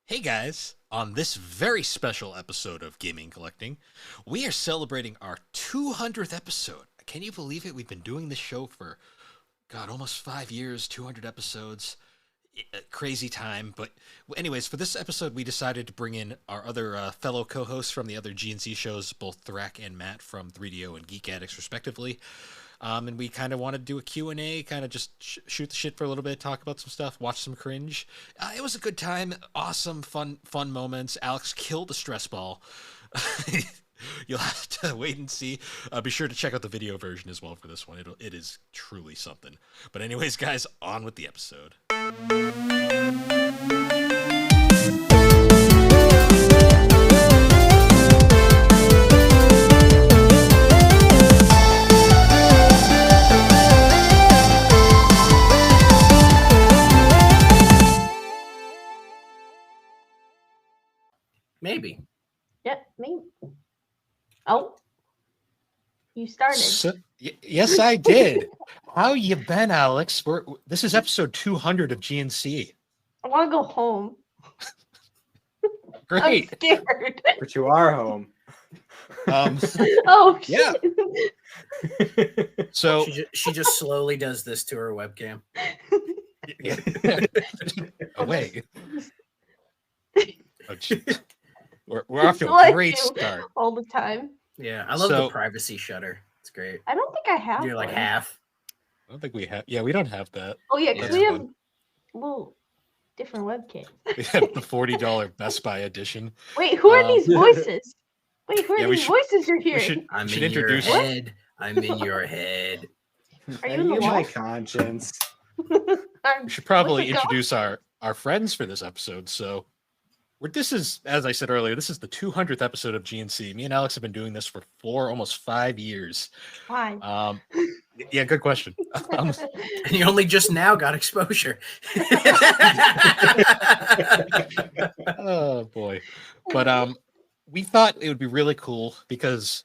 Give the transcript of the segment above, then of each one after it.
Hey guys, on this very special episode of Gaming Collecting, we are celebrating our 200th episode. Can you believe it? We've been doing this show for, God, almost 5 years, 200 episodes. Crazy time. But anyways, for this episode, we decided to bring in our other fellow co-hosts from the other G&C shows, both Thrak and Matt from 3DO and Geek Addicts, respectively. And we kind of wanted to do a Q&A, kind of just shoot the shit for a little bit, talk about some stuff, watch some cringe. It was a good time. Awesome, fun moments. Alex killed the stress ball. You'll have to wait and see. Be sure to check out the video version as well for this one. It is truly something. But anyways, guys, on with the episode. Maybe. Yep, me. Oh, you started. Yes, I did. How you been, Alex? This is episode 200 of G&C. I want to go home. Great. I'm scared. But you are home. Oh, Yeah. shit. So She just slowly does this to her webcam. away. Oh, we're off to What a I great do start. all the time. Yeah, I love So- the privacy shutter. It's great. I don't think I have. You're like one. half. I don't think we have. Yeah, we don't have that. Oh yeah, because That's we have fun. little different webcams. We have the $40 Best Buy edition. Wait, who are these Um, voices? Wait, who are Yeah, we these should- voices you're We hearing? should, I'm should in introduce. your head. I'm in your head. Are you in the my wall? conscience? We should probably What's it called? introduce our friends for this episode. So, this is, as I said earlier, this is the 200th episode of G&C. Me and Alex have been doing this for almost 5 years. Why? Yeah, good question. And you only just now got exposure. Oh boy, but we thought it would be really cool because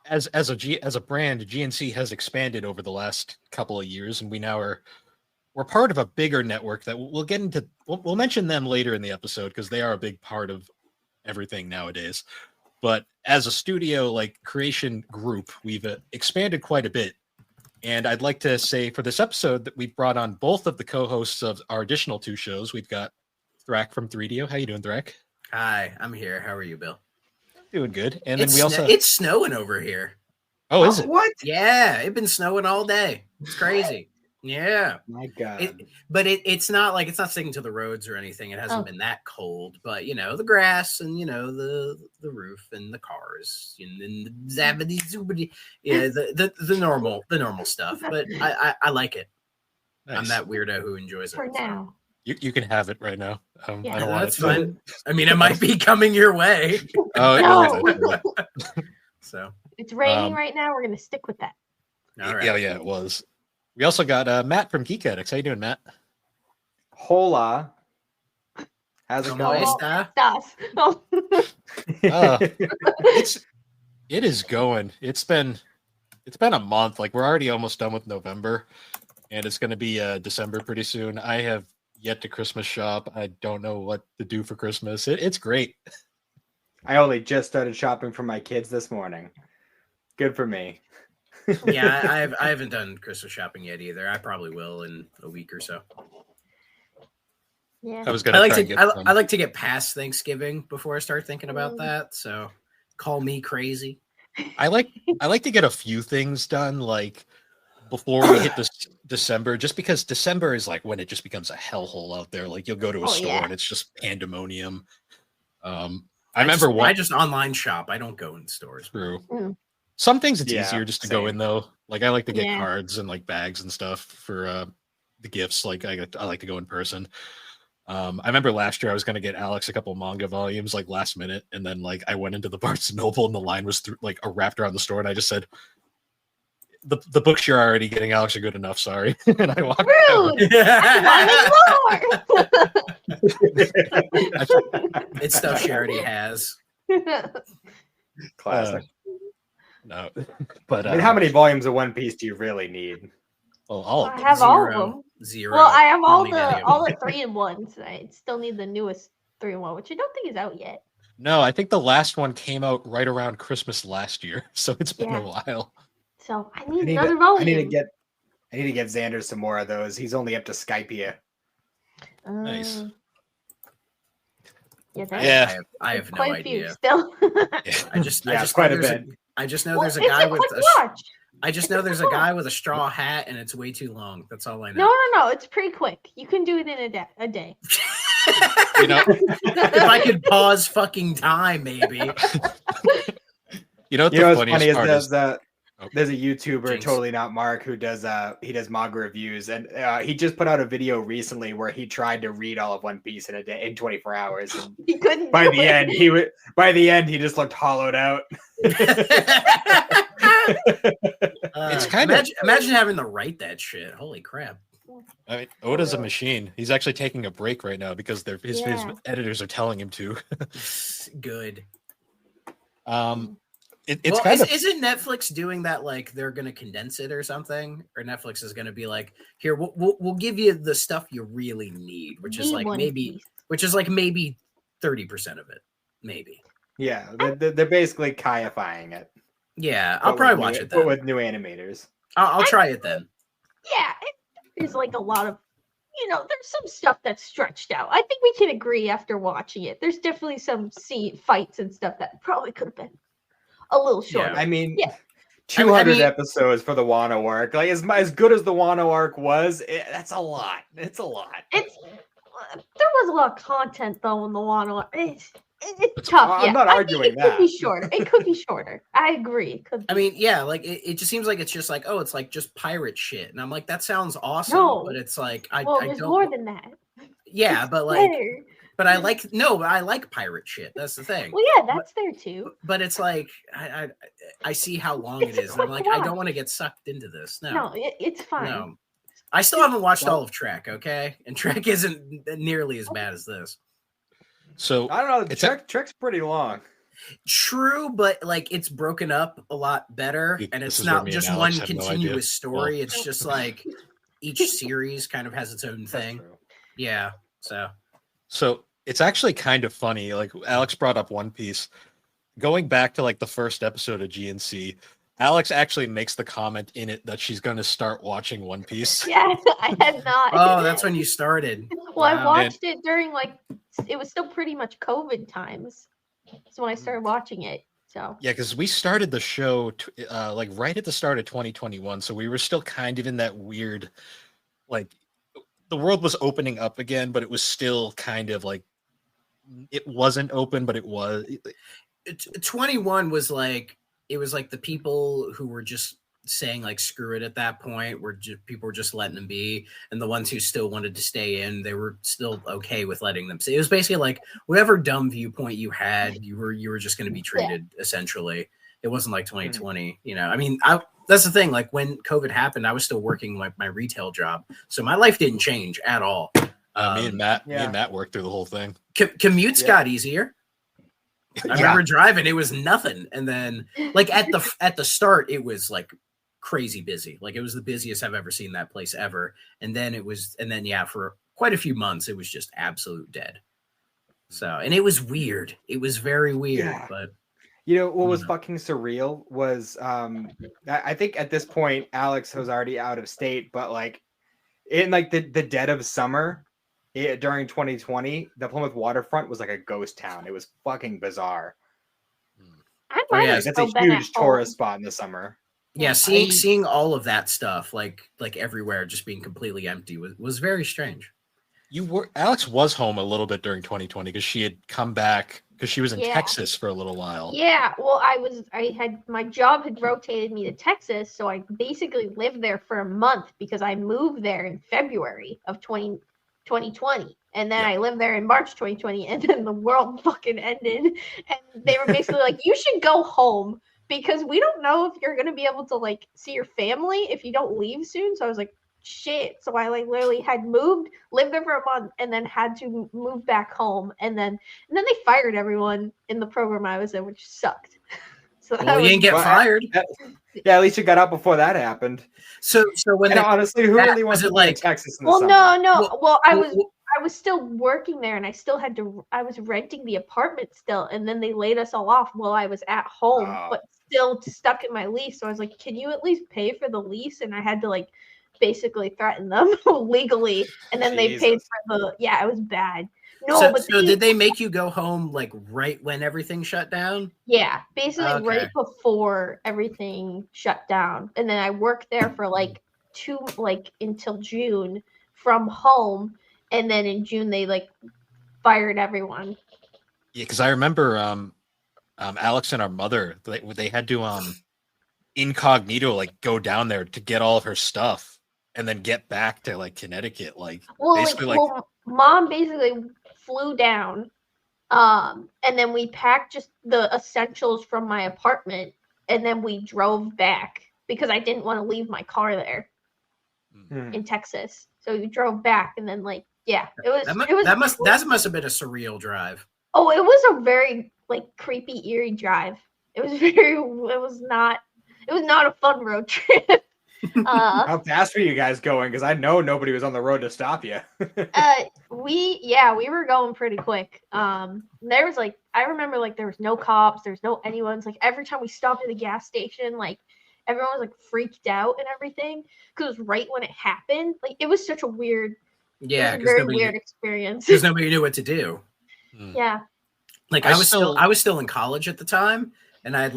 as a brand, G&C has expanded over the last couple of years, and we're part of a bigger network that we'll get into. We'll mention them later in the episode because they are a big part of everything nowadays. But as a studio creation group, we've expanded quite a bit. And I'd like to say for this episode that we brought on both of the co-hosts of our additional two shows. We've got Thrak from 3DO. How you doing, Thrak? Hi, I'm here. How are you, Bill? Doing good. And It's then we also it's snowing over here. Oh, is it? What? Yeah, it's been snowing all day. It's crazy. Yeah. My God. It's not sticking to the roads or anything. It hasn't Oh. been that cold, but the grass and the roof and the cars and then the zabbity zoobity, the normal stuff. But I like it. I'm Nice. that weirdo who enjoys it. For now. You can have it right now. Yeah. I don't want That's it. fine. I mean, it might be coming your way. Oh, it No. was. So It's raining Um, right now. We're gonna stick with that. all right. Yeah, it was. We also got Matt from Geek Addicts. How you doing, Matt? Hola. How's it Como going? esta? Das. Oh. It is going. It's been a month. We're already almost done with November, and it's going to be December pretty soon. I have yet to Christmas shop. I don't know what to do for Christmas. It's great. I only just started shopping for my kids this morning. Good for me. Yeah, I haven't done Christmas shopping yet either. I probably will in a week or so. Yeah. I was going I to like try and to get I like to get past Thanksgiving before I start thinking about Mm. that. So call me crazy. I like to get a few things done before we hit this December, just because December is when it just becomes a hellhole out there. You'll go to a Oh, store yeah. and it's just pandemonium. I remember I just online shop. I don't go in stores. True. Mm. Some things it's Yeah, easier just to go same. in though. I like to get Yeah. cards and bags and stuff for the gifts. I like to go in person. I remember last year I was going to get Alex a couple manga volumes last minute, and then I went into the Barnes and Noble and the line was through wrapped around the store, and I just said, the books you're already getting, Alex, are good enough. Sorry, and I walked out. Rude. I wanted It's stuff she already has. more. Classic. No, but I mean, how many volumes of One Piece do you really need? well, all I of them. have all of Zero. them. Zero. Well, I have Don't need any of all them. the 3-in-1s. I still need the newest 3-in-1, which I don't think is out yet. No, I think the last one came out right around Christmas last year, so it's been Yeah. a while. So I I need need, another to, volume. I need to get Xander some more of those. He's only up to Skypia. Nice. Yeah, that's Yeah. I have no quite a few idea. still. I just Yeah, know quite a there's bit. I just know Well, there's a it's guy with quick watch. I just know there's a guy with a straw hat and it's way too long. That's all I know. No, it's pretty quick. You can do it in a day. You know, If I could pause fucking time, maybe. you know what You the know what's funniest funny is part is? there's a YouTuber, Jinx. totally not Mark, who does manga reviews, and he just put out a video recently where he tried to read all of One Piece in a day in 24 hours. And You couldn't. by do the it. end, he just looked hollowed out. It's kind of- imagine having to write that shit. Holy crap. I mean, Oda's a machine. He's actually taking a break right now because his Yeah. editors are telling him to. Good. It's Well, kind of isn't Netflix doing that? Like they're going to condense it or something, or Netflix is going to be like, here, we'll give you the stuff you really need, which is The like One maybe, Piece. which is like maybe 30% of it, maybe. Yeah, they're basically kaifying it. Yeah, I'll but probably with watch new- it but then. with new animators. I'll try it then. Yeah, there's like a lot of, there's some stuff that's stretched out. I think we can agree after watching it. There's definitely some fights and stuff that probably could have been a little shorter. I mean, Yeah. 200 I mean- episodes for the Wano arc. Like as good as the Wano arc was, that's a lot. It's a lot. There was a lot of content though in the Wano. It's tough. I'm Yeah, not I think arguing it that. could be shorter. It could be shorter. I agree. It could I be. mean, yeah, like it just seems like it's just like, oh, it's like just pirate shit, and I'm like, that sounds awesome, No. but it's like I there's don't. more than that. Yeah, It's but like, better. but I like I like pirate shit. That's the thing. Well, yeah, that's there too. But it's like I see how long It's it a is, and I'm quick like, I watch. don't want to get sucked into this. No, it's fine. No. I still haven't watched all of Trek, okay? And Trek isn't nearly as bad as this. so. I don't know. It's Trek's pretty long. True, but like it's broken up a lot better, and This it's is where not me and just Alex one have no idea. continuous story. Well- It's just like each series kind of has its own That's thing. true. Yeah. So it's actually kind of funny. Like Alex brought up One Piece. Going back to like the first episode of G&C, Alex actually makes the comment in it that she's going to start watching One Piece. Yeah, I had not. Oh, that's when you started. Well, I Wow. watched it during it was still pretty much COVID times. So when I started watching it. So Yeah, because we started the show like right at the start of 2021, so we were still kind of in that weird, like, the world was opening up again, but it was still kind of like it wasn't open, but it was. 21 was like it was like the people who were just saying like screw it at that point were just people were just letting them be, and the ones who still wanted to stay in, they were still okay with letting them stay. It was basically like whatever dumb viewpoint you had, you were just going to be treated essentially. It wasn't like 2020, I mean, that's the thing. Like when COVID happened, I was still working like my retail job, so my life didn't change at all. Me and Matt worked through the whole thing. Commutes got easier. I Yeah. remember driving; it was nothing, and then like at the start, it was like crazy busy. Like it was the busiest I've ever seen that place ever. And then for quite a few months, it was just absolute dead. So, and it was weird. It was very weird, Yeah. but What was fucking surreal was I think at this point Alex was already out of state, but like in like the dead of summer during 2020, the Plymouth waterfront was like a ghost town. It was fucking bizarre. I might yeah, have That's a still been at huge tourist home. spot in the summer. yeah, seeing all of that stuff, like everywhere just being completely empty was very strange. Alex was home a little bit during 2020 because she had come back because she was in Yeah. Texas for a little while. Yeah, well, my job had rotated me to Texas, so I basically lived there for a month because I moved there in February of 2020. And then I lived there in March 2020, and then the world fucking ended. And they were basically like, you should go home because we don't know if you're going to be able to like see your family if you don't leave soon. So I was like, shit. So I like literally had lived there for a month, and then had to move back home. And then they fired everyone in the program I was in, which sucked. So that Well, you was- didn't get Well, fired. Yeah, at least you got out before that happened. So when And honestly, who that- really wants was to it be in like- Texas in the well, summer? no. Well, I was I was still working there, and I still had to. I was renting the apartment still, and then they laid us all off while I was at home, but still stuck in my lease. So I was like, "Can you at least pay for the lease?" And I had to like basically threaten them legally, and then they paid for the. Yeah, it was bad. No, so did they make you go home like right when everything shut down? Yeah, basically right before everything shut down, and then I worked there for like until June from home, and then in June they like fired everyone. Yeah, because I remember Alex and our mother, they had to incognito like go down there to get all of her stuff and then get back to like Connecticut. Like Mom basically flew down, and then we packed just the essentials from my apartment, and then we drove back because I didn't want to leave my car there in Texas. So we drove back, and then like that must have been a surreal drive. Oh, it was a very like creepy, eerie drive. It was not a fun road trip. How fast were you guys going? Because I know nobody was on the road to stop you. We were going pretty quick. There was like, I remember like there was no cops, there's no anyone's like every time we stopped at the gas station, like everyone was like freaked out and everything because it was right when it happened. Like it was such a weird, very weird experience because nobody knew what to do. Yeah, like I was still in college at the time. And I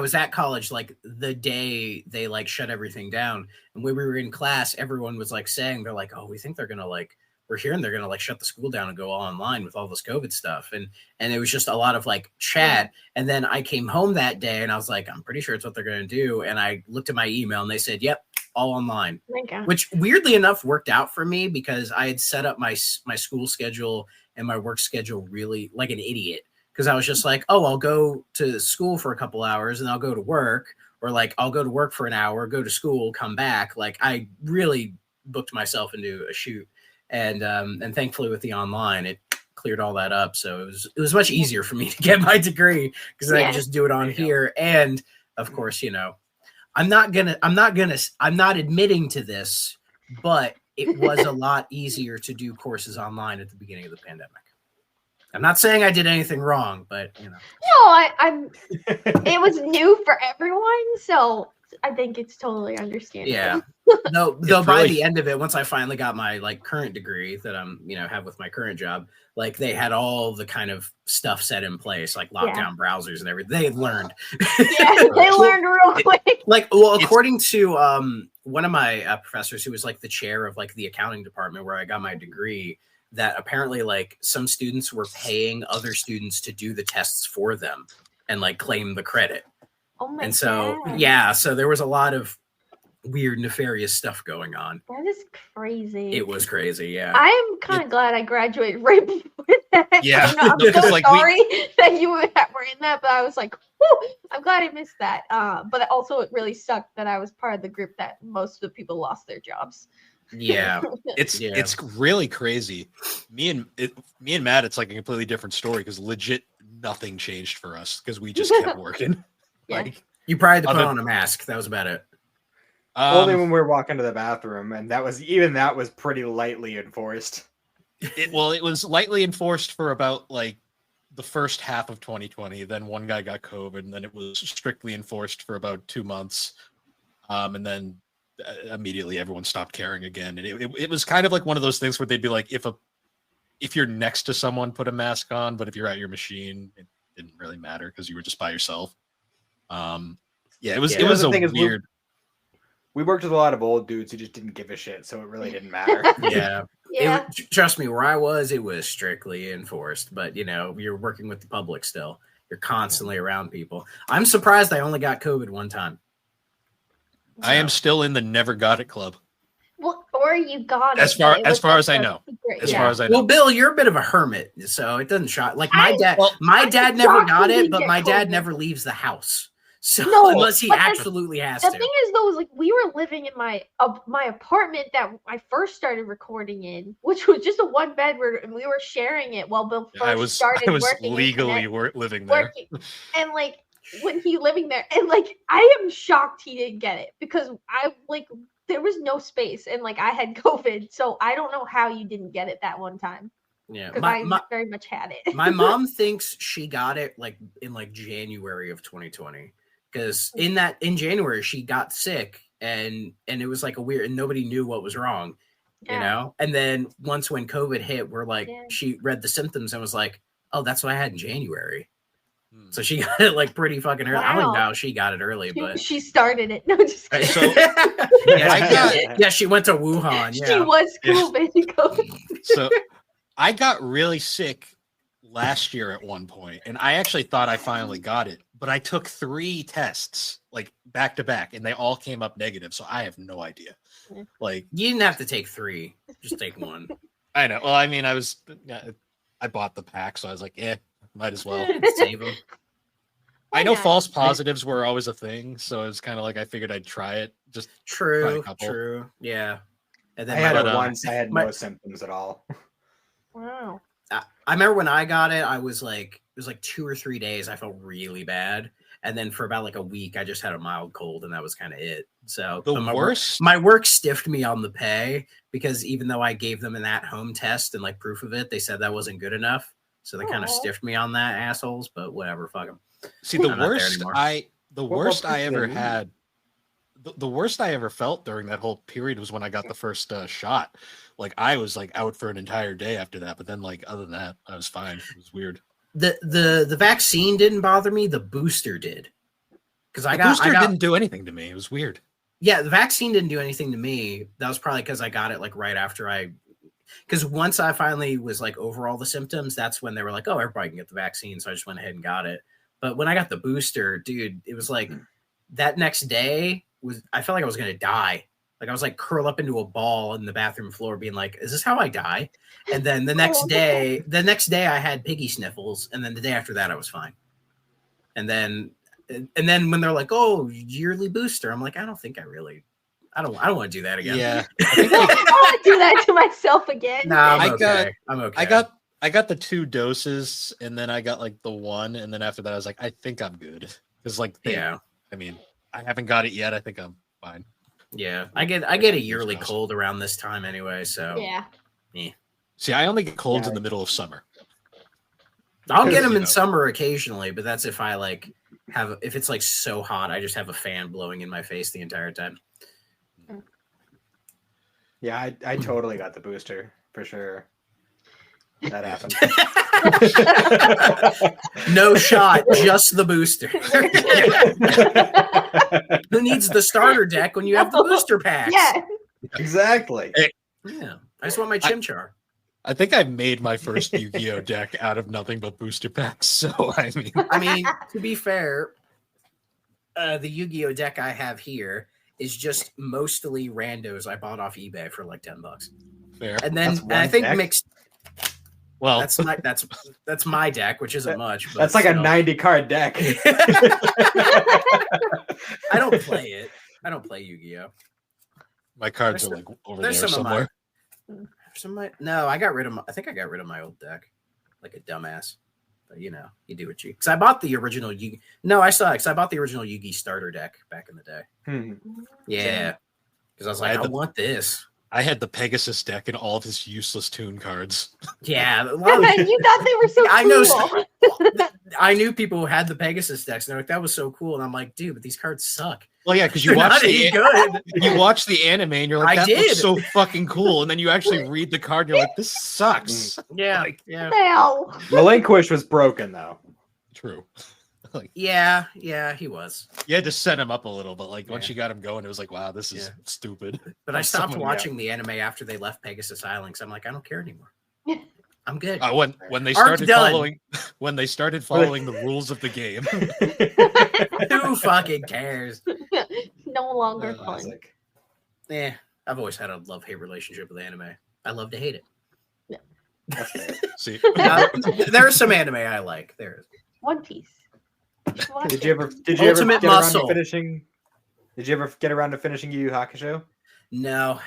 was at college like the day they like shut everything down. And when we were in class, everyone was like saying, they're like, oh, we think they're going to like, we're hearing they're going to like shut the school down and go all online with all this COVID stuff. And it was just a lot of like chat. And then I came home that day and I was like, I'm pretty sure it's what they're going to do. And I looked at my email and they said, yep, all online, which weirdly enough worked out for me because I had set up my school schedule and my work schedule really like an idiot. Because I was just like, oh, I'll go to school for a couple hours and I'll go to work, or like I'll go to work for an hour, go to school, come back. Like I really booked myself into a shoot, and thankfully with the online, it cleared all that up. So it was much easier for me to get my degree because I could just do it on here. And of course, I'm not admitting to this, but it was a lot easier to do courses online at the beginning of the pandemic. I'm not saying I did anything wrong, but No, it was new for everyone, so I think it's totally understandable. Yeah. Though by the end of it, once I finally got my like current degree that I'm, have with my current job, like they had all the kind of stuff set in place, like lockdown browsers and everything. They had learned. Yeah, they learned real quick. According to one of my professors who was like the chair of like the accounting department where I got my degree, that apparently like some students were paying other students to do the tests for them and like claim the credit. Oh my God. So there was a lot of weird, nefarious stuff going on. That is crazy. It was crazy, yeah. I'm kind of glad I graduated right before that. Yeah. I'm so sorry that you were in that, but I was like, whew, I'm glad I missed that. But also it really sucked that I was part of the group that most of the people lost their jobs. Yeah, it's really crazy. Me and Matt, it's like a completely different story because legit nothing changed for us because we just kept working. Like you probably had to put on a mask. That was about it. Only when we were walking to the bathroom, and that was pretty lightly enforced. It was lightly enforced for about like the first half of 2020. Then one guy got COVID, and then it was strictly enforced for about 2 months, and then immediately everyone stopped caring again. And it was kind of like one of those things where they'd be like, if you're next to someone, put a mask on, but if you're at your machine, it didn't really matter because you were just by yourself. It was a weird. We worked with a lot of old dudes who just didn't give a shit, so it really didn't matter. Yeah. Trust me, where I was, it was strictly enforced, but you're working with the public still. You're constantly around people. I'm surprised I only got COVID one time. So. I am still in the never got it club. Well, or you got it. As far as I know. As far as I know. Well, Bill, you're a bit of a hermit, so it doesn't shock. Like my dad never got it, but my dad never leaves the house. So unless he absolutely has to. The thing is, though, is like we were living in my apartment that I first started recording in, which was just a 1-bedroom, and we were sharing it while Bill first started working. I was legally living there. And like when he living there, and like I am shocked he didn't get it because I like there was no space, and like I had COVID, so I don't know how you didn't get it that one time. Yeah, Because I very much had it. my mom thinks she got it like in like January of 2020, because in January she got sick and it was like a weird, and nobody knew what was wrong, you know. And then once when COVID hit, we're like, she read the symptoms and was like, oh, that's what I had in January. So she got it like pretty fucking early. I don't even know how she got it early, but she started it. No, just kidding. So she went to Wuhan. She was cool, basically. So I got really sick last year at one point, and I actually thought I finally got it, but I took 3 tests like back to back, and they all came up negative. So I have no idea. Like, you didn't have to take 3, just take 1. I know. Well, I mean, I bought the pack, so I was like, might as well save them. I know false positives were always a thing, so it's kind of like I figured I'd try it. Just true, yeah. And then I had it once. I had no symptoms at all. Wow. I remember when I got it, I was like, it was like 2 or 3 days. I felt really bad. And then for about like a week, I just had a mild cold, and that was kind of it. So my work stiffed me on the pay, because even though I gave them an at-home test and like proof of it, they said that wasn't good enough. So they kind of stiffed me on that, assholes. But whatever, fuck them. See, the worst I ever had, the worst I ever felt during that whole period was when I got the first shot. Like, I was like out for an entire day after that, but then like other than that, I was fine. It was weird. The vaccine didn't bother me. The booster did, because the booster didn't do anything to me. It was weird. Yeah, the vaccine didn't do anything to me. That was probably because I got it like right after because once I finally was like over all the symptoms, that's when they were like, oh, everybody can get the vaccine. So I just went ahead and got it. But when I got the booster, dude, it was like that next day I felt like I was going to die. Like, I was like curl up into a ball in the bathroom floor being like, is this how I die? And then the next day I had piggy sniffles. And then the day after that, I was fine. And then when they're like, oh, yearly booster, I'm like, I don't want to do that again. Yeah. I don't want to do that to myself again. No, I'm okay. I got the 2 doses, and then I got like the 1, and then after that I was like, I think I'm good. Because like, I mean, I haven't got it yet. I think I'm fine. Yeah, I get a yearly cold around this time anyway. So yeah. See, I only get colds in the middle of summer. I'll get them in summer occasionally, but that's if I like if it's like so hot, I just have a fan blowing in my face the entire time. Yeah, I totally got the booster for sure. That happened. No shot, just the booster. Who needs the starter deck when you have the booster packs? Yeah, exactly. Yeah, I just want my Chimchar. I think I made my first Yu-Gi-Oh deck out of nothing but booster packs. So I mean, to be fair, the Yu-Gi-Oh deck I have here is just mostly randos I bought off eBay for like $10. Fair. And then I think deck? mixed. Well, that's my deck, which isn't much. But that's like a 90 card deck. I don't play it. I don't play Yu-Gi-Oh. My cards are like over there somewhere. No, I got rid of. I think I got rid of my old deck, like a dumbass. But you know, you do what you. Because I bought the original Yugi. No, I saw it. Because I bought the original Yugi starter deck back in the day. Yeah, because I was like, I want this. I had the Pegasus deck and all of his useless tune cards. Yeah, you thought they were so cool. I know. I knew people who had the Pegasus decks. And they're like, that was so cool. And I'm like, dude, but these cards suck. Well, yeah, because you watch the anime and you're like, that looks so fucking cool. And then you actually read the card and you're like, this sucks. Yeah. Relinquish was broken though. True. Yeah, he was. You had to set him up a little, but like once you got him going, it was like, wow, this is stupid. But I stopped watching the anime after they left Pegasus Island, so I'm like, I don't care anymore. I'm good. When they started following the rules of the game. Who fucking cares? No longer fun. Yeah, I've always had a love-hate relationship with anime. I love to hate it. Yeah. See, there's some anime I like. There is One Piece. Did you ever get around to finishing Yu Yu Hakusho? No.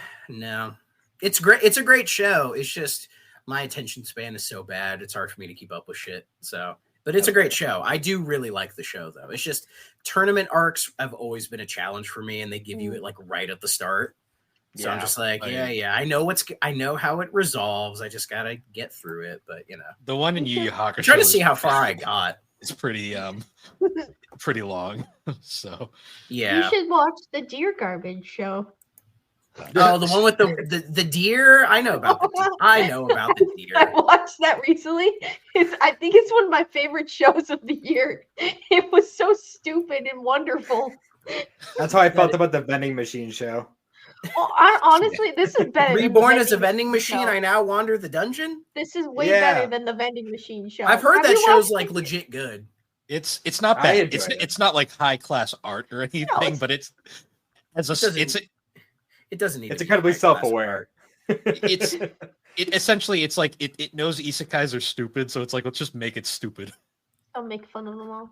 It's great. It's a great show. It's just my attention span is so bad. It's hard for me to keep up with shit. But it's a great show. I do really like the show though. It's just tournament arcs have always been a challenge for me, and they give you it like right at the start. So I'm just like, I know how it resolves. I just gotta get through it. But the one in Yu Yu Hakusho. I'm trying to see how far I got. It's pretty pretty long. So You should watch the Deer Garbage show. Oh, the one with the deer. I know about the deer. I know about the deer. I watched that recently. I think it's one of my favorite shows of the year. It was so stupid and wonderful. That's how I felt about the vending machine show. Well, honestly, this is better. Reborn as a vending machine. I now wander the dungeon. This is way better than the vending machine show. I've heard that show's like legit good. It's not bad. It's not like high class art or anything, but it doesn't need. It's incredibly self-aware. It essentially it's like it knows isekais are stupid, so it's like let's just make it stupid. I'll make fun of them all.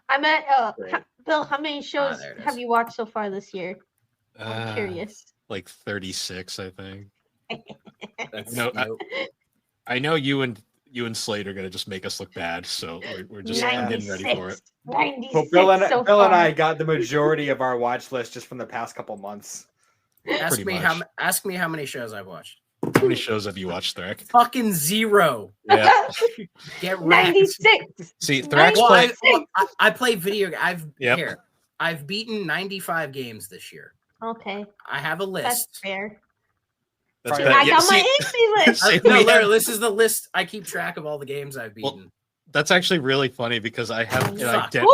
I'm at Bill. How many shows have you watched so far this year? I'm curious. Like 36, I think. I know you and Slade are gonna just make us look bad, so we're just getting ready for it. 96 well, Bill and I got the majority of our watch list just from the past couple months. Ask me how many shows I've watched. How many shows have you watched, Thrak? Fucking 0. Yeah. Get wrecked. 96. See, Thrak's playing. I play video. I've beaten 95 games this year. Okay. I have a list. That's fair. That's I got my AC list. Literally, this is the list. I keep track of all the games I've beaten. Well, that's actually really funny because I have an identity.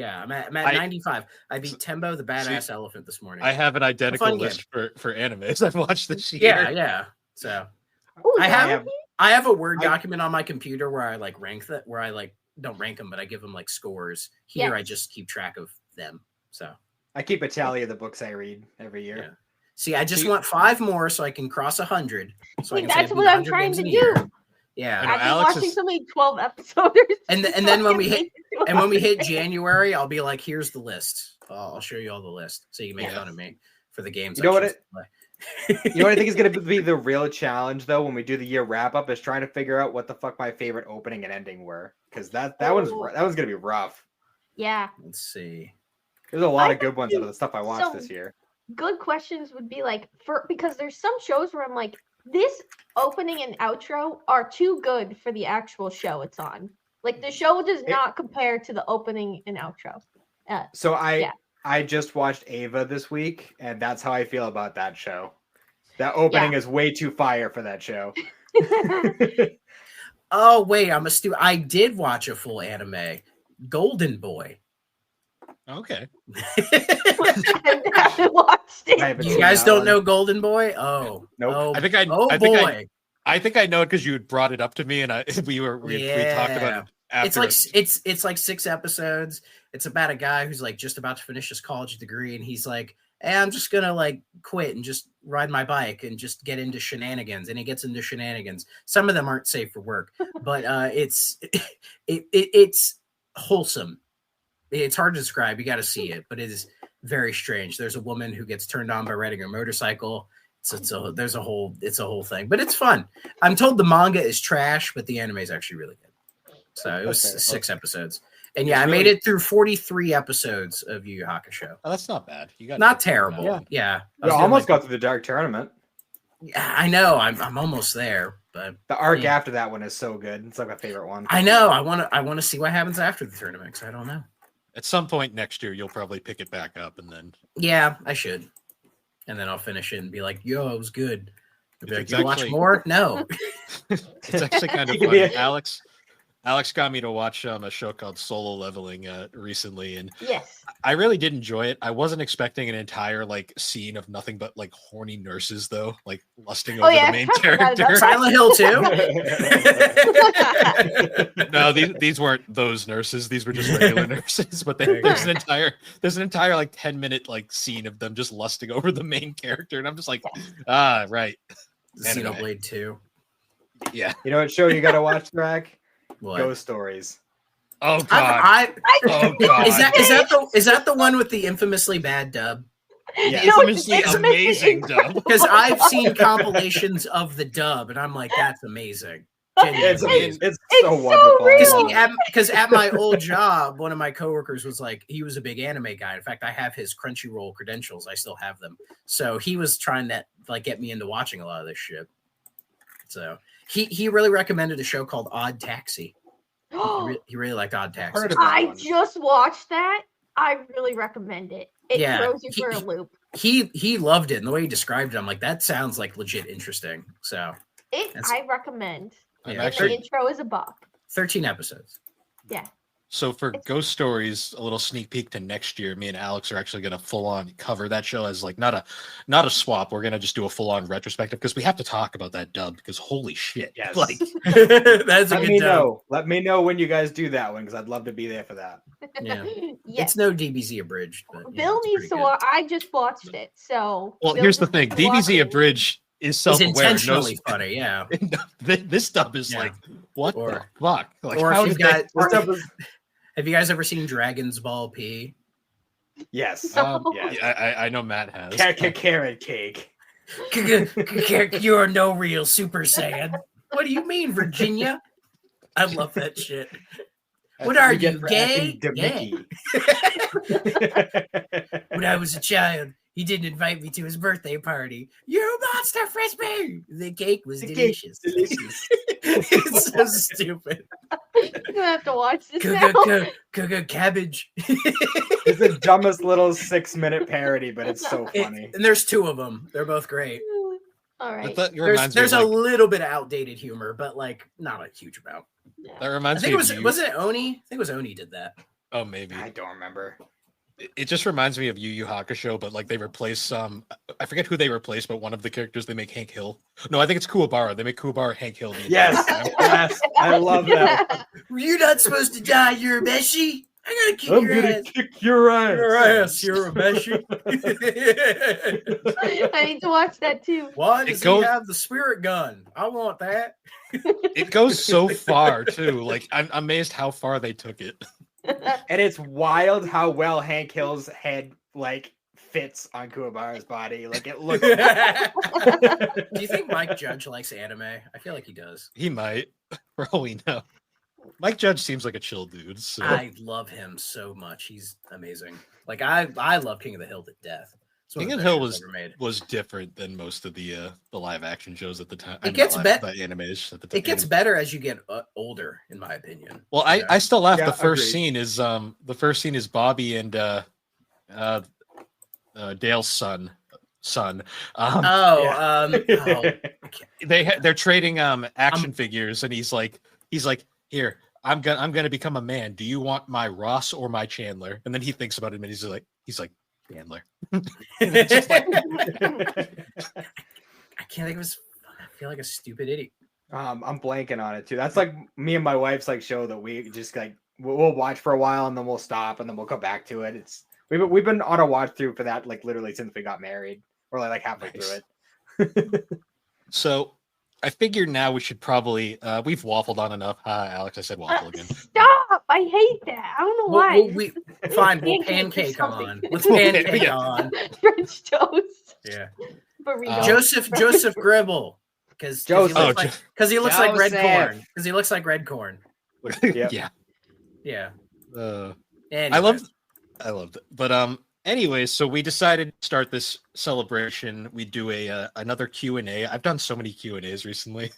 I'm at 95. I beat Tembo the Badass Elephant this morning. I have an identical list for animes I've watched this year. Yeah. So I have a Word document on my computer where I like rank that, where I like don't rank them, but I give them like scores. Here I just keep track of them. So I keep a tally of the books I read every year. Yeah. See, I just want 5 more so I can cross 100. So that's what I'm trying to do. Yeah, I've been watching so many 12 episodes. And then when we hit January, I'll be like, here's the list. I'll show you all the list so you can make fun of me for the games. You know what I think is going to be the real challenge though when we do the year wrap up is trying to figure out what the fuck my favorite opening and ending were, because that one's going to be rough. Yeah. Let's see. There's a lot of good ones out of the stuff I watched this year. Good questions would be like because there's some shows where I'm like, this opening and outro are too good for the actual show it's on. Like the show does not compare to the opening and outro. So I just watched Ava this week, and that's how I feel about that show. That opening is way too fire for that show. Oh wait, I'm a stupid. I did watch a full anime, Golden Boy. Okay. I haven't watched it. You guys don't know Golden Boy? Oh, nope. Oh, I think I know it because you had brought it up to me, and we talked about it. After It's like 6 episodes. It's about a guy who's like just about to finish his college degree, and he's like, "Hey, I'm just gonna like quit and just ride my bike and just get into shenanigans." And he gets into shenanigans. Some of them aren't safe for work, but it's wholesome. It's hard to describe. You got to see it, but it is very strange. There's a woman who gets turned on by riding a motorcycle. It's a whole thing, but it's fun. I'm told the manga is trash, but the anime is actually really good. So it was 6 episodes, and I made it through 43 episodes of Yu Yu Hakusho. Oh, that's not bad. You got not terrible. Yeah. You almost got through the Dark Tournament. Yeah, I know. I'm almost there, but the arc after that one is so good. It's like my favorite one. I know. I want to see what happens after the tournament, because I don't know. At some point next year, you'll probably pick it back up, and then I should, and then I'll finish it and be like, "Yo, it was good." Be like, you watch more? No. It's actually kind of funny. Alex got me to watch a show called Solo Leveling recently, and I really did enjoy it. I wasn't expecting an entire like scene of nothing but like horny nurses, though, like lusting over the main character. Silent Hill 2. No, these weren't those nurses. These were just regular nurses. But there's an entire like 10-minute like scene of them just lusting over the main character, and I'm just like, right. Xenoblade 2. Yeah. You know what show you got to watch, Thrak? What? Ghost Stories. Oh god! Oh god! Is that the one with the infamously bad dub? Yeah, infamously amazing dub. Because I've seen compilations of the dub, and I'm like, that's amazing. It's It's so so wonderful. real. Because at my old job, one of my coworkers was like, he was a big anime guy. In fact, I have his Crunchyroll credentials. I still have them. So he was trying to like get me into watching a lot of this shit. So he really recommended a show called Odd Taxi. He really liked Odd Taxi. Heard of that I one. just watched that. I really recommend it. It Yeah, throws you for a loop. He loved it, and the way he described it, I'm like, that sounds like legit interesting. So I recommend. I'm Yeah. The actually intro is a buck. 13 episodes. Yeah. so for Ghost Stories, a little sneak peek to next year. Me and Alex are actually going to full on cover that show as like not a swap. We're going to just do a full on retrospective because we have to talk about that dub because holy shit! Yes. Like That's a Let good me dub. know. Let me know when you guys do that one because I'd love to be there for that. Yeah. Yes. It's no DBZ abridged, but Bill needs to watch. I just watched it, so. well, Bill here's the just thing: needs to watch DBZ it. Abridged is It's self-aware. intentionally Knows, funny, yeah. this dub is Yeah. like what the Or- fuck? Like Or how if you've did they- got, This stuff is- have you guys ever seen Dragon's Ball P? yes. yeah, Yeah. I know Matt has. Carrot cake. You're no real Super Saiyan. What do you mean, Virginia? I love that shit. What are We get you, for gay? acting Yeah. Mickey. When I was a child, he didn't invite me to his birthday party. You monster frisbee! The cake was The cake delicious. delicious. It's so stupid. You're gonna have to watch this now. Cabbage. It's the dumbest little 6-minute parody, but it's so funny. And there's two of them. They're both great. All right. That There's reminds me of, a like, little bit of outdated humor, but like not a huge amount. that I reminds think me it was of you. wasn't it Oni? I think it was Oni did that. Oh, maybe. I don't remember. It just reminds me of Yu Yu Hakusho, but like they replace I forget who they replaced, but one of the characters they make Hank Hill. No, I think it's Kuwabara. They make Kuwabara Hank Hill. the Yes, entire time. yes, I love that. You're not supposed to die. You're a Beshi. I'm gonna kick I'm your gonna ass. kick your ass. Your ass. You're a Beshi. I need to watch that too. Why It does goes- he have the spirit gun? I want that. It goes so far too. Like I'm amazed how far they took it. And it's wild how well Hank Hill's head like fits on Kuwabara's body. Like it looks. Do you think Mike Judge likes anime? I feel like he does. He might, for all we know. Mike Judge seems like a chill dude. So. I love him so much. He's amazing. Like I love King of the Hill to death. It's one King of of the the Hill best shows ever made. was different than most of the live action shows at the time. It gets the animes at the time. It gets better as you get older, in my opinion. Well, Yeah. I still laugh. Yeah, The first agreed. scene is Bobby and Dale's son. They're trading action figures, and he's like, here, I'm gonna become a man. Do you want my Ross or my Chandler? And then he thinks about it, and he's like Chandler. It's just like- I can't think of his. I feel like a stupid idiot. I'm blanking on it too. That's like me and my wife's like show that we just like we'll watch for a while and then we'll stop and then we'll come back to it. It's we've been on a watch through for that like literally since we got married. We're like halfway Nice. through it. So I figure now we should probably we've waffled on enough. Hi, Alex. I said waffle again. Stop! I hate that. I don't know why. Fine. We'll Pancake or pancake something. on. Let's pancake Yeah. on. French toast. Yeah. Burrito. Joseph Gribble. Because he Joseph. looks like red Joseph. corn. Because he looks like red corn. Yep. Yeah. Yeah. I loved it. But anyways, so we decided to start this celebration. We do another Q&A. I've done so many Q&As recently.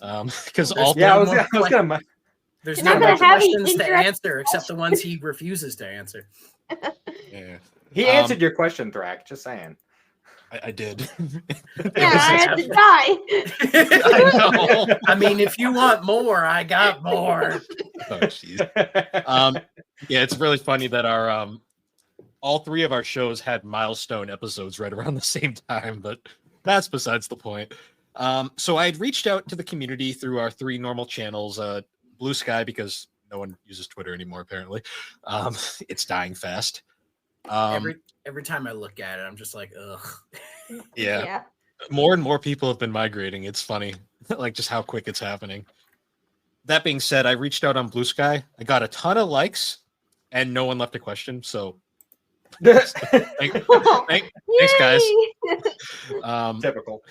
Because all Yeah, I was more gonna There's You're no not more gonna have any questions to interactive answer except the ones he refuses to answer. yeah, He answered your question, Thrak. Just saying. I did. Yeah, I had to die. I know. I mean, if you want more, I got more. Oh, jeez. Yeah, it's really funny that our all three of our shows had milestone episodes right around the same time, but that's besides the point. So I had reached out to the community through our three normal channels, Blue Sky, because no one uses Twitter anymore, apparently. It's dying fast. Every time I look at it, I'm just like, ugh. Yeah. More and more people have been migrating. It's funny, like just how quick it's happening. That being said, I reached out on Blue Sky. I got a ton of likes, and no one left a question. So thanks, guys. Typical.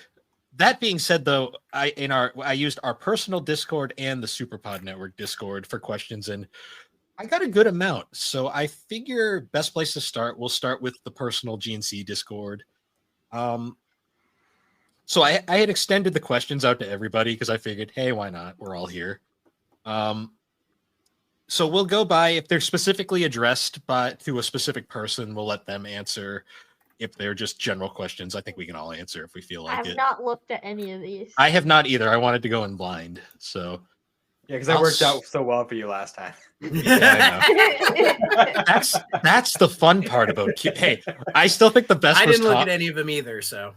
That being said, though, I used our personal Discord and the Superpod Network Discord for questions, and I got a good amount. So I figure best place to start. We'll start with the personal G&C Discord. So I had extended the questions out to everybody because I figured, hey, why not? We're all here. So we'll go by if they're specifically addressed to a specific person. We'll let them answer. If they're just general questions, I think we can all answer if we feel like it. I've not looked at any of these. I have not either. I wanted to go in blind. So Yeah, because it worked out so well for you last time. yeah, I know. That's the fun part about Hey, I still think the best I was didn't look at any of them either, so.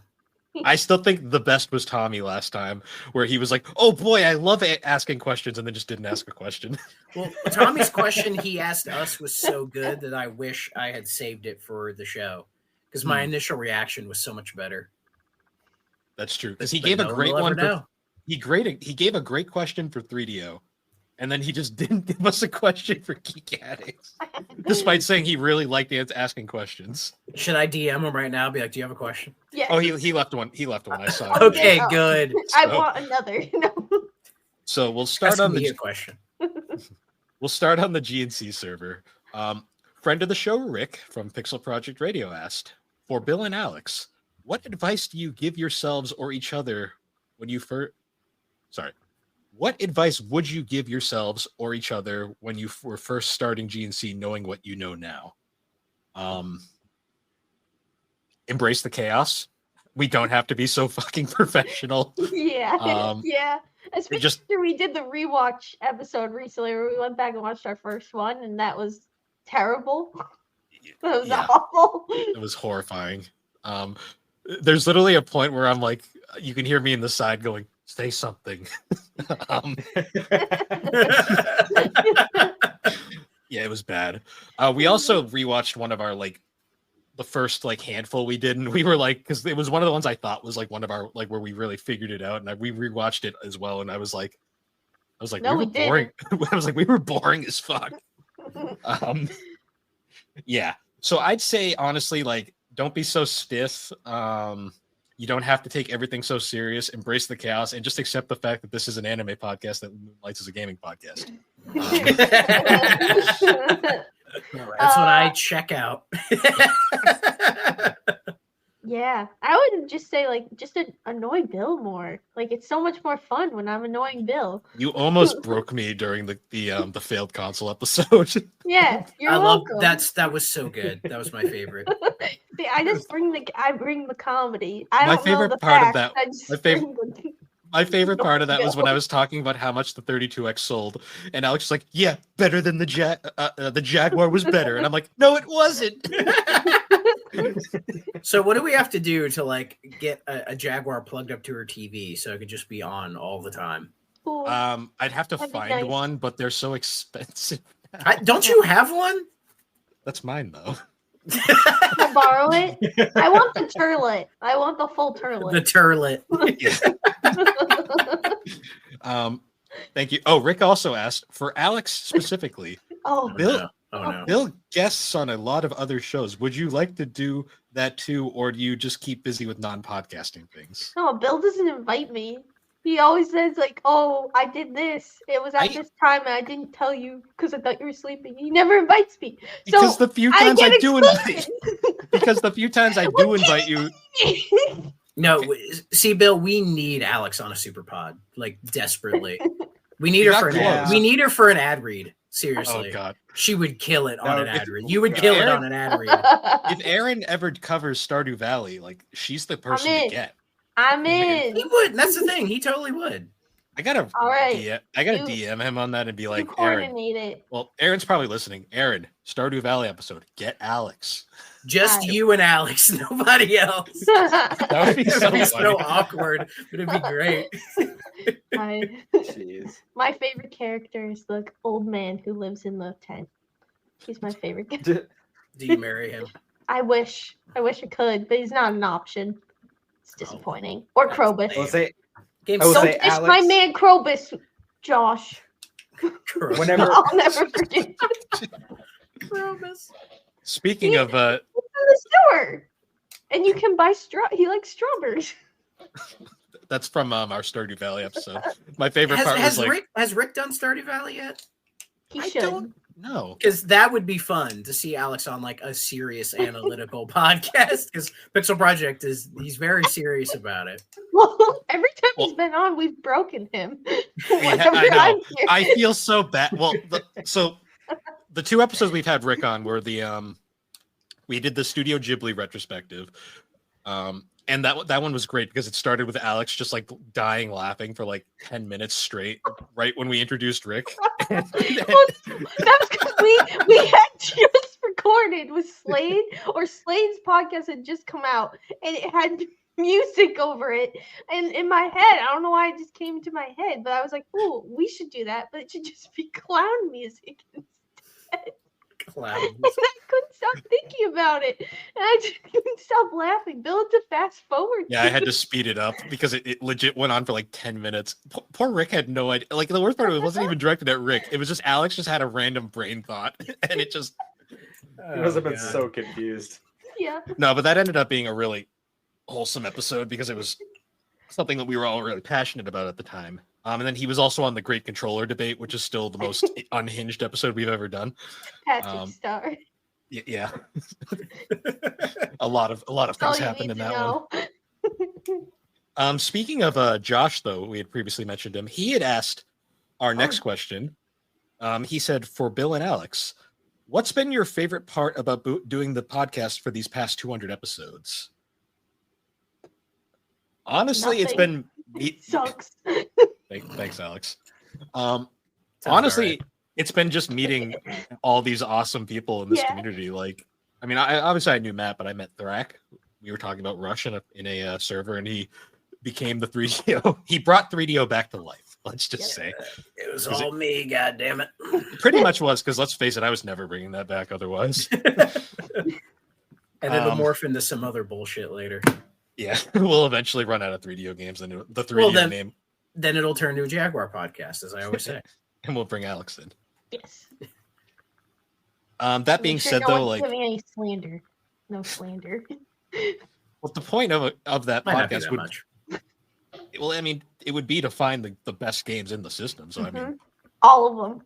I still think the best was Tommy last time, where he was like, "Oh boy, I love asking questions," and then just didn't ask a question. Well, Tommy's question he asked us was so good that I wish I had saved it for the show because my initial reaction was so much better. That's true because he gave a great one. He gave a great question for 3DO, and then he just didn't give us a question for Geek Addicts, despite saying he really liked asking questions. Should I DM him right now? Be like, "Do you have a question?" Yeah. Oh, he left one. He left one. I saw. Okay, good. I want another. No. So we'll start Ask on me the a question. We'll start on the G&C server. Friend of the show, Rick from Pixel Project Radio asked, for Bill and Alex, what advice do you give yourselves or each other when you first... Sorry. What advice would you give yourselves or each other when you were first starting G&C, knowing what you know now? Embrace the chaos. We don't have to be so fucking professional. Yeah. Yeah. Especially just- after we did the rewatch episode recently where we went back and watched our first one, and that was terrible. That was awful. It was horrifying. There's literally a point where I'm like, you can hear me in the side going, say something. Yeah, it was bad. We also rewatched one of our the first handful we did, and we were like, because it was one of the ones I thought was one of our where we really figured it out, and we rewatched it as well, and I was like, No, we were boring. I was like, we were boring as fuck. Yeah. So I'd say honestly, don't be so stiff. You don't have to take everything so serious. Embrace the chaos and just accept the fact that this is an anime podcast that moonlights as a gaming podcast. That's when I check out. Yeah, I would just say just annoy Bill more. It's so much more fun when I'm annoying Bill. You almost broke me during the failed console episode. Yeah, you're welcome. That was so good. That was my favorite. See, I bring the comedy. My favorite part of that was when I was talking about how much the 32X sold, and Alex was like, "Yeah, better than the Jaguar was better," and I'm like, "No, it wasn't." So what do we have to do to get a Jaguar plugged up to her TV so it could just be on all the time? Cool. I'd have to That'd be find nice. one, but they're so expensive. Don't you have one? That's mine though. Can I borrow it? I want the turlet. I want the full turlet. The turlet. Thank you. Oh, Rick also asked for Alex specifically. Oh, Bill. Oh no. Bill guests on a lot of other shows. Would you like to do that too, or do you just keep busy with non-podcasting things? no, Bill doesn't invite me. He always says "Oh, I did this. It was at this time, and I didn't tell you because I thought you were sleeping." He never invites me. Because So the few times I do excluded. invite you, No, see, Bill, we need Alex on a super pod, desperately. We need her for an ad. We need her for an ad read. Seriously. Oh God. She would kill it on No, an ad read. You would kill it on an ad read. If Aaron ever covers Stardew Valley, she's the person to in. get. I'm in. He would. That's the thing. He totally would. I gotta All right. DM him on that and be You like, Aaron. coordinate it. Well, Aaron's probably listening. Aaron, Stardew Valley episode. Get Alex. Just Right. you and Alex, nobody else. That would be It'd so be funny. so awkward, but it'd be great. Jeez. My favorite character is the old man who lives in the tent. He's my favorite character. Do you marry him? I wish I could, but he's not an option. It's disappointing. Or Krobus. We'll say Game I will Don't say dish Alex- my man Krobus, Josh. Gross. whenever I'll never forget. Krobus. Speaking of in the store. And you can buy he likes strawberries. That's from our Stardew Valley episode. My favorite part was like, has Rick done Stardew Valley yet? He I should. don't know. Because that would be fun to see Alex on like a serious analytical podcast. Because Pixel Project he's very serious about it. Well, every time he's been on, we've broken him. I know. I feel so bad. Well, so the 2 episodes we've had Rick on were we did the Studio Ghibli retrospective. And that one was great because it started with Alex just like dying laughing for like 10 minutes straight, right when we introduced Rick. Well, that was because we had just recorded with Slade, or Slade's podcast had just come out, and it had music over it. And in my head, I don't know why it just came to my head, but I was like, "Oh, we should do that, but it should just be clown music instead." Clown. And I couldn't stop thinking about it, and I just couldn't stop laughing. Bill had to fast forward. Yeah, I had to speed it up because it legit went on for like 10 minutes. Poor Rick had no idea. Like the worst part of it wasn't even directed at Rick. It was just Alex just had a random brain thought, and it just. He must have been so confused. Yeah. No, but that ended up being a really wholesome episode because it was something that we were all really passionate about at the time. And then he was also on the Great Controller debate, which is still the most unhinged episode we've ever done. Patrick Star. Yeah. a lot of things happened in that one. Speaking of Josh, though, we had previously mentioned him. He had asked our next question. He said, for Bill and Alex, what's been your favorite part about doing the podcast for these past 200 episodes? Honestly, Nothing. It's been... It sucks. Thanks, Alex. Honestly, right. It's been just meeting all these awesome people in this community. Like, I mean, I knew Matt, but I met Thrak. We were talking about Rush in a server, and he became the 3DO. He brought 3DO back to life. Let's just say it was all me. God damn it! Pretty much was, because let's face it, I was never bringing that back otherwise. And it'll morph into some other bullshit later. Yeah, we'll eventually run out of 3DO games, and the 3DO name. Then it'll turn to a Jaguar podcast, as I always say. And we'll bring Alex in. Yes. That being said, though, like giving any slander, no slander. Well, the point of that podcast would, much. Well, I mean, it would be to find the best games in the system. So I mean, all of them.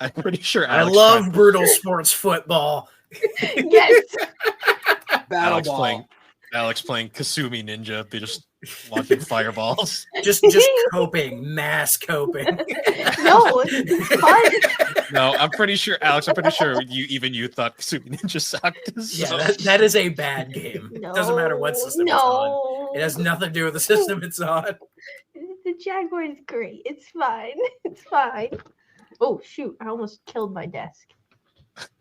I'm pretty sure I love brutal sports football. Yes. Alex playing Kasumi Ninja. They just launching fireballs. Just coping, mass coping. No, it's fun. No, I'm pretty sure, Alex. I'm pretty sure you thought Kasumi Ninja sucked. So. Yeah, that is a bad game. It doesn't matter what system it's on. It has nothing to do with the system it's on. The Jaguar is great. It's fine. It's fine. Oh shoot! I almost killed my desk.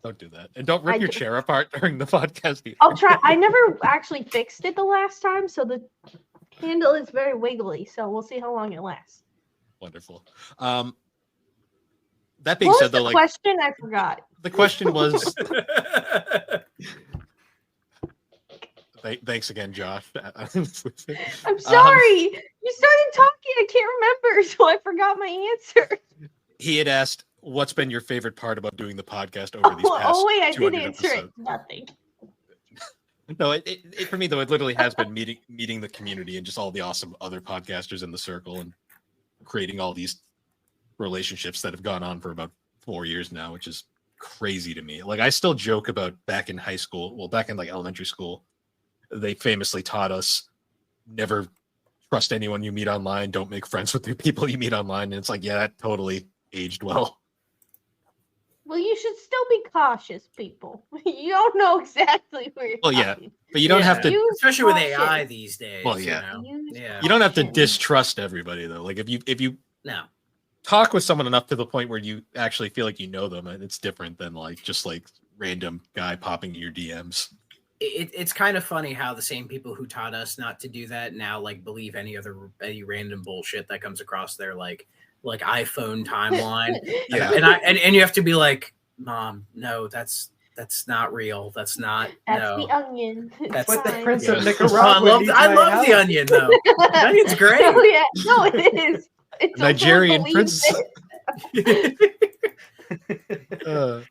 Don't do that, and don't rip your chair apart during the podcast either. I'll try. I never actually fixed it the last time, so the handle is very wiggly. So we'll see how long it lasts. Wonderful. That being said, though, the question I forgot. The question was. Thanks again, Josh. I'm sorry. You started talking. I can't remember, so I forgot my answer. He had asked, "What's been your favorite part about doing the podcast over these past?" Oh wait, I did answer episodes? it. Nothing. No, it for me though, it literally has been meeting the community and just all the awesome other podcasters in the circle and creating all these relationships that have gone on for about 4 years now, which is crazy to me. Like, I still joke about back in high school. Well, back in like elementary school, they famously taught us never trust anyone you meet online. Don't make friends with the people you meet online. And it's like, yeah, that totally aged well. Well, you should still be cautious, people. You don't know exactly where you're talking. But you don't have to, especially with AI these days. Well, yeah, you don't have to distrust everybody though. Like if you talk with someone enough to the point where you actually feel like you know them, it's different than like just like random guy popping in your DMs. It's kind of funny how the same people who taught us not to do that now like believe any random bullshit that comes across their like iPhone timeline. And you have to be like, Mom, no, that's not real. That's not. That's the Onion. That's the Prince of Nicaragua. I love the Onion though. The Onion's great. Oh yeah, no, it is. It's Nigerian prince. This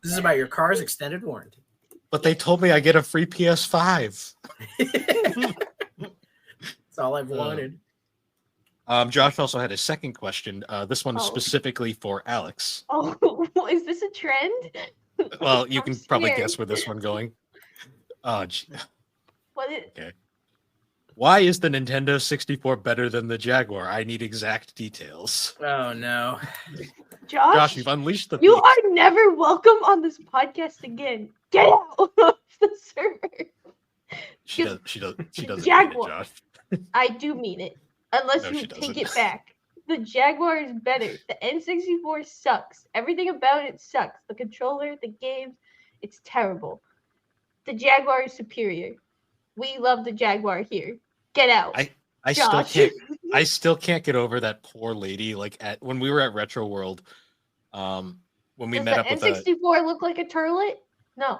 is about your car's extended warranty. But they told me I get a free PS5. That's all I've wanted. Josh also had a second question. This one is Oh. specifically for Alex. Oh, is this a trend? Well, you I'm can probably scared. guess where this one going. Gee. What is, Okay. Why is the Nintendo 64 better than the Jaguar? I need exact details. Oh no. Josh, You've unleashed the you beast. are never welcome on this podcast again. Get out of the server. She doesn't mean it, Jaguar. Josh. I do mean it. Unless No, you she take doesn't. it back. The Jaguar is better. The N64 sucks. Everything about it sucks. The controller, the games, it's terrible. The Jaguar is superior. We love the Jaguar here. Get out. I still can't get over that poor lady. Like when we were at Retro World, when we Does met the up with N64 look like a turlet? No.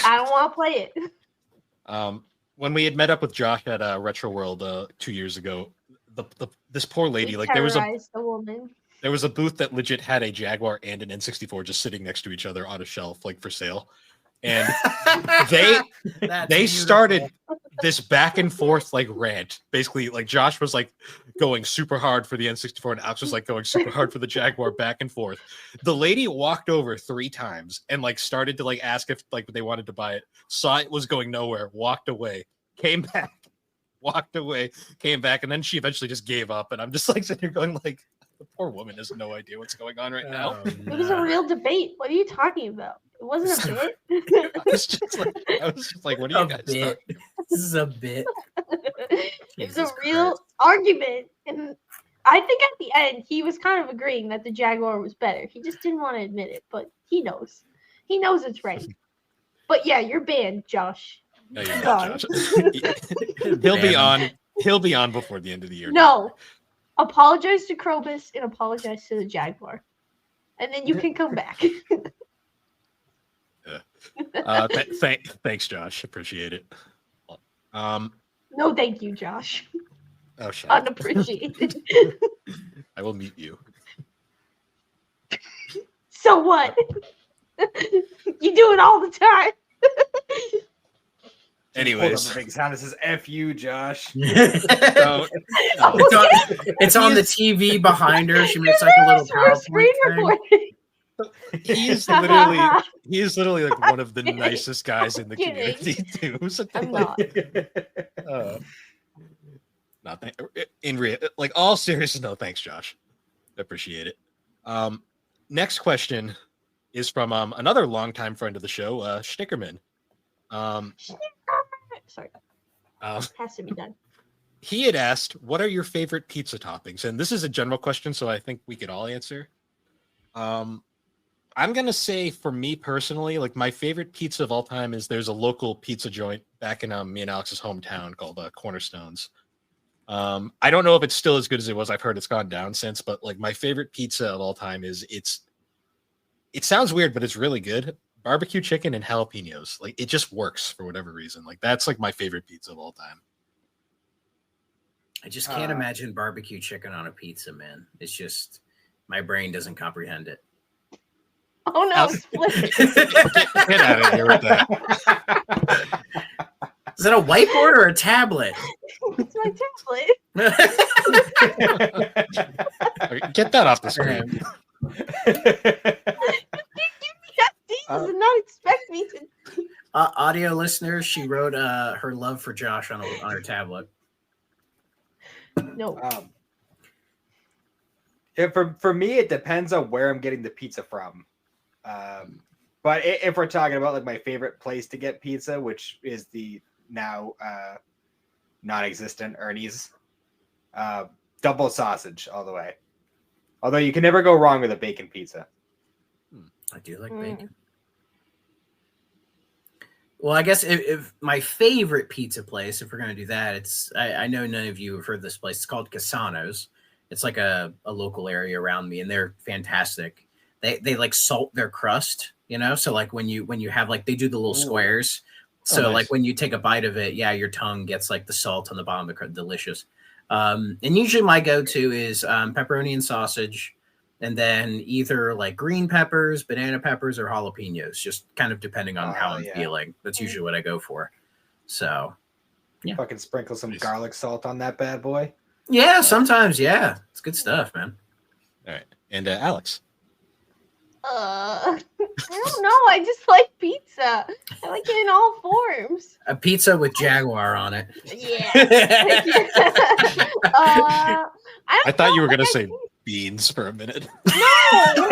I don't want to play it. when we had met up with Josh at Retro World 2 years ago, this poor lady, We like there was a woman. a booth that legit had a Jaguar and an N64 just sitting next to each other on a shelf, like for sale. And they started this back and forth like rant. Basically, like Josh was like going super hard for the N64 and Alex was like going super hard for the Jaguar, back and forth. The lady walked over 3 times and like started to like ask if like they wanted to buy it, saw it was going nowhere, walked away, came back, walked away, came back, and then she eventually just gave up. And I'm just like sitting here going like, the poor woman has no idea what's going on right now. Oh, It was a real debate. What are you talking about? It wasn't a bit. I was just like, what are you guys talking about? This is a bit. It's a Jesus real Christ. argument. And I think at the end, he was kind of agreeing that the Jaguar was better. He just didn't want to admit it, but he knows. He knows it's right. But yeah, you're banned, Josh. No, you're God. not, Josh. He'll be on before the end of the year. No. Apologize to Krobus and apologize to the Jaguar. And then you can come back. Thanks, Josh. Appreciate it. No, thank you, Josh. Oh, shut up. Unappreciated. I will mute you. So what? You do it all the time. Anyways, Hold up a big sound that says "F you, Josh." so, It's on the TV behind her. She makes like a little We're PowerPoint screen thing. recording. he's literally like one of the nicest guys in the Kidding. community too. So, I'm like, not. Not in real, like all seriousness. No, thanks, Josh. Appreciate it. Next question is from another longtime friend of the show, Schnickerman. Sorry. Has to be done. He had asked, "What are your favorite pizza toppings?" And this is a general question, so I think we could all answer. I'm gonna say, for me personally, like my favorite pizza of all time is there's a local pizza joint back in me and Alex's hometown called Cornerstones. I don't know if it's still as good as it was. I've heard it's gone down since, but like my favorite pizza of all time is it sounds weird, but it's really good. Barbecue chicken and jalapenos. Like it just works for whatever reason. Like that's like my favorite pizza of all time. I just can't imagine barbecue chicken on a pizza, man. It's just my brain doesn't comprehend it. Oh no, split. Get out of here with that. Is that a whiteboard or a tablet? It's my tablet. Okay, get that off the screen. He did not expect me to. Audio listeners, she wrote her love for Josh on her tablet. No. For me, it depends on where I'm getting the pizza from. But if we're talking about like my favorite place to get pizza, which is the now non-existent Ernie's, double sausage all the way. Although you can never go wrong with a bacon pizza. I do like bacon. Well, I guess if my favorite pizza place, if we're going to do that, it's I know none of you have heard of this place. It's called Casano's. It's like a local area around me, and they're fantastic. They like salt their crust, you know. So like when you have like they do the little squares. So nice. like when you take a bite of it, yeah, your tongue gets like the salt on the bottom of the crust. Delicious. And usually my go-to is pepperoni and sausage, and then either like green peppers, banana peppers, or jalapenos, just kind of depending on how I'm feeling. That's usually what I go for. So, yeah. Fucking sprinkle some garlic salt on that bad boy. Yeah, sometimes, yeah. It's good stuff, man. All right. And Alex? I don't know. I just like pizza. I like it in all forms. A pizza with Jaguar on it. Yeah. I thought you were going to say beans for a minute. No.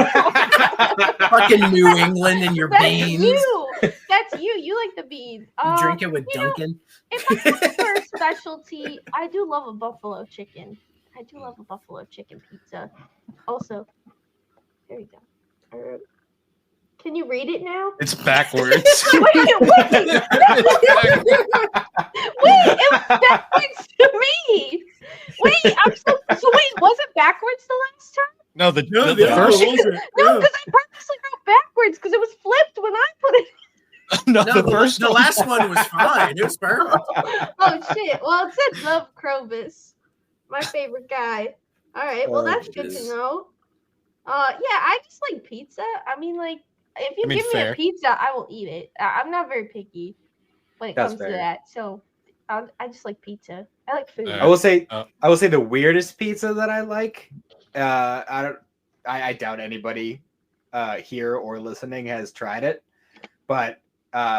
Fucking New England and your beans. That's you. You like the beans. You drink it with Dunkin'. If I go for a specialty, I do love a buffalo chicken. I do love a buffalo chicken pizza. Also, there you go. Can you read it now? It's backwards. Wait, it was backwards to me. Wait, was it backwards the last time? No, the first. No, because I purposely wrote backwards because it was flipped when I put it. No, the last one was fine. It was perfect. Oh shit! Well, it said love Clovis, my favorite guy. All right, well that's good to know. Yeah, I just like pizza. I mean, like, if you give me a pizza, I will eat it. I'm not very picky when it comes to that. So, I just like pizza. I like food. I will say the weirdest pizza that I like. I doubt anybody here or listening has tried it, but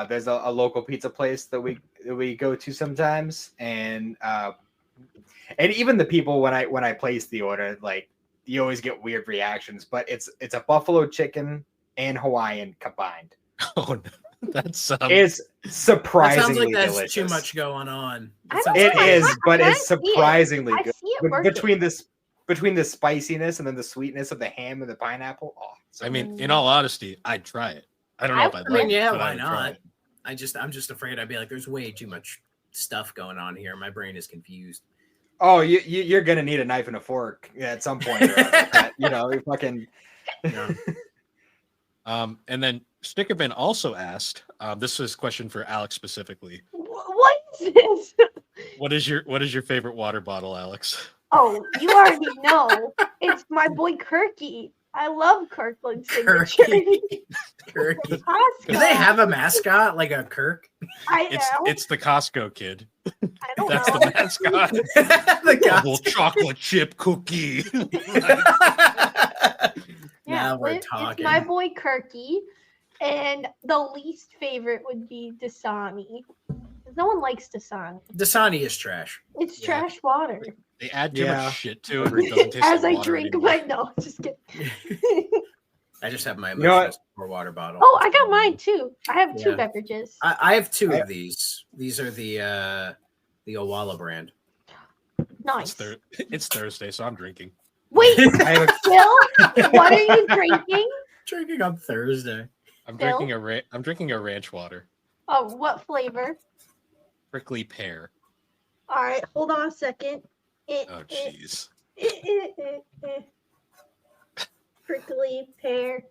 there's a local pizza place that we go to sometimes, and even the people when I place the order, like, you always get weird reactions, but it's a buffalo chicken and Hawaiian combined. Oh, no. It's surprisingly that sounds like that's delicious. too much going on. It is, but it's surprisingly good. Between the spiciness and then the sweetness of the ham and the pineapple. Oh, I mean, in all honesty, I'd try it. I don't know if I'd like it. Yeah, but why I'd not? it. I'm just afraid I'd be like, there's way too much stuff going on here. My brain is confused. Oh, you're gonna need a knife and a fork at some point. You fucking. Yeah. And then Stickerbin also asked. This was a question for Alex specifically. What is this? What is your favorite water bottle, Alex? Oh, you already know. It's my boy Kirky. I love Kirkland's signature. Kirky. Do they have a mascot like a Kirk? It's the Costco kid. I don't That's know. the mascot. The double chocolate chip cookie. Now we're talking. It's my boy Kirky, and the least favorite would be Dasani. No one likes Dasani. Dasani is trash. It's trash water. They add too much shit to it. Or it doesn't taste As like I water drink anymore. my no, just kidding. I just have my emotional support water bottle. Oh, I got mine too. I have two beverages. I have two of these. These are the Owala brand. Nice. It's Thursday, so I'm drinking. Wait, Phil, what are you drinking? Drinking on Thursday. I'm Phil? drinking a ranch water. Oh, what flavor? Prickly pear. All right, hold on a second. Oh, jeez. Prickly pear.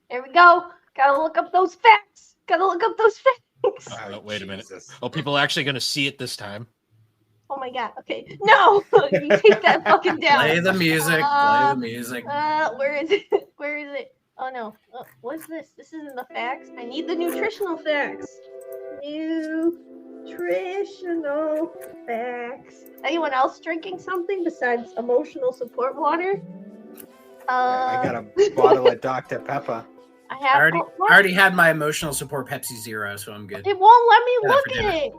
There we go. Gotta look up those facts. Wait a minute. Oh, people are actually going to see it this time. Oh my god. Okay. No, you take that fucking down. Play the music. Where is it? Oh no. What's this? This isn't the facts. I need the nutritional facts. Nutritional facts. Anyone else drinking something besides emotional support water? I got a bottle of Dr. Pepper. I already had my emotional support Pepsi Zero, so I'm good. It won't let me look at it.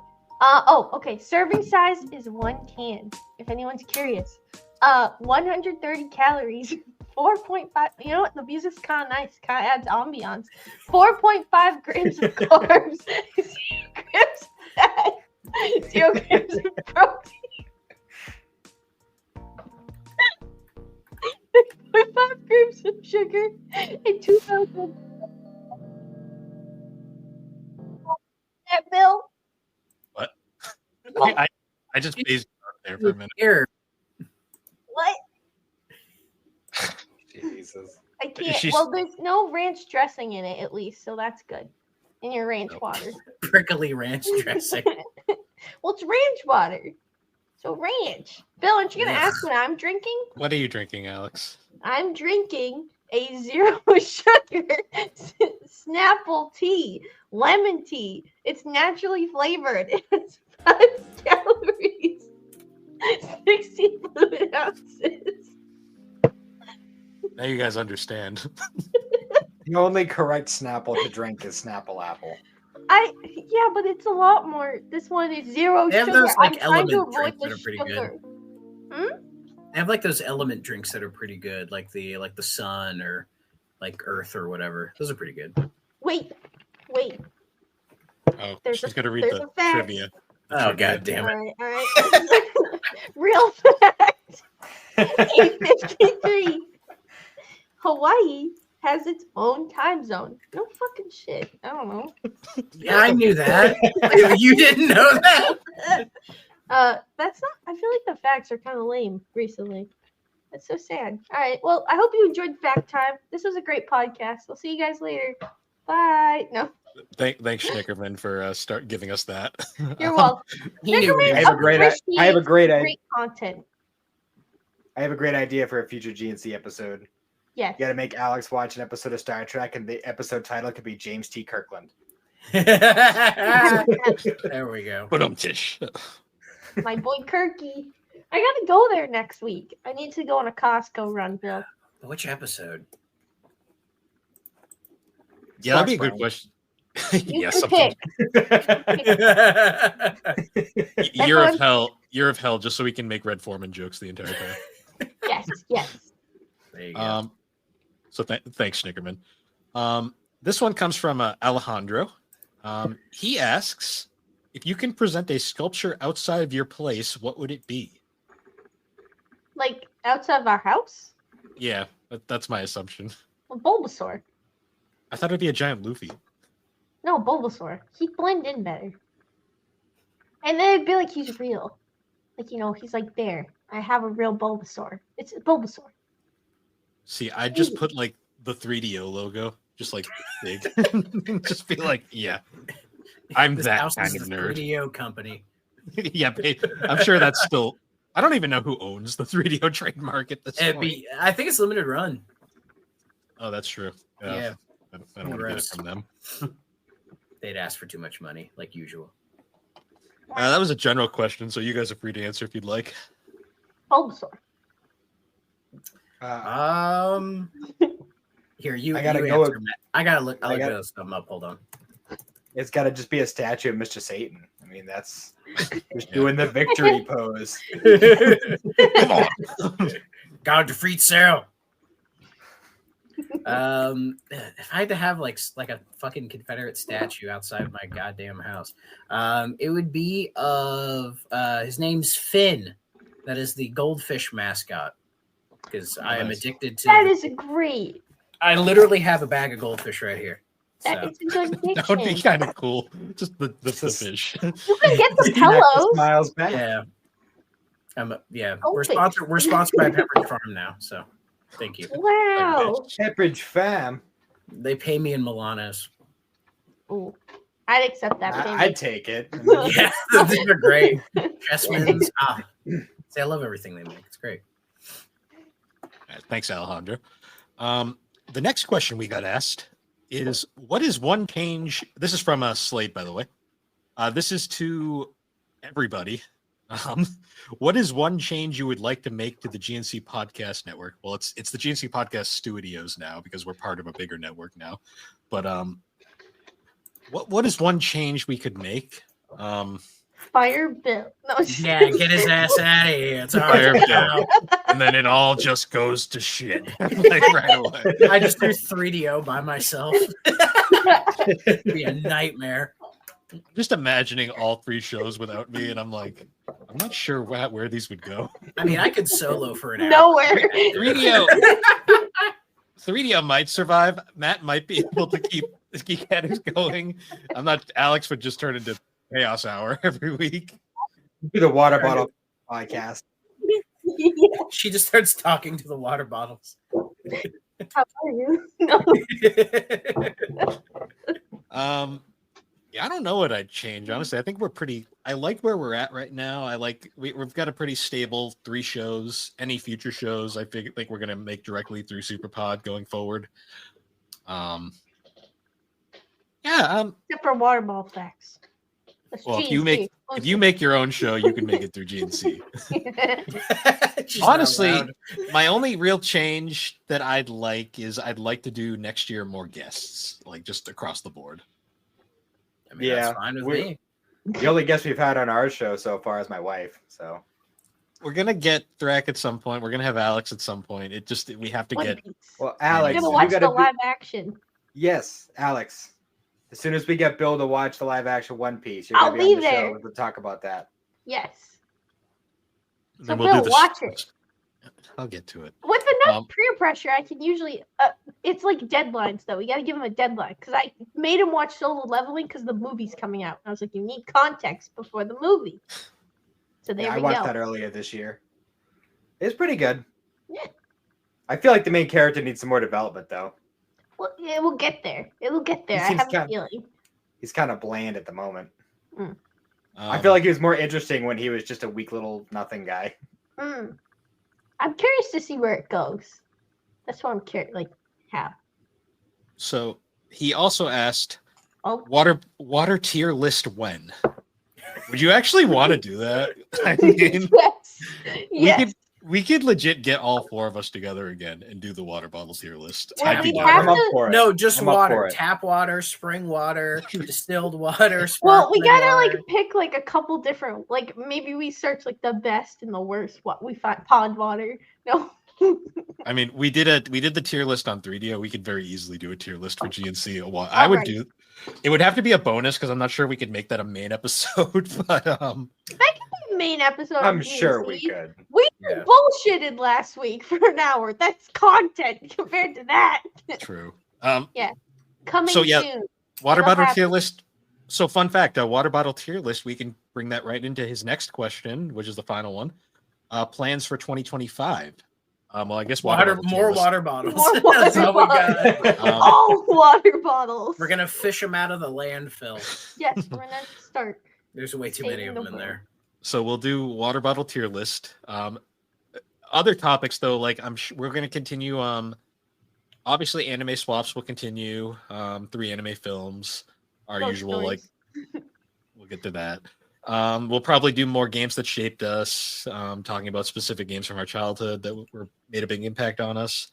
Okay. Serving size is 1 can. If anyone's curious. 130 calories. 4.5. You know what? The music's kind of nice. Kind of adds ambiance. 4.5 grams of carbs. 0 grams of fat. 0 grams of protein. 6.5 grams of sugar and 2,000. That Bill? What? I just phased out there for a minute. Here. What? Jesus. I can't. Well, there's no ranch dressing in it, at least, so that's good. In your ranch water. Prickly ranch dressing. Well, it's ranch water. So ranch. Bill, aren't you going to ask what I'm drinking? What are you drinking, Alex? I'm drinking a 0 sugar Snapple tea, lemon tea. It's naturally flavored. It's 5 calories, 60 fluid ounces. Now you guys understand. The only correct Snapple to drink is Snapple Apple. Yeah, but it's a lot more. This one is 0 They have sugar. those, like, I'm trying to element avoid drinks that the are pretty sugar. They have like those element drinks that are pretty good, like the sun or like earth or whatever. Those are pretty good. Wait. Oh, There's she's a- gonna read there's the a fact. trivia. Oh god damn it. All right. Real fact. 8:53. Hawaii has its own time zone. No fucking shit. I don't know. Yeah, I knew that. You didn't know that? That's not. I feel like the facts are kind of lame recently. That's so sad. All right. Well, I hope you enjoyed Fact Time. This was a great podcast. We'll see you guys later. Bye. No, Thanks, Schnickerman, for start giving us that. you're welcome. He knew Schnickerman it. I have a great appreciates idea. content. I have a great idea for a future G&C episode. Yes. You got to make Alex watch an episode of Star Trek, and the episode title could be James T. Kirkland. There we go. But tish. My boy Kirky. I gotta go there next week. I need to go on a Costco run, Bill. Which episode? Yeah, that'd be a good question. Yeah, something. Year of hell, just so we can make Red Foreman jokes the entire time. Yes. There you go. So thanks, Schnickerman. This one comes from Alejandro. He asks, if you can present a sculpture outside of your place, what would it be? Like outside of our house? Yeah, that's my assumption. A Bulbasaur. I thought it'd be a giant Luffy. No, Bulbasaur. He'd blend in better. And then it'd be like he's real. Like, he's like, there. I have a real Bulbasaur. It's a Bulbasaur. See, I just put like the 3DO logo, just like big. Just be like, yeah, I'm This that house kind is of the nerd. 3DO company. Yeah, I'm sure that's still. I don't even know who owns the 3DO trademark at this point. I think it's limited run. Oh, that's true. Yeah. I don't want to get it from them. They'd ask for too much money, like usual. That was a general question, so you guys are free to answer if you'd like. Bulbasaur. Here, you. I gotta you go answer, with- Matt. I gotta look. I'll I look gotta- something up. Hold on. It's got to just be a statue of Mr. Satan. I mean, that's just doing the victory pose. Come on. God defeat Sarah. If I had to have like a fucking Confederate statue outside my goddamn house, it would be of his name's Finn. That is the goldfish mascot. Because I am addicted to. That is great. I literally have a bag of goldfish right here. That So. is a good addiction. That would be kind of cool. Just the fish. You can get the Knock the pillows. Smiles back. Yeah. We're Goldfish. sponsored. We're sponsored by Pepperidge Farm now. So, thank you. Wow. Pepperidge fam. They pay me in Milanos. Ooh, I'd accept that payment. I'd take it. Yeah, they're great. Chessman's. See, I love everything they make. It's great. Thanks, Alejandro. The next question we got asked is, what is one change? This is from Slade, by the way. This is to everybody. What is one change you would like to make to the G&C Podcast Network? Well, it's the G&C Podcast Studios now because we're part of a bigger network now. But what is one change we could make? Fire Bill. No, Yeah, get his ass out of here. It's all Fire right. Bill. And then it all just goes to shit like right away. I just do 3DO by myself. It'd be a nightmare. Just imagining all three shows without me, and I'm like, I'm not sure where these would go. I mean, I could solo for an hour. Nowhere. 3DO might survive. Matt might be able to keep it going. I'm not. Alex would just turn into Chaos Hour every week. Do the water bottle podcast. She just starts talking to the water bottles. How are you? No. Yeah, I don't know what I'd change. Honestly, I think I like where we're at right now. We've got a pretty stable 3 shows. Any future shows, I think we're gonna make directly through Superpod going forward. Yeah. Except for Waterball Facts. That's Well, G&C. if you make your own show, you can make it through G&C. She's Honestly, not allowed. my only real change that I'd like to do next year more guests, like just across the board. I mean, Yeah, that's fine with me. The only guest we've had on our show so far is my wife. So We're gonna get Thrak at some point. We're gonna have Alex at some point. We have to One get. Piece. well, I'm Alex, gonna you watch gotta the live action. Yes, Alex. As soon as we get Bill to watch the live action One Piece, you're I'll gonna be on be the there. show to talk about that. Yes. Then So we'll do Bill, the watch it. I'll get to it. With enough Um, peer pressure, I can usually. It's like deadlines, though. We got to give him a deadline because I made him watch Solo Leveling because the movie's coming out. I was like, you need context before the movie. So there Yeah, I we watched go. that earlier this year. It's pretty good. Yeah. I feel like the main character needs some more development, though. Well, it will get there. It'll get there. I seems have a kind- feeling. He's kind of bland at the moment. I um, feel like he was more interesting when he was just a weak little nothing guy. I'm curious to see where it goes. That's what I'm curious. Like how? So he also asked, Oh, water tier list when? Would you actually want to do that? I mean, yes. Yes. we could legit get all 4 of us together again and do the water bottle tier list. Well, I'd be we down. have I'm up to- for it. No, just I'm up water. for it. Tap water, spring water, distilled water. Well, we sparkling gotta water. like pick like a couple different. Like maybe we search like the best and the worst. What we find pond water. No. I mean, we did the tier list on 3DO. We could very easily do a tier list for GNC. I would Alright. do. It would have to be a bonus because I'm not sure we could make that a main episode. But That could be the main episode. I'm of sure we GNC. could. We Yeah. bullshitted last week for an hour. That's content compared to that. true. Coming So, yeah, soon. Water It'll bottle tier happen. list. So, fun fact: water bottle tier list. We can bring that right into his next question, which is the final one. Plans for 2025. Well, I guess Water, bottle tier more list. water bottles. More That's water all we got. Um, All water bottles. We're gonna fish them out of the landfill. Yes, we're gonna start. There's way too many Saving of the them in there. So we'll do water bottle tier list. Other topics though, like we're going to continue. Obviously, anime swaps will continue. 3 anime films, our Ghost usual. stories. Like we'll get to that. We'll probably do more games that shaped us. Talking about specific games from our childhood that made a big impact on us.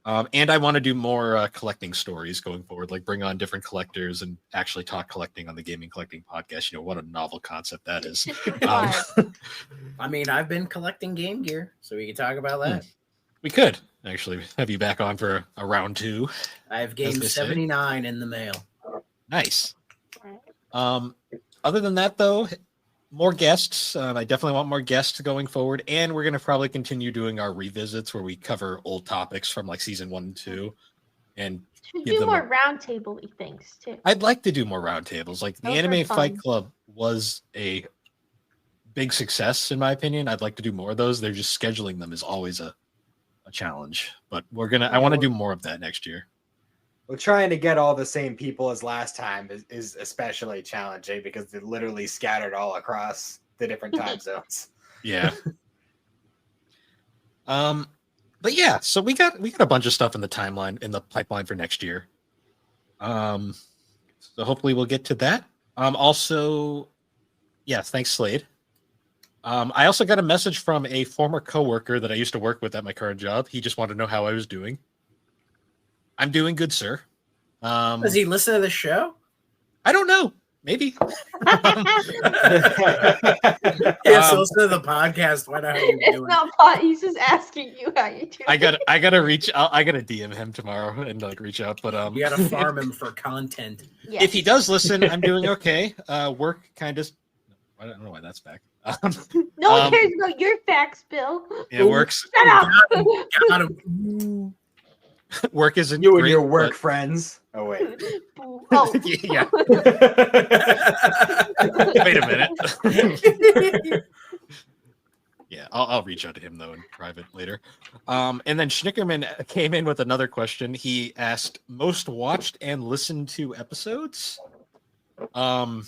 And I want to do more collecting stories going forward, like bring on different collectors and actually talk collecting on the Gaming Collecting Podcast. You know, what a novel concept that is. I mean, I've been collecting Game Gear, so we can talk about that. We could actually have you back on for a round 2. I have Game they say. 79 in the mail. Nice. Other than that, though, more guests. I definitely want more guests going forward, and we're going to probably continue doing our revisits where we cover old topics from like season 1 and 2. And Should give do them more roundtable-y things too. I'd like to do more roundtables. Like the Those are Anime Fight fun. Club was a big success, in my opinion. I'd like to do more of those. They're just scheduling them is always a challenge, but I want to do more of that next year. Well, trying to get all the same people as last time is especially challenging because they're literally scattered all across the different time zones. Yeah. But yeah, so we got a bunch of stuff in the pipeline for next year. So hopefully we'll get to that. Also, yeah, thanks, Slade. I also got a message from a former coworker that I used to work with at my current job. He just wanted to know how I was doing. I'm doing good, sir. Does he listen to the show? I don't know. Maybe. Yes, listen to the podcast. Why not? How you It's doing? not pot. He's just asking you how you doing. I gotta I gotta DM him tomorrow and like reach out. But You got to farm him for content. Yes. if he does listen, I'm doing okay. Work kind of. I don't know why that's back. No one um, cares about your facts, Bill. It works. Shut up. Got him. Work isn't You and great, your work but- friends. Oh wait. Oh, Yeah. Wait a minute. Yeah, I'll reach out to him though in private later. And then Schnickerman came in with another question. He asked most watched and listened to episodes. I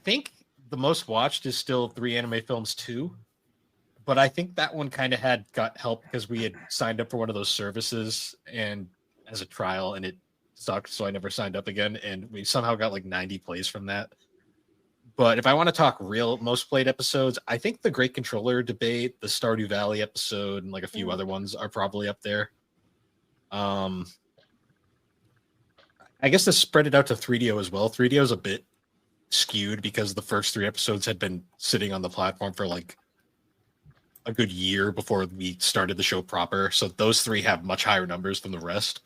think the most watched is still 3 Anime Films 2, but I think that one kind of got help because we had signed up for one of those services and as a trial, and it sucked, so I never signed up again, and we somehow got like 90 plays from that. But if I want to talk real most played episodes, I think the Great Controller debate, the Stardew Valley episode, and like a few other ones are probably up there. I guess to spread it out to 3DO as well. 3DO is a bit skewed because the first 3 episodes had been sitting on the platform for like a good year before we started the show proper. So those 3 have much higher numbers than the rest.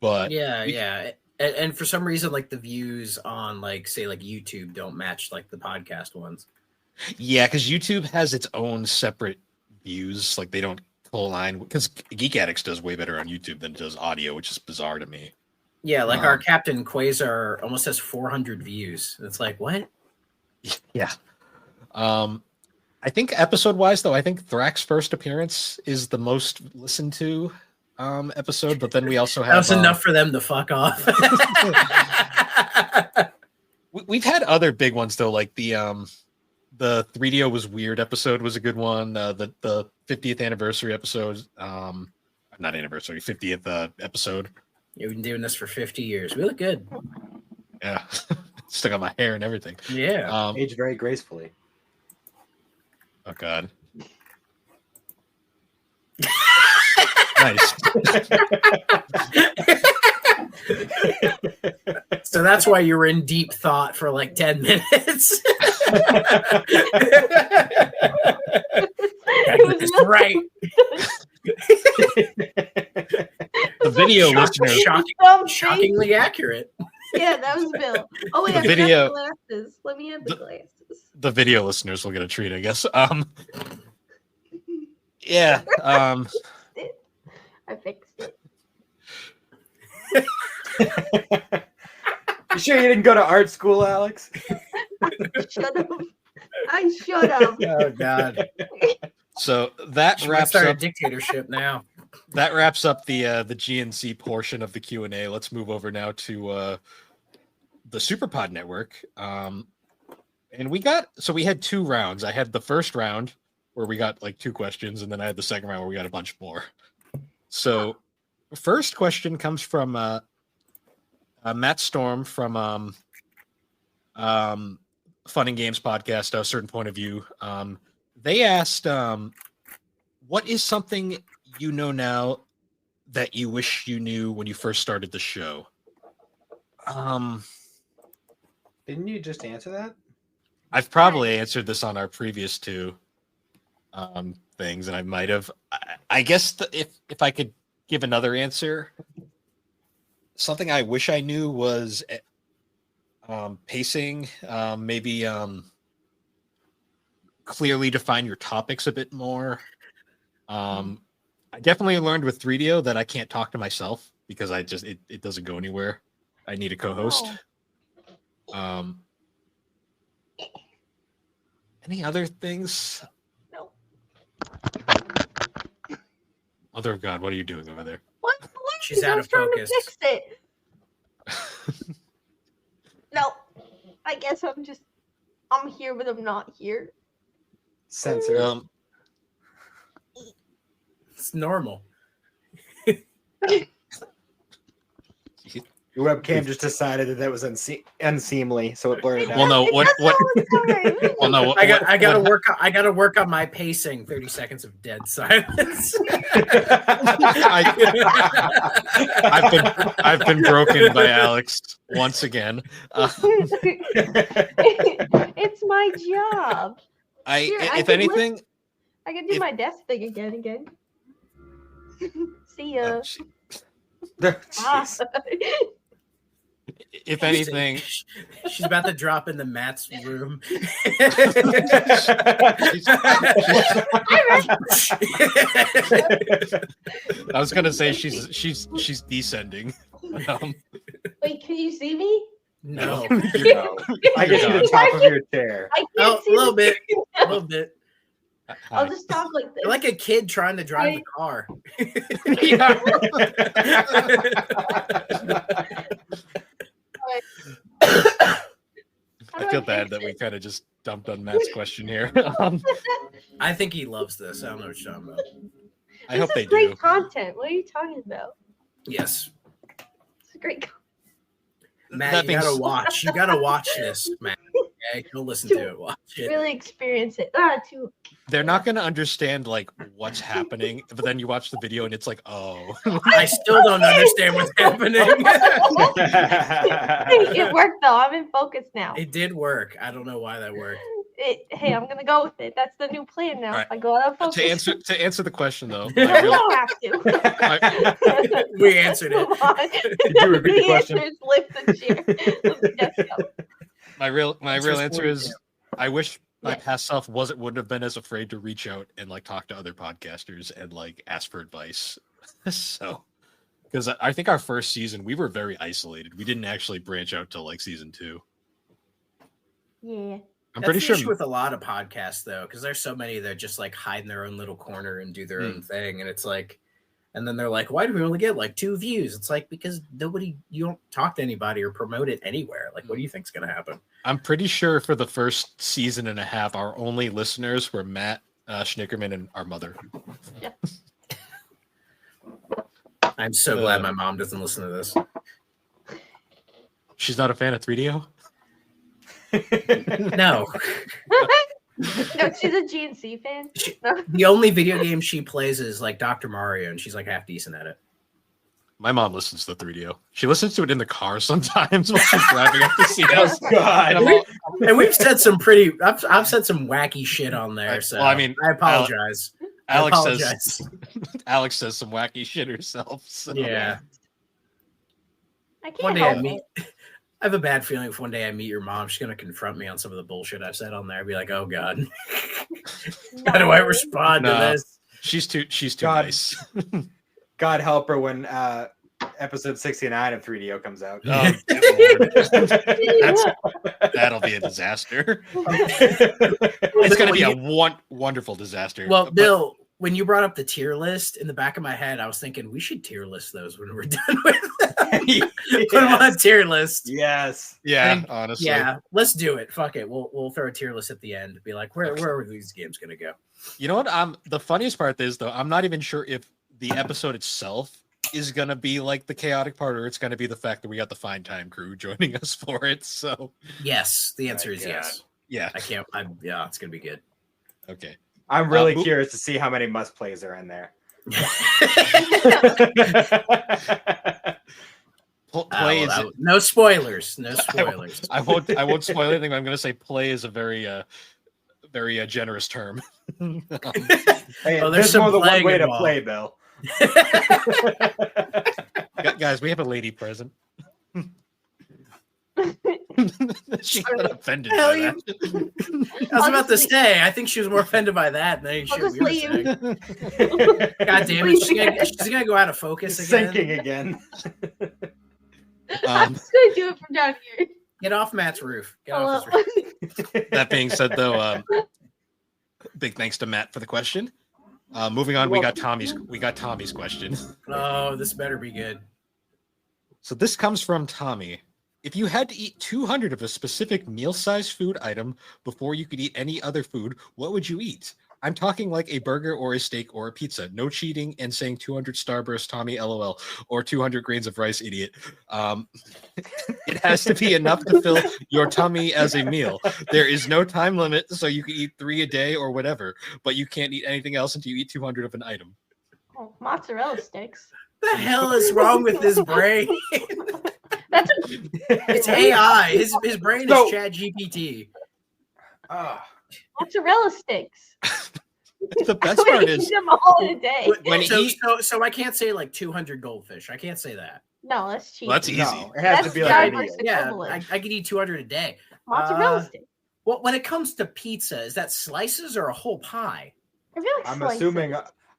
But yeah. And for some reason, like the views on like say like YouTube don't match like the podcast ones. Yeah, because YouTube has its own separate views. Like they don't align because Geek Addicts does way better on YouTube than it does audio, which is bizarre to me. Yeah, like our Captain Quasar almost has 400 views. It's like what? Yeah. I think episode wise though, I think Thrak's first appearance is the most listened to episode, but then we also have that was enough for them to fuck off. We've had other big ones though, like the 3DO was weird episode was a good one. The 50th anniversary episode, not anniversary, 50th episode. Yeah, we've been doing this for 50 years. We look good. Yeah, still got my hair and everything. Yeah, aged very gracefully. Oh God. Nice. So that's why you were in deep thought for like 10 minutes. Right. The video listeners, shockingly accurate. Yeah, that was Bill. Oh wait, The I video- forgot the glasses. Let me have the glasses. the video listeners will get a treat, I guess. Yeah. I fixed it. You sure you didn't go to art school, Alex? Shut up. I shut up. Oh God. So that She might wraps start a up. dictatorship now. That wraps up the GNC portion of the Q&A. Let's move over now to the Superpod Network. And we had 2 rounds. I had the first round where we got like 2 questions, and then I had the second round where we got a bunch more. So first question comes from Matt Storm from Fun and Games Podcast, A Certain Point of View. They asked, what is something you know now that you wish you knew when you first started the show? Didn't you just answer that? I've probably answered this on our previous 2 things, and I might have. I guess if I could give another answer, something I wish I knew was pacing. Maybe clearly define your topics a bit more. I definitely learned with 3DO that I can't talk to myself because it doesn't go anywhere. I need a co-host. Oh. Any other things? No. Mother of God, what are you doing over there? What? She's I out was of trying to focus. fix it. No. I guess I'm here, but I'm not here. Censor. It's normal. Your webcam just decided that was unseemly, so it blurred it out. Well, no. What? Well, no. I gotta work on my pacing. 30 seconds of dead silence. I've been broken by Alex once again. It's my job. If anything, I can do my desk thing again. See ya. Jeez. If anything, she's about to drop into Matt's room. I was gonna say she's descending. Wait, can you see me? No. No. I get you the top of your chair. I can't see A little the- bit. I'll just talk like this. You're like a kid trying to drive the car. I feel bad that we kind of just dumped on Matt's question here. I think he loves this. I don't know what you're talking about. I hope they great do. content. What are you talking about? Yes. It's great. Matt, you gotta watch. You gotta watch this, Matt. Okay, don't listen to it. Watch it. Really experience it. They're not going to understand like what's happening, but then you watch the video and it's like, oh. I still don't understand what's happening. It worked though. I'm in focus now. It did work. I don't know why that worked. Hey, I'm gonna go with it. That's the new plan now. Right. I go out of focus. To answer the question though, You don't have to. We answered it. Come on. Did you repeat the question? answer is lift the chair. Let's go. my real That's answer just is I wish my Yeah. past self wouldn't have been as afraid to reach out and like talk to other podcasters and like ask for advice. So because I think our first season we were very isolated. We didn't actually branch out till like season 2. Yeah. I'm That's pretty the sure issue with a lot of podcasts though, because there's so many that just like hide in their own little corner and do their own thing, and it's like, and then they're like, why do we only get like 2 views? It's like because you don't talk to anybody or promote it anywhere. Like, what do you think's gonna happen? I'm pretty sure for the first season and a half, our only listeners were Matt Schnickerman and our mother. I'm so glad my mom doesn't listen to this. She's not a fan of 3DO? No, No, she's a G&C fan. the only video game she plays is like Dr. Mario, and she's like half decent at it. My mom listens to 3DO. She listens to it in the car sometimes while she's driving up to see us. God. And we've said some I've said some wacky shit on there. So Well, I mean, I apologize. Alex says some wacky shit herself. So. Yeah. I can't One day help I it. meet. I have a bad feeling if one day I meet your mom, she's gonna confront me on some of the bullshit I've said on there. I'd be like, "Oh God, how do I respond to this?" She's too God. nice. God help her when episode 69 of 3DO comes out. Oh, that'll be a disaster. It's going to be a wonderful disaster. Well, Bill, when you brought up the tier list, in the back of my head, I was thinking we should tier list those when we're done with them. Put them on a tier list. Yes. Yeah, honestly. Yeah, let's do it. Fuck it. We'll throw a tier list at the end. Be like, where are these games gonna go? You know what? The funniest part is though, I'm not even sure if the episode itself is gonna be like the chaotic part, or it's gonna be the fact that we got the Fine Time crew joining us for it. So yes, the answer is yes. Yeah, Yeah, it's gonna be good. Okay. I'm really curious to see how many must plays are in there. Play no spoilers. No spoilers. I won't spoil anything. But I'm going to say play is a very generous term. Hey, Oh, there's more than one way to play, Bill. Guys, we have a lady present. She got offended by that. I was about to say, I think she was more offended by that than any shit we were saying. God damn it, she's gonna go out of focus again. Sinking again. I'm just gonna do it from down here. Get off Matt's roof. Get off his roof. That being said, though, big thanks to Matt for the question. Moving on, we got Tommy's question. Oh, this better be good. So this comes from Tommy. If you had to eat 200 of a specific meal-sized food item before you could eat any other food, what would you eat? I'm talking like a burger or a steak or a pizza. No cheating and saying 200 Starburst, Tommy, LOL, or 200 grains of rice, idiot. It has to be enough to fill your tummy as a meal. There is no time limit, so you can eat 3 a day or whatever, but you can't eat anything else until you eat 200 of an item. Oh, mozzarella sticks. What the hell is wrong with his brain? It's AI. His brain is Chat GPT. Mozzarella sticks. The best part is them all in a day. So I can't say like 200 goldfish. I can't say that. No, that's cheap. Well, that's easy. No, it has to be like 80. Yeah, I could eat 200 a day. Mozzarella sticks. Well, when it comes to pizza, is that slices or a whole pie? I feel like I'm slices. assuming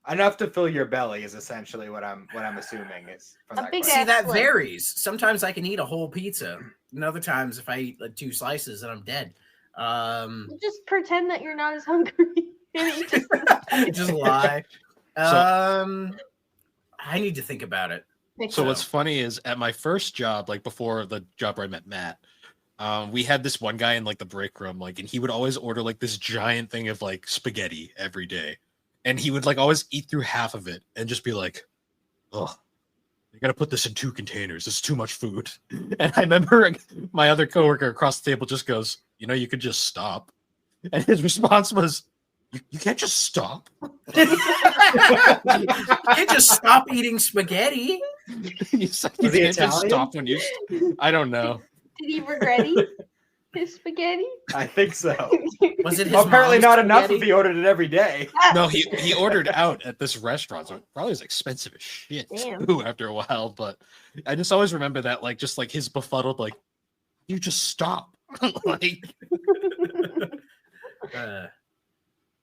enough to fill your belly is essentially what I'm assuming is from A that big question. See, that slice. varies. Sometimes I can eat a whole pizza, and other times if I eat like 2 slices, then I'm dead. Just pretend that you're not as hungry. And you Just lie. I need to think about it. So what's funny is at my first job, like before the job where I met Matt, We had this one guy in like the break room, like, and he would always order like this giant thing of like spaghetti every day, and he would like always eat through half of it and just be like, "Oh, you gotta put this in 2 containers. It's too much food." And I remember my other coworker across the table just goes, "You know, you could just stop." And his response was, "You can't just stop." You can't just stop eating spaghetti. He's like, "You Was he can't just Italian? stop when you." I don't know. Did he regret eating his spaghetti? I think so. Was it his Apparently mom's not enough spaghetti? if he ordered it every day. No, he ordered out at this restaurant, so it probably was expensive as shit Damn. too after a while. But I just always remember that, like, just like his befuddled, like, "You just stop." Like,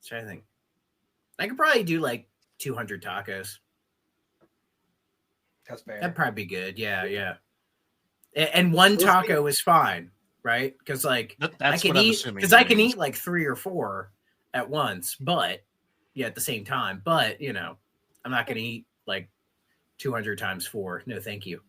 Trying to think. I could probably do like 200 tacos. That's fair. That'd probably be good. Yeah. And one taco is fine, right? Because like I that's can what I'm eat assuming. because I can eat like 3 or 4 at once, but at the same time. But I'm not gonna eat like 200 times 4. No, thank you.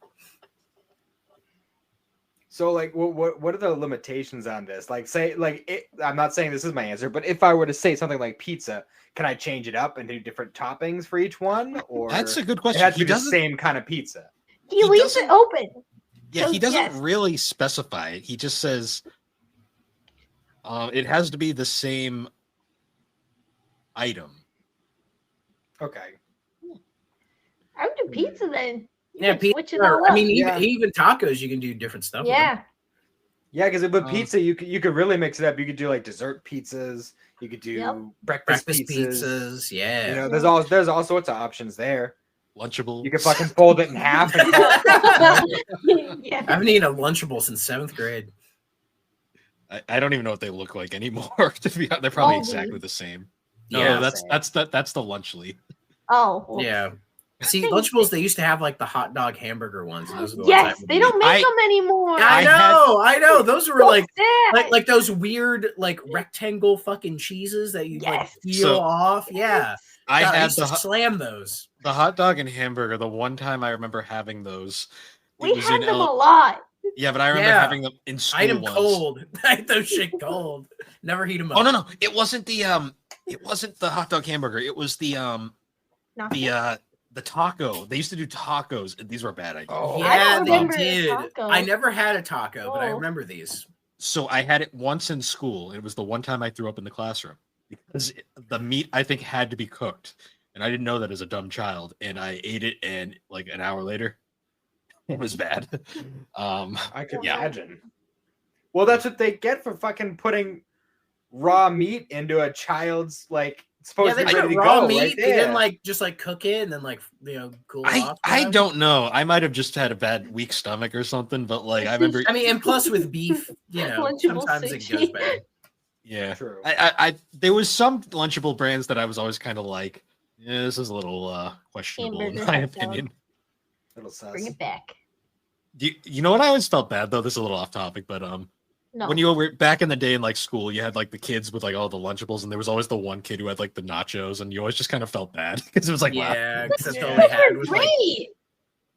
So, like, what are the limitations on this? Like, say, like, I'm not saying this is my answer, but if I were to say something like pizza, can I change it up and do different toppings for each one? Or That's a good it question. has to He be the doesn't. same kind of pizza. He He leaves it doesn't- open. Yeah, he So, doesn't yes. really specify it. He just says it has to be the same item. Okay. I would do pizza then. You Yeah, can pizza. switch it all I up. mean, Yeah. even tacos, you can do different stuff. with them. Yeah. Yeah, because with Um, pizza, you could really mix it up. You could do like dessert pizzas. You could do Yep. breakfast Breakfast pizzas. pizzas. Yeah. You know, there's all sorts of options there. Lunchable. You can fucking fold it in half. And Yeah. I haven't eaten a Lunchable since 7th grade. I don't even know what they look like anymore. To be honest, they're probably Aldi. exactly the same. No, Yeah. that's the Lunchly. Oh. well, Yeah. See, Lunchables, they used to have like the hot dog hamburger ones. And those are the ones Yes, I would they eat. don't make I- them anymore. I know. Those were like What's that? those weird like rectangle fucking cheeses that you like Yes. peel So- off. Yeah. I God, had used to slam those. the hot dog and hamburger. The one time I remember having those, it We was had in them a lot. yeah, but I remember Yeah. having them in school I ate them once. cold. I ate those shit cold. Never heat them up. Oh no, it wasn't the hot dog hamburger. It was the taco. They used to do tacos, and these were bad ideas. Oh, I Yeah, don't they remember the did. taco. I never had a taco, but I Oh. remember these. So I had it once in school. It was the one time I threw up in the classroom because the meat I think had to be cooked, and I didn't know that as a dumb child. And I ate it, and like an hour later, it was bad. I could Yeah. imagine. Well, that's what they get for fucking putting raw meat into a child's like supposed Yeah, to they be put ready to raw go. meat. Right They there. didn't like just like cook it and then like cool it off. I don't know. I might have just had a bad weak stomach or something, but like I remember. I mean, and plus with beef, Lunchable sometimes it sushi. goes bad. Yeah, True. I there was some Lunchable brands that I was always kind of like, yeah, this is a little questionable in Hamburger my hot dog. opinion. Little sus. Bring it back. You know what? I always felt bad though. This is a little off topic, but No. when you were back in the day in like school, you had like the kids with like all the Lunchables, and there was always the one kid who had like the nachos, and you always just kind of felt bad because it was like, wow. Yeah, because that's Yeah. all Those they had were was great. like.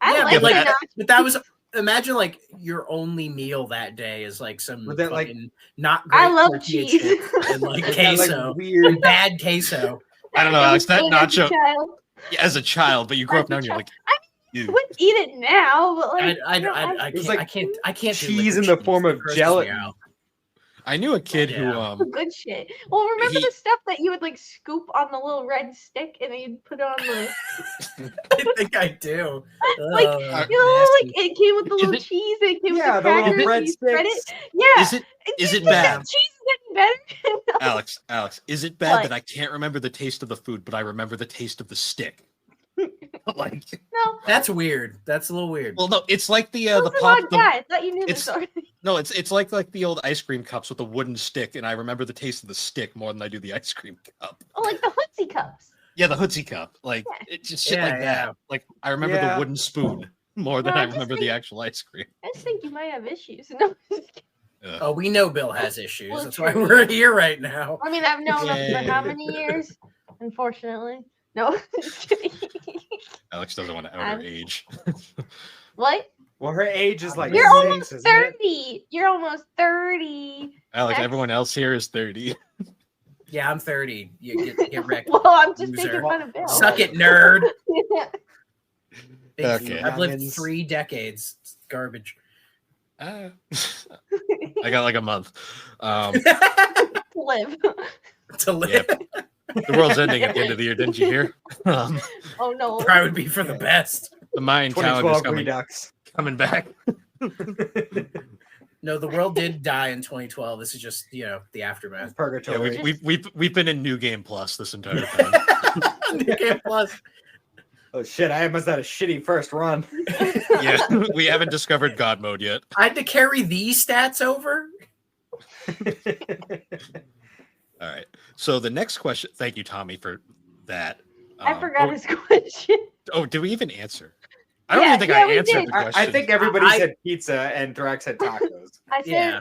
I Yeah, like but, like, the but that was imagine like your only meal that day is like some With that, like- fucking not great I love tortilla cheese. chips and like It's got, like, queso, weird. bad queso. I don't know, Alex. That nachos. As a nacho child. yeah, as a child, but you grow As up a now and you're child. like, I ew. wouldn't eat it now, but like I It's can't, like I can't do cheese liquid in the cheese. form It of grosses me gelatin. out. I knew a kid who Yeah. good shit. Well, remember He- the stuff that you would like scoop on the little red stick and then you'd put it on the I think I do. Like, Ugh, you know, nasty. like it came with the Is little it- cheese, it came Yeah, with the the little crackers, bread and you spread sticks. it. Yeah. Is it And is you it think bad? that cheese is getting better? Alex, is it bad What? that I can't remember the taste of the food, but I remember the taste of the stick? Like, No. That's weird. That's a little weird. well, no, it's like the Who's pop. odd guy? I thought you knew it's- this already. No, it's like the old ice cream cups with the wooden stick, and I remember the taste of the stick more than I do the ice cream cup. Oh, like the Hootsie cups. Yeah, the Hootsie cup, like Yeah. it's just shit Yeah, like that. yeah. Like I remember Yeah. the wooden spoon more than No, I I just remember the think- actual ice cream. I just think you might have issues. No, Ugh. Oh, we know Bill has issues. Well, That's why true. we're here right now. I mean I've known him for how Yeah. many years? Unfortunately, no. Just kidding. Alex doesn't want to out I'm- her age. What? Well, her age is like You're 6, almost isn't it? 30. You're almost 30. Alex, Next. everyone else here is 30. Yeah, I'm 30. You get wrecked. Well, I'm just Loser. making fun of Bill. Suck it, nerd. Okay. I've lived Youngins. 3 decades. It's garbage. I got like a month. Live. To live. Yep. The world's ending at the end of the year, didn't you hear? Oh no. Probably would be for the best. The Mayan calendar's 2012 Redux. coming back. No, the world did die in 2012. This is just, the aftermath. Yeah, Purgatory. we've been in New Game Plus this entire time. New Game Plus. Oh shit! I must have had a shitty first run. Yeah, we haven't discovered God mode yet. I had to carry these stats over. All right. So the next question. Thank you, Tommy, for that. I forgot his question. Oh, did we even answer? I don't Yeah, even think yeah, I we answered did. the question. I think everybody I- said pizza and Thrak said tacos. I said Yeah.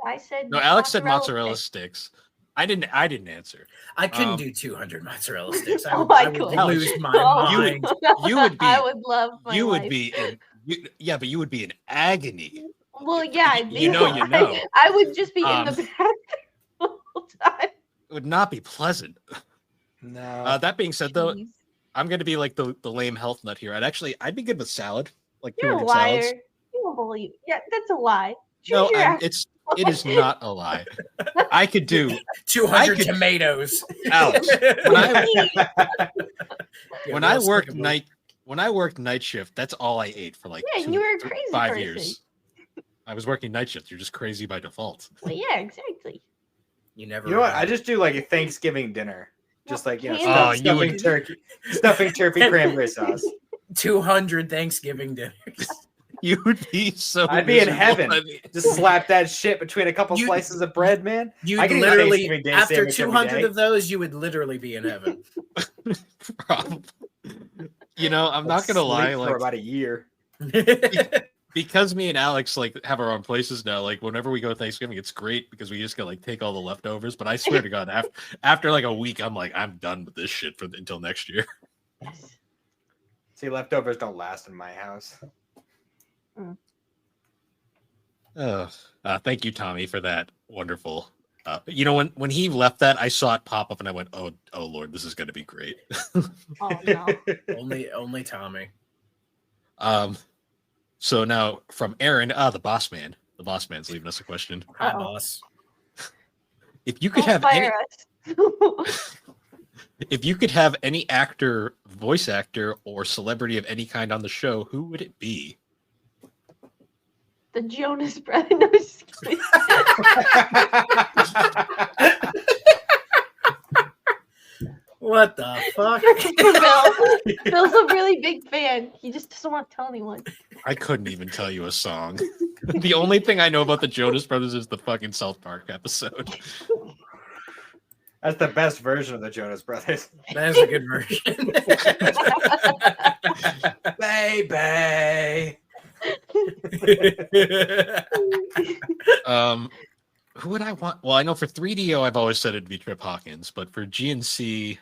I said No, Alex said mozzarella sticks. I didn't answer. I couldn't Um, do 200 mozzarella sticks. I Oh, would, I I would could. lose my Oh. mind. You would be. I would love my You would life. be in. Yeah, but you would be in agony. Well, yeah, I'd be, You know. I would just be in Um, the bathroom the whole time. It would not be pleasant. No. That being said, though, Jeez. I'm going to be like the lame health nut here. I'd be good with salad, like You're a 200 liar. salads. You don't believe. Yeah, that's a lie. No, Choose your act- it is not a lie. I could do 200 could- tomatoes. Alex. When I real worked stickable. night shift, that's all I ate for like Yeah, you were a crazy 5 person. years. I was working night shift. You're just crazy by default. Well, yeah, exactly. You never. You know what? I just do like a Thanksgiving dinner. Just like, Oh, stuff- you stuffing would- turkey, stuffing turkey cranberry sauce. 200 Thanksgiving dinners. You would be so. I'd be in miserable. heaven. I mean, Just slap that shit between a couple You- slices of bread, man. You'd I can eat literally, Thanksgiving Day after sandwich every 200 day. of those, you would literally be in heaven. probably. I'm not I'd gonna lie. sleep Like, for about a year. because me and Alex like have our own places now, like whenever we go to Thanksgiving, it's great because we just get like take all the leftovers. But I swear to God, after like a week, I'm like, I'm done with this shit until next year. Yes. See, leftovers don't last in my house. Thank you, Tommy, for that wonderful. When he left that, I saw it pop up and I went, oh Lord, this is gonna be great. Oh no. only Tommy. So now from Aaron, the boss man. The boss man's leaving us a question. Hi, Uh-oh. boss. If you could Don't have any, fire us. if you could have any actor, voice actor, or celebrity of any kind on the show, who would it be? The Jonas Brothers. No, just kidding. What the fuck? Bill's a really big fan. He just doesn't want to tell anyone. I couldn't even tell you a song. The only thing I know about the Jonas Brothers is the fucking South Park episode. That's the best version of the Jonas Brothers. That is a good version. Baby. Who would I want? Well, I know for 3DO, I've always said it'd be Trip Hawkins, but for G&C,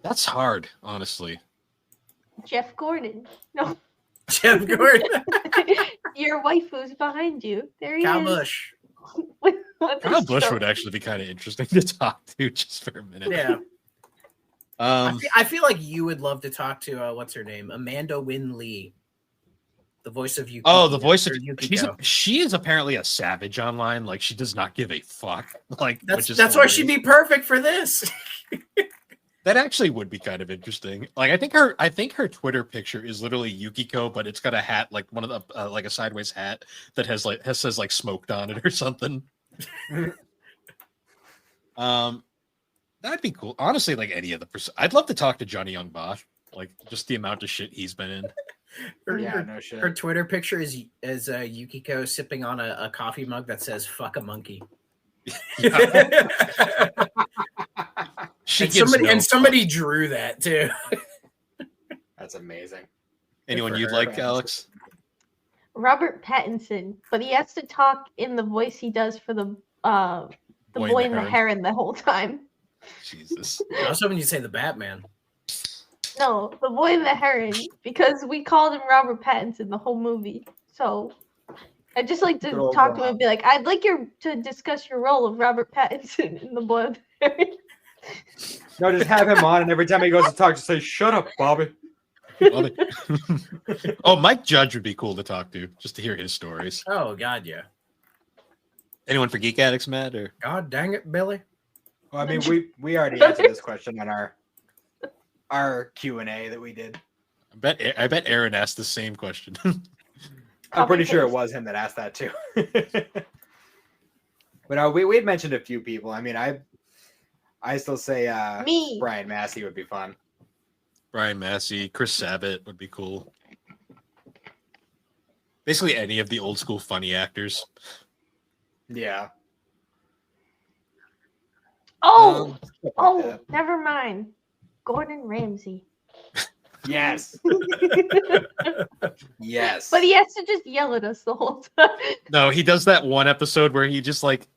that's hard, honestly. Jeff Gordon. No, Jeff Gordon. your waifu's behind you. There he Kyle is. Busch. With Kyle his Busch trophy. would actually be kind of interesting to talk to just for a minute. Yeah. Um, I feel like you would love to talk to what's her name? Amanda Wynn Lee. The voice of Yukiko. oh, the voice of or Yukiko. she is apparently a savage online. Like she does not give a fuck. Like which is That's why she'd hilarious. be perfect for this. That actually would be kind of interesting. Like I think her Twitter picture is literally Yukiko, but it's got a hat like one of the like a sideways hat that says like smoked on it or something. That'd be cool. Honestly, like any of the I'd love to talk to Johnny Young Bosch. Like just the amount of shit he's been in. Yeah, no shit. Her Twitter picture is Yukiko sipping on a coffee mug that says "fuck a monkey." She and gives somebody drew that too. That's amazing. Anyone for you'd her. like, Alex? Robert Pattinson, but he has to talk in the voice he does for the boy and the heron the whole time. Jesus. I was hoping you'd say the Batman. No, the boy and the heron, because we called him Robert Pattinson the whole movie. So I'd just like to Good old talk to him Rob. and be like, I'd like to discuss your role of Robert Pattinson in the boy and the heron. No, just have him on, and every time he goes to talk, just say, "Shut up, Bobby." Love it. Oh, Mike Judge would be cool to talk to, just to hear his stories. Oh God, yeah. Anyone for Geek Addicts, Matt? Or God dang it, Billy. Well, I mean, we already answered this question on our Q&A that we did. I bet Aaron asked the same question. I'm pretty sure it was him that asked that too. But we had mentioned a few people. I mean, I still say Me. Brian Massey would be fun. Brian Massey, Chris Sabat would be cool. Basically, any of the old school funny actors. Yeah. Oh, Stuff like oh, that. never mind. Gordon Ramsay. Yes. Yes. But he has to just yell at us the whole time. No, he does that one episode where he just like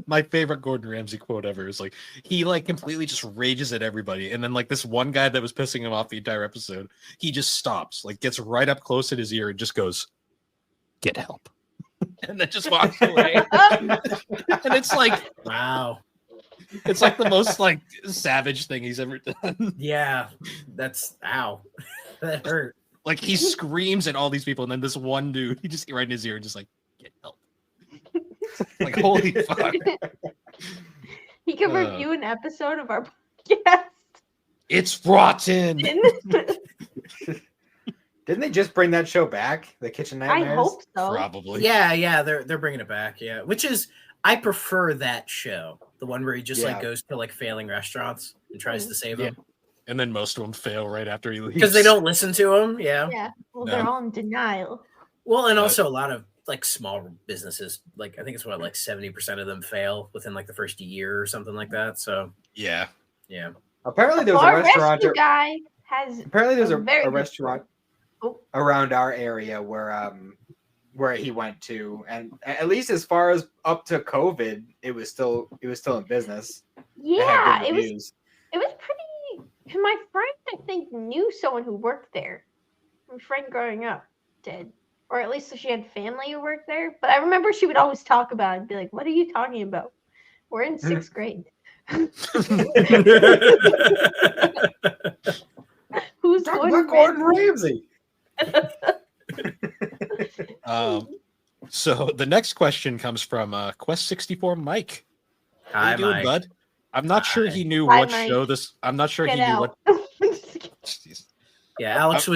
my favorite Gordon Ramsay quote ever is like he like completely just rages at everybody, and then like this one guy that was pissing him off the entire episode, he just stops, like gets right up close at his ear and just goes, "Get help," and then just walks away. And it's like Wow. it's like the most like savage thing he's ever done. Yeah. That's ow. That hurt. Like he screams at all these people, and then this one dude, he just right in his ear and just like, "Get help." Like holy fuck. He could review an episode of our podcast. It's rotten. Didn't they just bring that show back? The Kitchen I Nightmares? hope so. Probably. Yeah, they're bringing it back. Yeah, which is I prefer that show, the one where he just like Yeah. goes to like failing restaurants and tries to save them And then most of them fail right after he leaves. because they don't listen to him. Yeah. Yeah. Well, No. they're all in denial. Well, and also a lot of like small businesses, like I think it's what like 70% of them fail within like the first year or something like that. So Yeah. yeah. Apparently there's a Our restaurant. rescue guy has. Apparently there's a very a good restaurant Oh. around our area where he went to, and at least as far as up to COVID, it was still in business. They had Yeah, good it was reviews. pretty. My friend, I think, knew someone who worked there. My friend growing up did, or at least she had family who worked there. But I remember she would always talk about it and be like, "What are you talking about? We're in 6th grade. Who's Talk Gordon about Gordon Ramsay?" Ramsay. So the next question comes from Quest64 Mike. How Hi, you doing, Mike. bud? I'm not sure he knew Hi, what Mike. show this. I'm not sure Get he knew out. what. Jeez. Yeah, Alex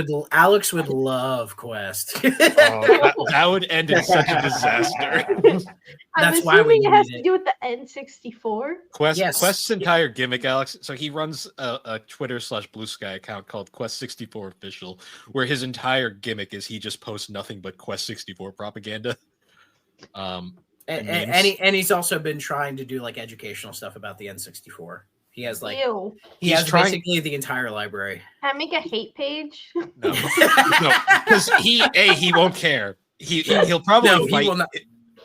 would love Quest. Oh, that would end in such a disaster. I'm That's why we assuming it has need to it. do with the N64. Yes. Quest's entire gimmick, Alex. So he runs a Twitter/Blue Sky account called Quest64 Official, where his entire gimmick is he just posts nothing but Quest64 propaganda. And memes. he's also been trying to do like educational stuff about the N64. He has like Ew. he He's has trying- basically the entire library. Can I make a hate page? No, because he won't care. He'll probably No, he fight. will not.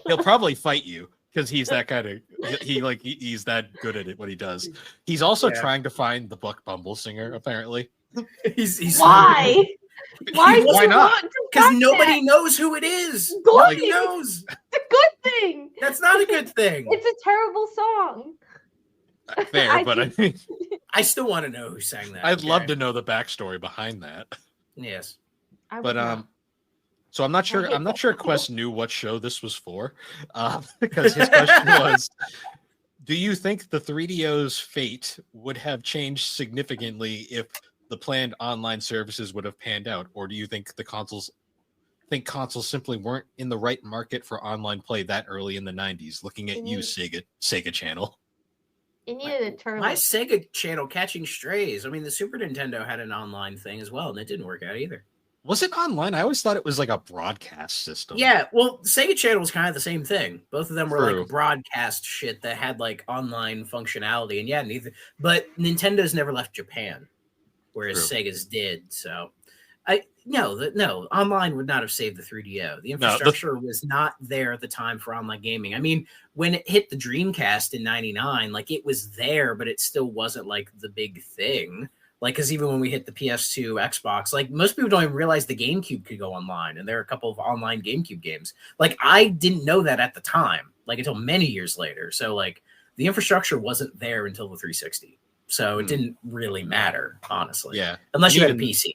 He'll probably fight you because he's that kind of he's that good at it. What he does. He's also Yeah. trying to find the Buck Bumble singer. Apparently, He's Why? Why? Why not? Because nobody knows who it is. Good. Nobody knows. It's a good thing. That's not a good thing. It's a terrible song. fair, I but I mean, I still want to know who sang that. I'd love okay? to know the backstory behind that. Yes. I But would not. so I'm not sure. hate I'm not that sure song. Quest knew what show this was for, because his question was, "Do you think the 3DO's fate would have changed significantly if the planned online services would have panned out, or do you think consoles simply weren't in the right market for online play that early in the 90s? Looking at you, Sega Channel." It needed a turtle. My Sega channel catching strays. I mean, the Super Nintendo had an online thing as well, and it didn't work out either. Was it online? I always thought it was like a broadcast system. Yeah, well, Sega Channel was kind of the same thing. Both of them were True. like broadcast shit that had like online functionality, and yeah, neither. But Nintendo's never left Japan, whereas True. Sega's did. So, no, online would not have saved the 3DO. The No, infrastructure was not there at the time for online gaming. I mean, when it hit the Dreamcast in '99, like it was there, but it still wasn't like the big thing. Like, because even when we hit the PS2, Xbox, like most people don't even realize the GameCube could go online, and there are a couple of online GameCube games. Like, I didn't know that at the time, like until many years later. So like the infrastructure wasn't there until the 360. So it didn't really matter, honestly. Yeah. Unless you had a PC.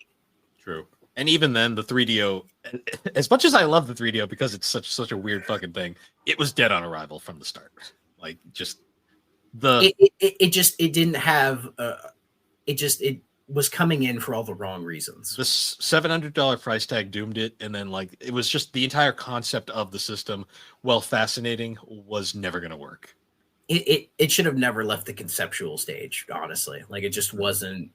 True. And even then, the 3DO, as much as I love the 3DO because it's such a weird fucking thing, it was dead on arrival from the start. Like, just the it was coming in for all the wrong reasons. The $700 price tag doomed it, and then like it was just the entire concept of the system, while fascinating, was never going to work. It should have never left the conceptual stage, honestly. Like, it just wasn't,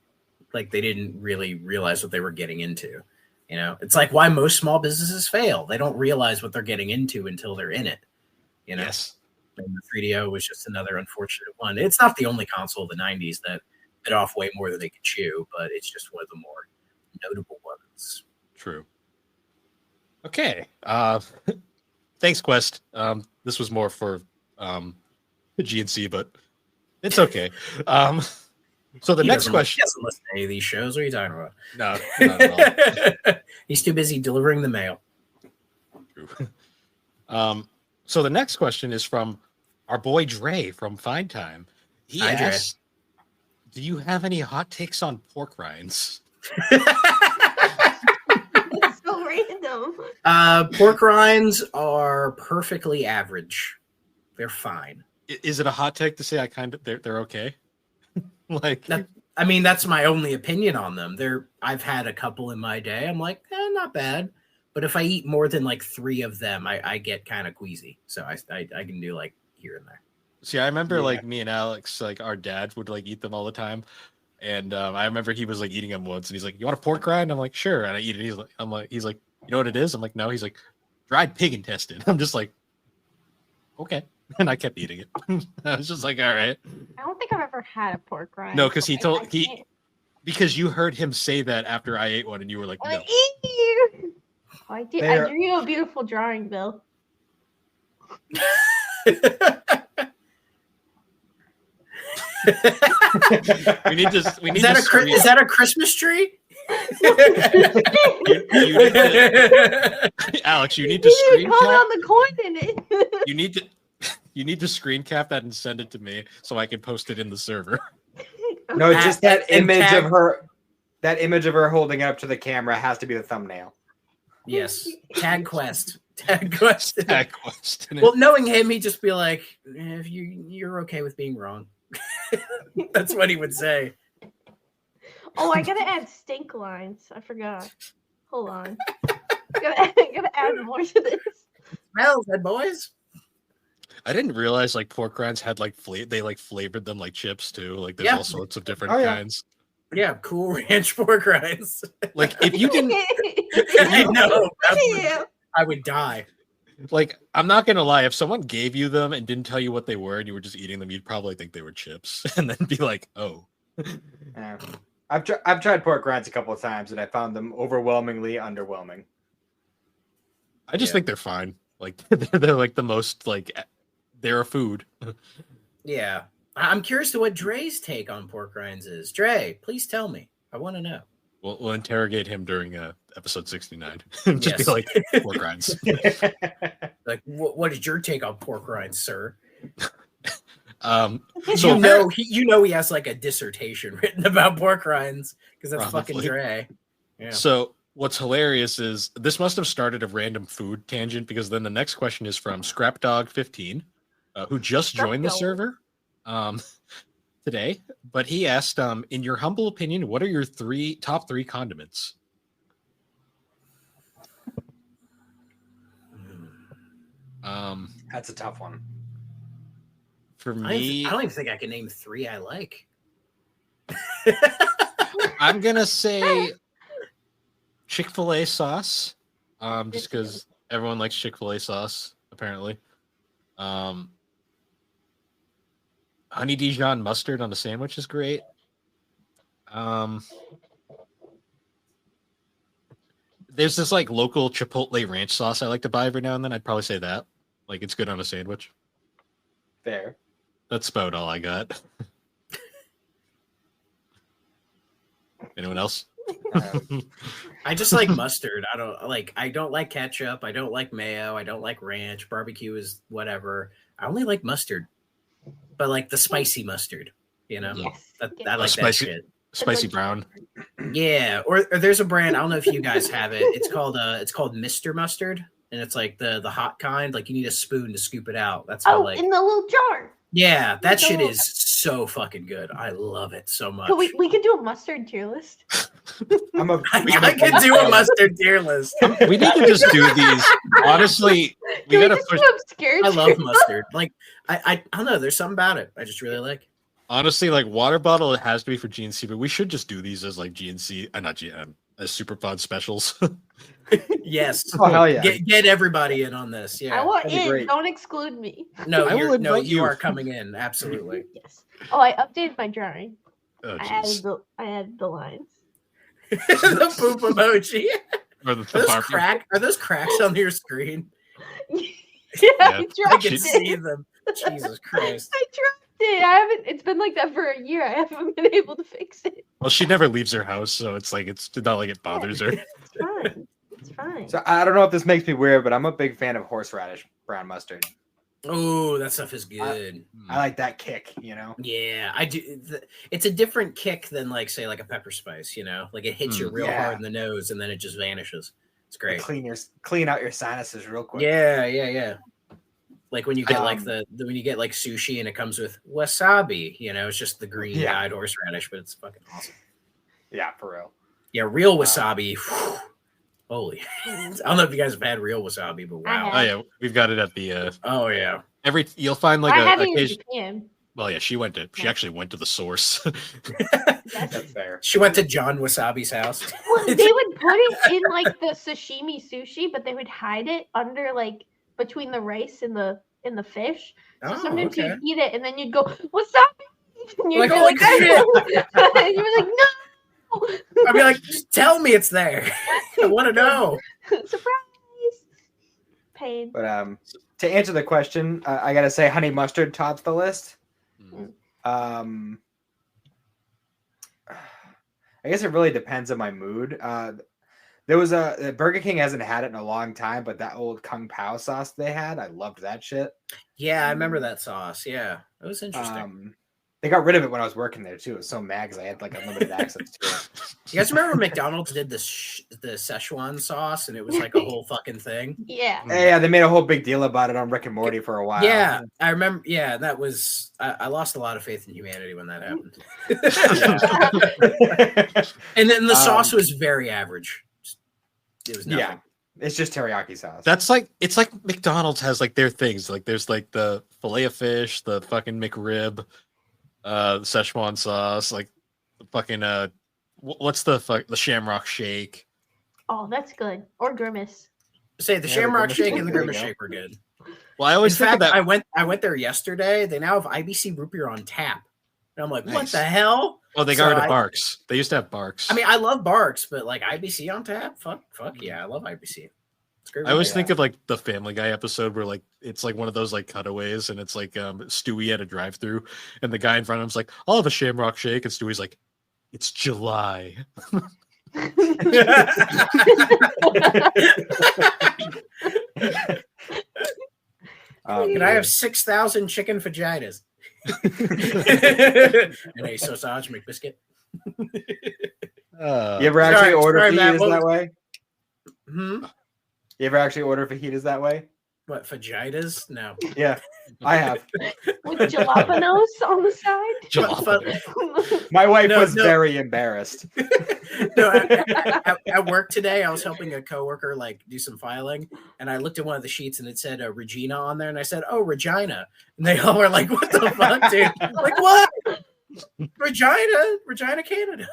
like, they didn't really realize what they were getting into. You know, it's like why most small businesses fail. They don't realize what they're getting into until they're in it. You know, yes. And the 3DO was just another unfortunate one. It's not the only console of the 90s that bit off way more than they could chew, but it's just one of the more notable ones. True. Okay. Thanks, Quest. This was more for G&C, but it's okay. So the next question. He doesn't listen to any of these shows. What are you talking about? No, not at all. He's too busy delivering the mail. True. So the next question is from our boy Dre from Fine Time. He asked, do you have any hot takes on pork rinds? It's so random. Pork rinds are perfectly average. They're fine. Is it a hot take to say they're okay? Like, I mean, that's my only opinion on them. I've had a couple in my day. I'm like, not bad. But if I eat more than like 3 of them, I get kind of queasy. So I can do like here and there. See, I remember like me and Alex, like our dad would like eat them all the time. And I remember he was like eating them once and he's like, you want a pork rind? I'm like, sure. And I eat it. He's like, you know what it is? I'm like, no. He's like, dried pig intestine. I'm just like, okay. And I kept eating it. I was just like, all right. I don't think I've ever had a pork rind. No, because because you heard him say that after I ate one and you were like, no. I did. I drew you a beautiful drawing, Bill. we need is that a Christmas tree? Alex, you need to screen cap. On the coin in it. You need to screen cap that and send it to me so I can post it in the server. No, just that image of her. That image of her holding it up to the camera has to be the thumbnail. Yes. Tag Quest. Well, knowing him, he'd just be like, if you're okay with being wrong. That's what he would say. Oh, I gotta add stink lines. I forgot. Hold on. gotta add more to this. Smells, head boys. I didn't realize like pork rinds had like they like flavored them like chips too. Like there's all sorts of different kinds. Yeah, Cool Ranch pork rinds. Like if you didn't, I would die. Like, I'm not gonna lie, if someone gave you them and didn't tell you what they were and you were just eating them, you'd probably think they were chips and then be like, oh. Yeah. I've tried pork rinds a couple of times and I found them overwhelmingly underwhelming. I just think they're fine. Like they're like the most like they're a food. Yeah. I'm curious to what Dre's take on pork rinds is. Dre, please tell me. I want to know. We'll interrogate him during episode 69. Just be like, pork rinds. Like, what is your take on pork rinds, sir? So he has like a dissertation written about pork rinds because that's probably. fucking Dre. Yeah. So what's hilarious is this must have started a random food tangent because then the next question is from Scrapdog15, who just joined the server today. But he asked, in your humble opinion, what are your top three condiments? That's a tough one. For me, I don't even think I can name 3 I like. I'm gonna say Chick-fil-A sauce, just because everyone likes Chick-fil-A sauce, apparently. Honey Dijon mustard on a sandwich is great. There's this like local Chipotle ranch sauce I like to buy every now and then. I'd probably say that. Like it's good on a sandwich. Fair. That's about all I got. Anyone else? I just like mustard. I don't like ketchup. I don't like mayo. I don't like ranch. Barbecue is whatever. I only like mustard, but like the spicy mustard. You know, Yes. I like that spicy, shit. spicy brown. Yeah, or there's a brand. I don't know if you guys have it. It's called Mr. Mustard, and it's like the hot kind. Like you need a spoon to scoop it out. That's how in the little jar. Yeah, that shit is so fucking good. I love it so much. We could do a mustard tier list. I could do a mustard tier list. We need to just do these. Honestly, we Can gotta just push. do obscure I love tier mustard. Like I don't know. There's something about it I just really like. Honestly, like water bottle, it has to be for GNC, but we should just do these as like GNC, not GM, as super pod specials. Yes. Oh hell yeah! Get everybody in on this. Yeah. I want that'd be in. great. Don't exclude me. No, I will invite you you. are coming in. Absolutely. Yes. Oh, I updated my drawing. Oh, I jeez. added the lines. The poop emoji. Or the Are those cracks on your screen? Yeah, Yeah. I I dropped can it. see them. Jesus Christ. I dropped it. I haven't. It's been like that for a year. I haven't been able to fix it. Well, she never leaves her house, so it's not like it bothers her. It's fine. It's fine. So I don't know if this makes me weird, but I'm a big fan of horseradish brown mustard. Oh, that stuff is good. I like that kick, you know. Yeah, I do. It's a different kick than like say like a pepper spice, you know, like it hits you real Yeah. hard in the nose and then it just vanishes. It's great. Clean out your sinuses real quick. Yeah. Like when you get like when you get like sushi and it comes with wasabi, you know, it's just the green dyed horseradish, but it's fucking awesome. Yeah, for real. Yeah, real wasabi. Holy, I don't know if you guys have had real wasabi, but wow. Oh yeah, we've got it at the. Oh yeah. You'll find like I have a it in occasion. Japan. Well, yeah, she actually went to the source. That's fair. She went to John Wasabi's house. Well, they would put it in like the sashimi sushi, but they would hide it under like between the rice and the fish. So sometimes you'd eat it and then you'd go wasabi, and you'd Like, go holy like, shit. and you were like, no. I'd be like, just tell me it's there. I want to know. Surprise. Pain. But to answer the question, I gotta say honey mustard tops the list. I guess it really depends on my mood. There was Burger King hasn't had it in a long time, but that old Kung Pao sauce they had, I loved that shit. Yeah, I remember that sauce. Yeah, it was interesting. They got rid of it when I was working there too. It was so mad because I had like unlimited access to it. You guys remember McDonald's did the Szechuan sauce, and it was like a whole fucking thing. Yeah. Yeah, they made a whole big deal about it on Rick and Morty for a while. Yeah, I remember. Yeah, that was. I lost a lot of faith in humanity when that happened. And then the sauce was very average. It was nothing. Yeah, it's just teriyaki sauce. It's like McDonald's has like their things. Like there's like the fillet of fish, the fucking McRib, the Szechuan sauce, like the fucking what's the Shamrock Shake? Oh, that's good. Or Grimace. Say the Shamrock Shake and the Grimace Shake were good. Well, I always think of that. I went there yesterday. They now have IBC root beer on tap, and I'm like, what Nice. the hell? Oh, they got rid of Barks. They used to have Barks. I mean, I love Barks, but like IBC on tap, fuck yeah, I love IBC. It's great. I always think of like the Family Guy episode where like it's like one of those like cutaways, and it's like Stewie at a drive-through, and the guy in front of him's like, "I'll have a Shamrock Shake," and Stewie's like, "It's July." Can I have 6,000 chicken vaginas? And a sausage McBiscuit. You ever actually order fajitas that way? Hmm? You ever actually order fajitas that way? What, vaginas? No. Yeah, I have. With jalapenos on the side. My wife No, was no. very embarrassed. No, at work today, I was helping a coworker like do some filing, and I looked at one of the sheets and it said Regina on there, and I said, "Oh, Regina," and they all were like, "What the fuck, dude? Like what? Regina, Canada."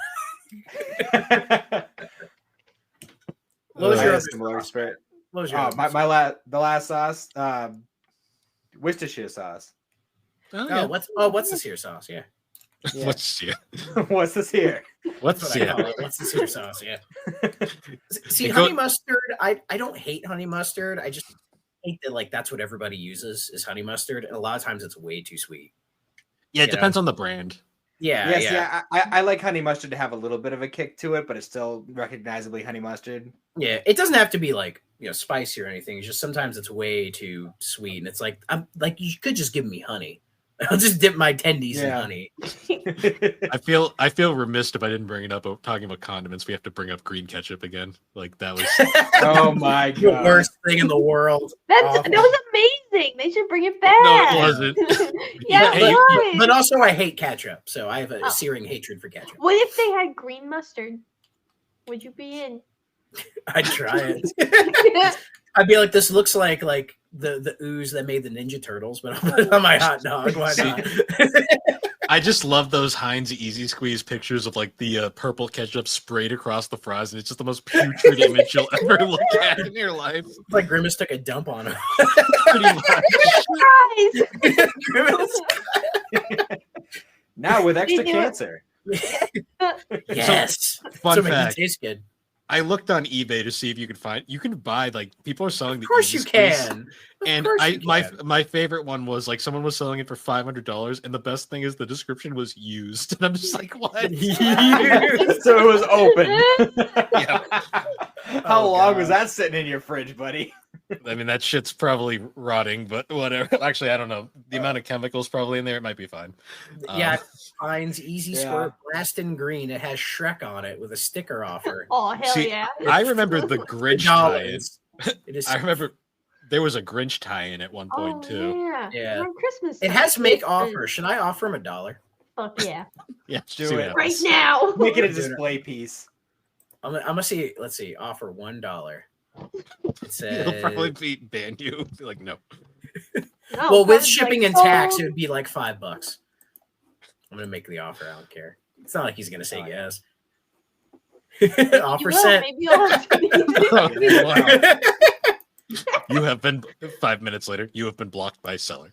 What was your similar experience? What was your The last sauce, Worcestershire sauce. Oh, what's this here sauce? Yeah. Yeah. What's here? What's this here? What's That's what I here? call it. What's this here sauce? Yeah. See, It honey go- mustard. I don't hate honey mustard. I just think that like that's what everybody uses is honey mustard, and a lot of times it's way too sweet. Yeah, it You depends on the brand. Yeah. I like honey mustard to have a little bit of a kick to it, but it's still recognizably honey mustard. Yeah, it doesn't have to be like, spicy or anything. It's just sometimes it's way too sweet, and it's like you could just give me honey. I'll just dip my tendies in honey. I feel remiss if I didn't bring it up. Talking about condiments, we have to bring up green ketchup again. Like that was oh my god, the worst thing in the world. That was amazing. They should bring it back. No, it wasn't. But also I hate ketchup, so I have a searing hatred for ketchup. What if they had green mustard? Would you be in? I'd try it. I'd be like, this looks like the ooze that made the Ninja Turtles, but I'll put it on my hot dog. Why not? I just love those Heinz Easy Squeeze pictures of like the purple ketchup sprayed across the fries, and it's just the most putrid image you'll ever look at in your life. It's like Grimace took a dump on him. Guys! Now with extra cancer. Yes. Fun fact. It tastes good. I looked on eBay to see if you can buy, like, people are selling the Of course Easy you Squeeze. can. And my favorite one was like someone was selling it for $500, and the best thing is the description was used. And I'm just like, what? So it was open. Yeah. How long was that sitting in your fridge, buddy? I mean, that shit's probably rotting, but whatever. Actually, I don't know. The amount of chemicals probably in there, it might be fine. Yeah, Heinz Easy Squirt Blast in Green. It has Shrek on it with a sticker offer. Oh, hell yeah. I remember the Grinch tie-in. It is. I remember there was a Grinch tie-in at one point, too. Yeah. On Christmas. It has make offer. Should I offer him $1? Fuck yeah. Yeah, do it right now. Make it a display piece. I'm gonna see. Let's see. Offer $1. It says it'll probably ban you. Be like, no. Well, with shipping and tax, it would be like $5. I'm gonna make the offer. I don't care. It's not like he's gonna say yes. Offer sent. Maybe I'll have to You have been 5 minutes later. You have been blocked by seller.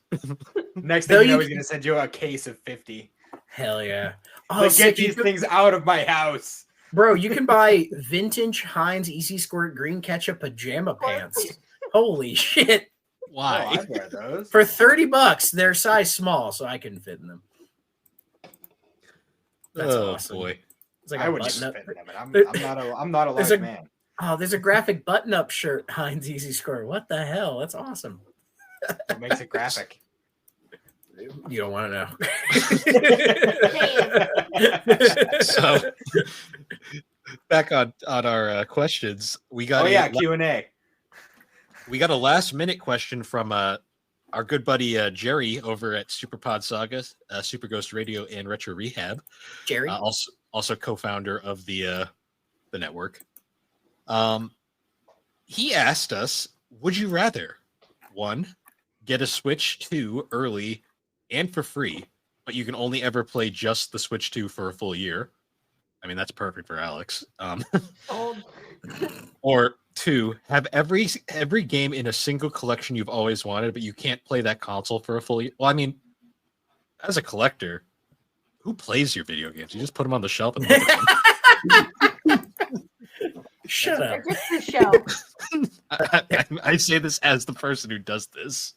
Next thing you know, he's gonna send you a case of 50. Hell yeah! Oh, get these things out of my house. Bro, you can buy vintage Heinz Easy Squirt green ketchup pajama pants. Holy shit. Why? Oh, I wear those. For $30, they're size small, so I couldn't fit in them. That's awesome. Boy. It's like I would just fit in them, but I'm not a large man. Oh, there's a graphic button-up shirt, Heinz Easy Squirt. What the hell? That's awesome. What makes it graphic? You don't want to know. So, back on our questions, we got Q&A. We got a last-minute question from our good buddy Jerry over at Superpod Saga, Super Ghost Radio, and Retro Rehab. Jerry, also co-founder of the network. He asked us, would you rather 1, get a Switch 2 early and for free, but you can only ever play just the Switch 2 for a full year? I mean, that's perfect for Alex. Or 2, have every game in a single collection you've always wanted, but you can't play that console for a full year. Well, I mean, as a collector, who plays your video games? You just put them on the shelf and look at them. Shut up. Just the show. I say this as the person who does this.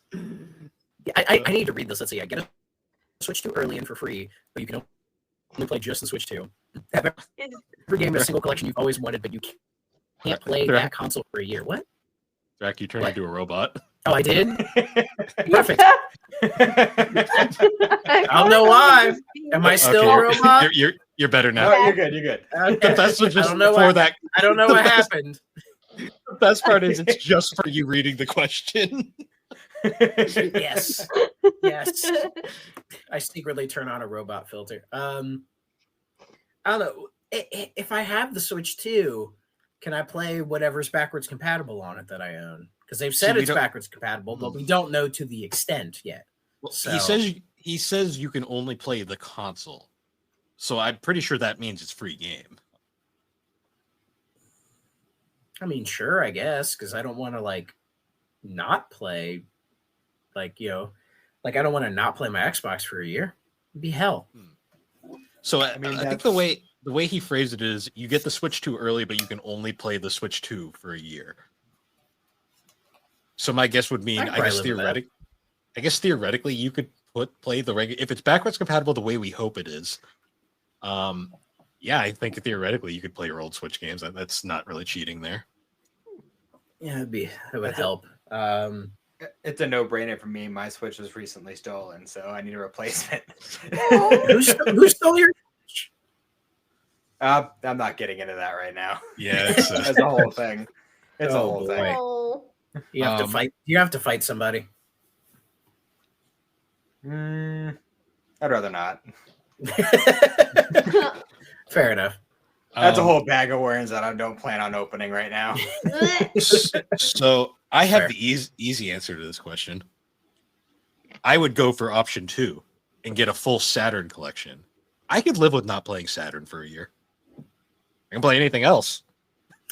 I need to read this. Let's see. I get a Switch 2 early and for free, but you can only play just the Switch 2. Have every game in a single collection you've always wanted, but you can't play that console for a year. What? Zach, you turned into a robot. Oh, I did? Perfect. I don't know why. Am I still a robot? You're better now. No, you're good. Okay. The best was just I don't know I don't know what happened. The best part is it's just for you reading the question. Yes. I secretly turn on a robot filter. I don't know. If I have the Switch 2, can I play whatever's backwards compatible on it that I own? Because they've said it's backwards compatible, but we don't know to the extent yet. Well, so. He says you can only play the console. So I'm pretty sure that means it's free game. I mean, sure, I guess, because I don't want to not play, I don't want to not play my Xbox for a year. It'd be hell. So I think the way he phrased it is you get the Switch 2 early, but you can only play the Switch 2 for a year. So my guess would mean, I guess theoretically you could play the regular, if it's backwards compatible the way we hope it is, Yeah, I think theoretically you could play your old Switch games. That's not really cheating there. Yeah, that would help. It's a no-brainer for me. My Switch was recently stolen, so I need a replacement. Who stole your? I'm not getting into that right now. Yeah, it's That's a whole thing. It's a Oh, whole boy. thing. Oh. You have to fight. You have to fight somebody. I'd rather not. Fair enough. That's a whole bag of worms that I don't plan on opening right now. So I have Fair. the easy answer to this question. I would go for option 2 and get a full Saturn collection. I could live with not playing Saturn for a year. I can play anything else.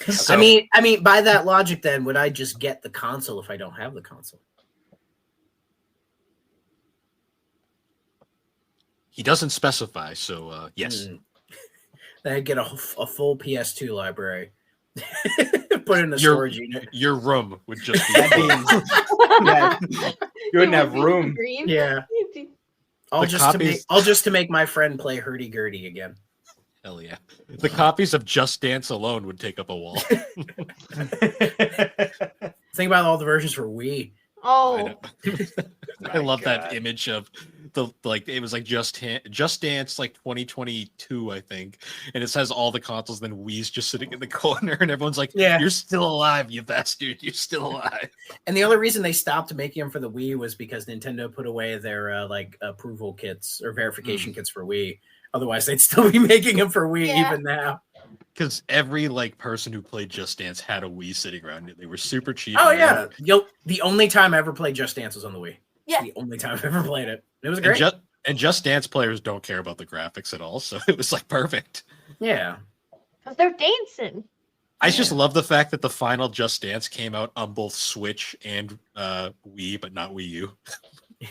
So, I mean, by that logic, then would I just get the console if I don't have the console? he doesn't specify, so yes. Then I'd get a full PS2 library. Put it in the storage unit. Your room would just be That means you wouldn't have room. Yeah. All just to make my friend play hurdy-gurdy again. Hell yeah. The copies of Just Dance alone would take up a wall. Think about all the versions for Wii. Oh, I love that image of it was like Just Dance like 2022, I think, and it says all the consoles. Then Wii's just sitting in the corner, and everyone's like, Yeah. "You're still alive, you bastard! You're still alive." And the only reason they stopped making them for the Wii was because Nintendo put away their approval kits or verification kits for Wii. Otherwise, they'd still be making them for Wii even now. Because every person who played Just Dance had a Wii sitting around. They were super cheap. Oh yeah, the only time I ever played Just Dance was on the Wii. yeah. The only time I ever played it. It was great. And Just Dance players don't care about the graphics at all, so it was like perfect. Yeah. Because they're dancing. I just love the fact that the final Just Dance came out on both Switch and Wii, but not Wii U.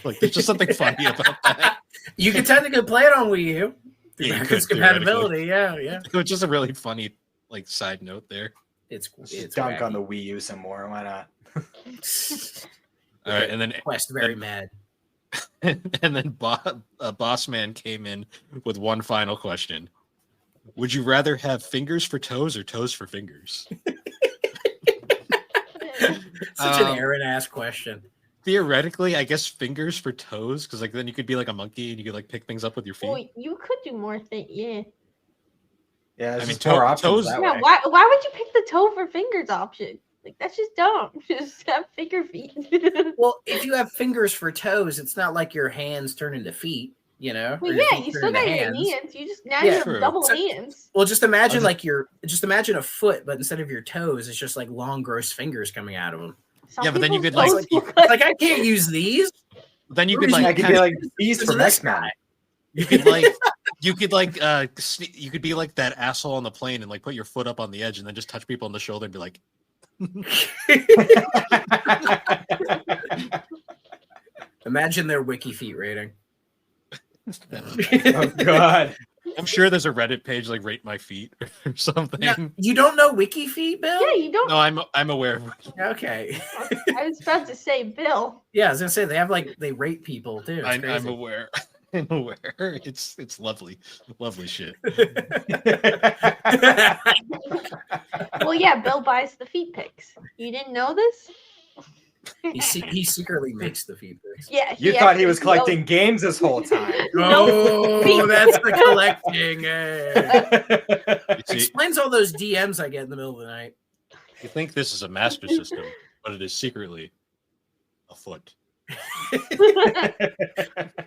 Like, there's just something funny about that. You can technically play it on Wii U. Yeah, you Backwards could, compatibility, yeah. It was just a really funny side note there. It's Dunk wacky. on the Wii U some more. Why not? All right, and then Quest very mad. and then Boss Man came in with one final question. Would you rather have fingers for toes or toes for fingers? Such an Aaron-ass question. Theoretically, I guess fingers for toes, because then you could be like a monkey and you could pick things up with your feet. Well, you could do more things. Yeah. Yeah, I mean, more options toes- that Yeah. way. Why would you pick the toe for fingers option? Like, that's just dumb. Just have finger feet. Well, if you have fingers for toes, it's not like your hands turn into feet, you know? Well, or your yeah, feet you turn still into got your hands. You just now Yeah, you have true. double So- hands. Well, just imagine imagine a foot, but instead of your toes, it's just like long, gross fingers coming out of them. Some Yeah, but then you people's could, toes look It's like I can't use these. Then you What could reason I could be like Beast from this X-Men. guy. you could be like that asshole on the plane and like put your foot up on the edge and then just touch people on the shoulder and be like, Imagine their wiki feet rating. Oh God. I'm sure there's a Reddit page like rate my feet or something. No, you don't know wiki feet, Bill? Yeah, you don't. No, I'm aware of it. Okay. I was about to say, Bill. Yeah, I was gonna say they rate people too. It's I'm crazy. aware. I'm aware. It's lovely. Lovely shit. Well, yeah, Bill buys the feet pics. You didn't know this? he secretly makes the feet pics. Yeah. You thought he was actually knows. collecting games this whole time. Oh, that's the collecting. You see, Explains all those DMs I get in the middle of the night. you think this is a master system, but it is secretly a foot.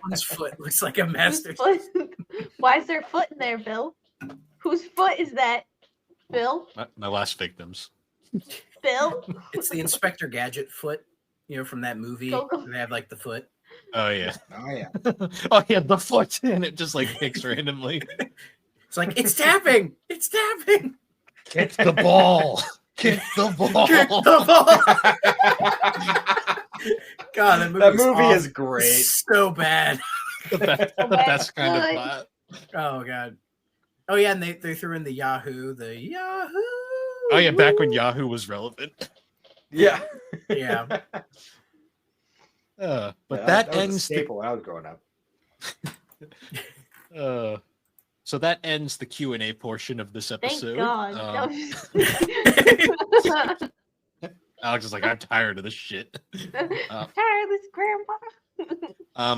One's foot looks like a master. Whose foot- Why is there a foot in there, Bill? Whose foot is that, Bill? My last victims. Bill? It's the Inspector Gadget foot, you know, from that movie. Go. They have like the foot. Oh yeah. Oh yeah. Oh yeah, the foot, and it just like picks randomly. It's like it's tapping. It's tapping. Kick the ball. Kick the ball. Kick the ball. God, That movie is great. So bad. the best kind of Good. plot. Oh God. Oh yeah, and they threw in the Yahoo. Oh yeah, back when Yahoo was relevant. Yeah. Yeah. But Yeah, that was a ends. staple when I was growing up. So that ends the Q&A portion of this Thank episode. God. Alex is like, I'm tired of this shit. Tired of this grandpa.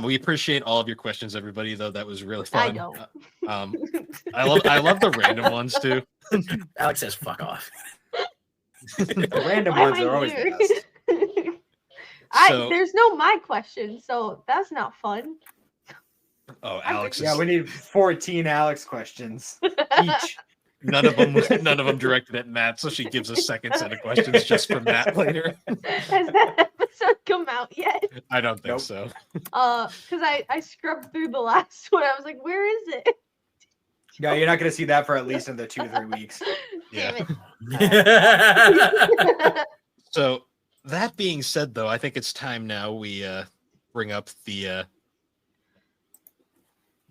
We appreciate all of your questions, everybody. Though that was really I fun. don't. I love the random ones too. Alex says, "Fuck off." The random Why am ones are I always here? the best. So- There's no my question, so that's not fun. Oh, Alex. Yeah, we need 14 Alex questions each. None of them directed at Matt, so she gives a second set of questions just for Matt later. Has that episode come out yet? I don't think Nope. so. Because I scrubbed through the last one. I was like, where is it? Yeah, you're not going to see that for at least another 2 to 3 weeks. Yeah. Damn So that being said, though, I think it's time now we bring up the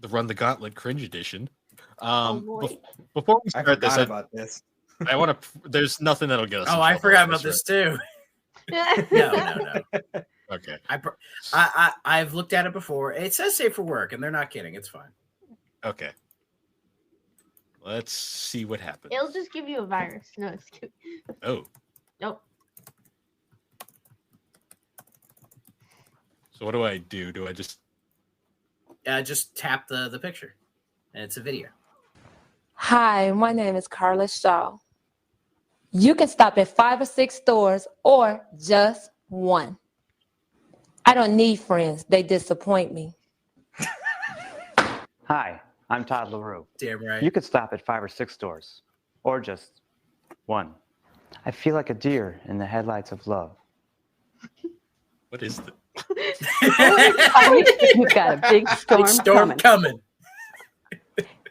Run the Gauntlet Cringe Edition. boy. Before we I start this, forgot about this. I want to. There's nothing that'll get us. Oh, in I trouble forgot on about this right? too. No. Okay. I've looked at it before. It says safe for work, and they're not kidding. It's fine. Okay. Let's see what happens. It'll just give you a virus. No, it's kidding. Oh. Nope. So what do I do? Do I just? Just tap the picture, and it's a video. Hi, my name is Carla Shaw. You can stop at 5 or 6 stores or just one. I don't need friends. They disappoint me. Hi, I'm Todd LaRue. Damn right. You could stop at 5 or 6 stores, or just one. I feel like a deer in the headlights of love. What is the? You've got a big storm, Big storm coming.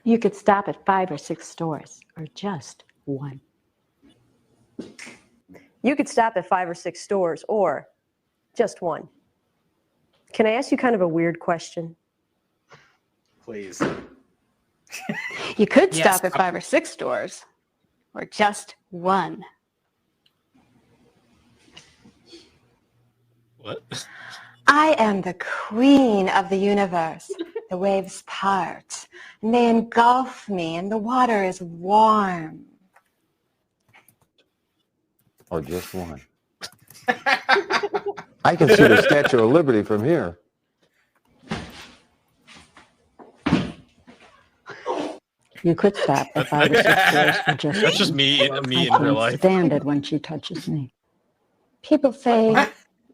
You could stop at 5 or 6 stores, or just one. You could stop at 5 or 6 stores, or just one. Can I ask you kind of a weird question? Please. You could Yes. stop at 5 or 6 stores, or just one. What? I am the queen of the universe. The waves part, and they engulf me, and the water is warm. Or just one. I can see the Statue of Liberty from here. You could stop at 5 or 6 stores, or just That's just one. me I in real can't life. stand it when she touches me. People say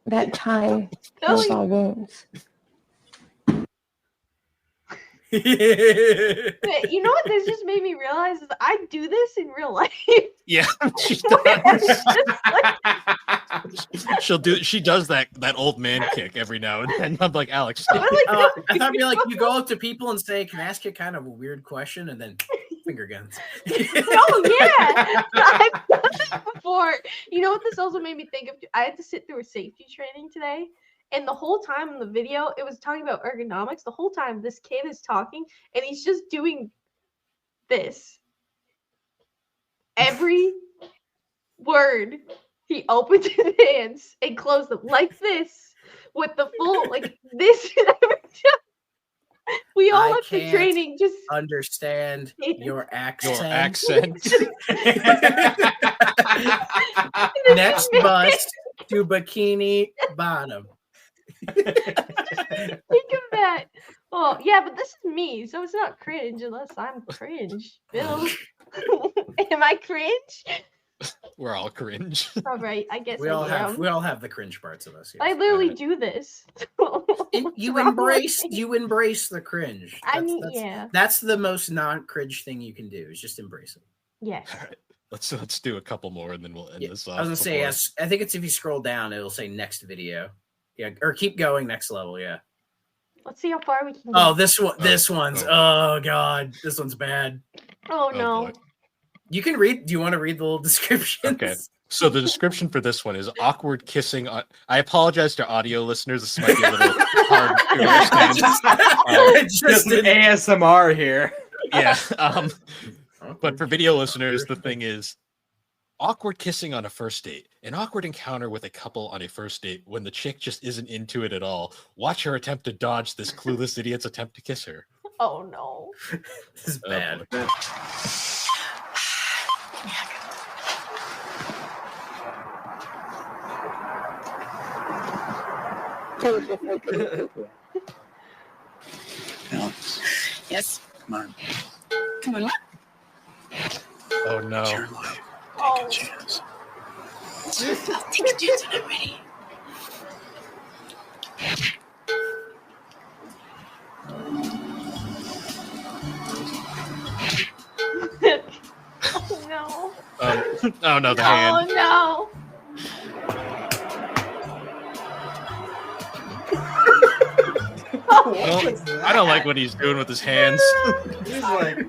that time heals all wounds. But you know what this just made me realize is I do this in real life. Yeah, she It's does. just like, She does that old man kick every now and then. I'm like, Alex, I'm stop. like, I thought it'd be like you go up to people and say, "Can I ask you kind of a weird question?" and then finger guns. oh yeah, I've done this before. You know what this also made me think of? I had to sit through a safety training today, and the whole time in the video, it was talking about ergonomics. The whole time, this kid is talking, and he's just doing this. Every word, he opens his hands and closes them like this, with the full like this. We all I have the can't training. Just Understand your accent. Your accent. Next bus to Bikini Bottom. Think of that. Oh, yeah, but this is me, so it's not cringe unless I'm cringe. Bill, am I cringe? We're all cringe. All right, I guess We I all have am. the cringe parts of us. Yes. I literally do this. You What's wrong with embrace the cringe. I That's- mean, that's, yeah. that's the most non-cringe thing you can do is just embrace it. Yes. All right, let's do a couple more and then we'll end Yeah, this off. I was gonna say before- yes. I think it's if you scroll down, it'll say next video. Yeah, or keep going next level. Yeah. Let's see how far we can Oh, get. this one. This Oh, one's. oh. Oh god, this one's bad. Oh, Oh, no. boy. You can read. Do you want to read the little description? Okay. So the description for this one is awkward kissing. I apologize to audio listeners. This might be a little hard to understand. Just an ASMR here. Yeah. But for video listeners, the thing is awkward kissing on a first date, an awkward encounter with a couple on a first date when the chick just isn't into it at all. Watch her attempt to dodge this clueless idiot's attempt to kiss her. Oh no. This is bad. Yes. Come on. Come on. Oh no. It's your life. Take Oh. a chance. I'll take a chance when I'm ready. Oh no. Oh no, the hand. Oh no. I don't like what he's doing with his hands. He's like,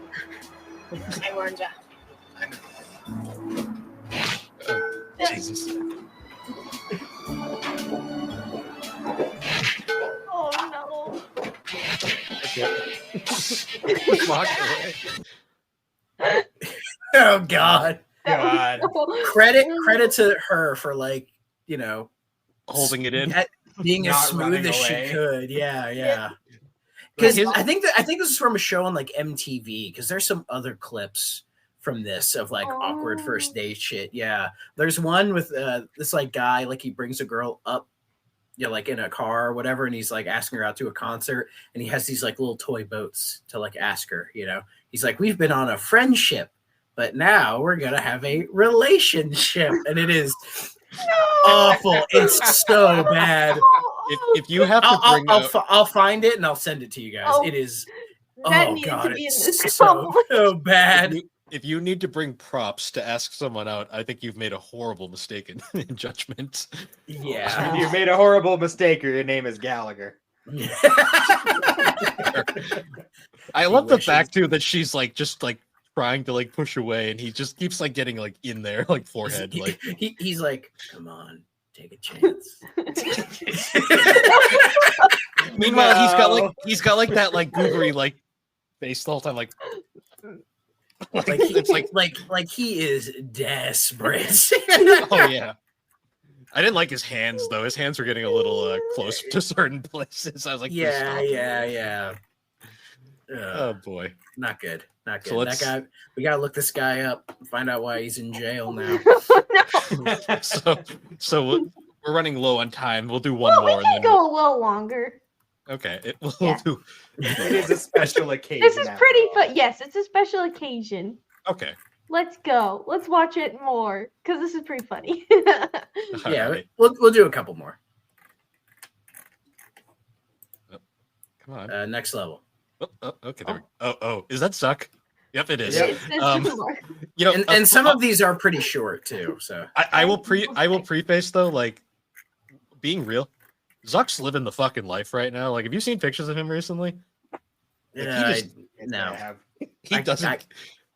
I warned you. Jesus. Oh no. Walk away. Oh God. God. Credit to her for like, you know, Holding it in. being as Not smooth running as away. she could. Yeah. Because His- I think this is from a show on like MTV. Because there's some other clips from this of like awkward first date shit. Yeah, there's one with this like guy, like he brings a girl up, you know, like in a car or whatever, and he's like asking her out to a concert, and he has these like little toy boats to like ask her. You know, he's like, we've been on a friendship, but now we're gonna have a relationship, and it is awful. It's so bad. If you have to bring I'll find it and I'll send it to you guys. Oh, It is. that Oh needs God, to be in it's this so bad. if you need to bring props to ask someone out, I think you've made a horrible mistake in judgment. Yeah. You made a horrible mistake, or your name is Gallagher. I love the wishes. fact too that she's like just like trying to like push away, and he just keeps like getting like in there, like forehead, like He's like, come on, take a chance. Meanwhile, he's got like that like goobery like face the whole time, like it's like he is desperate. oh yeah. I didn't like his hands though. His hands were getting a little close to certain places. I was like, "Please yeah. Oh boy, not good. Not good. So That guy, we gotta look this guy up, find out why he's in jail now. so we're running low on time. We'll do one Well, more. we can go a little longer. Okay, Yeah. we'll do. It is a special occasion. This is after pretty all. fun. Yes, it's a special occasion. Okay. Let's go. Let's watch it more because this is pretty funny. Yeah, Alright. we'll do a couple more. Come on. Next level. Okay. There oh, is that suck? Yep, it is. Yep. It's more. You know, And some of these are pretty short too. So I will preface though, like being real. Zuck's living the fucking life right now. Like, have you seen pictures of him recently? yeah, Yes, I have. He doesn't.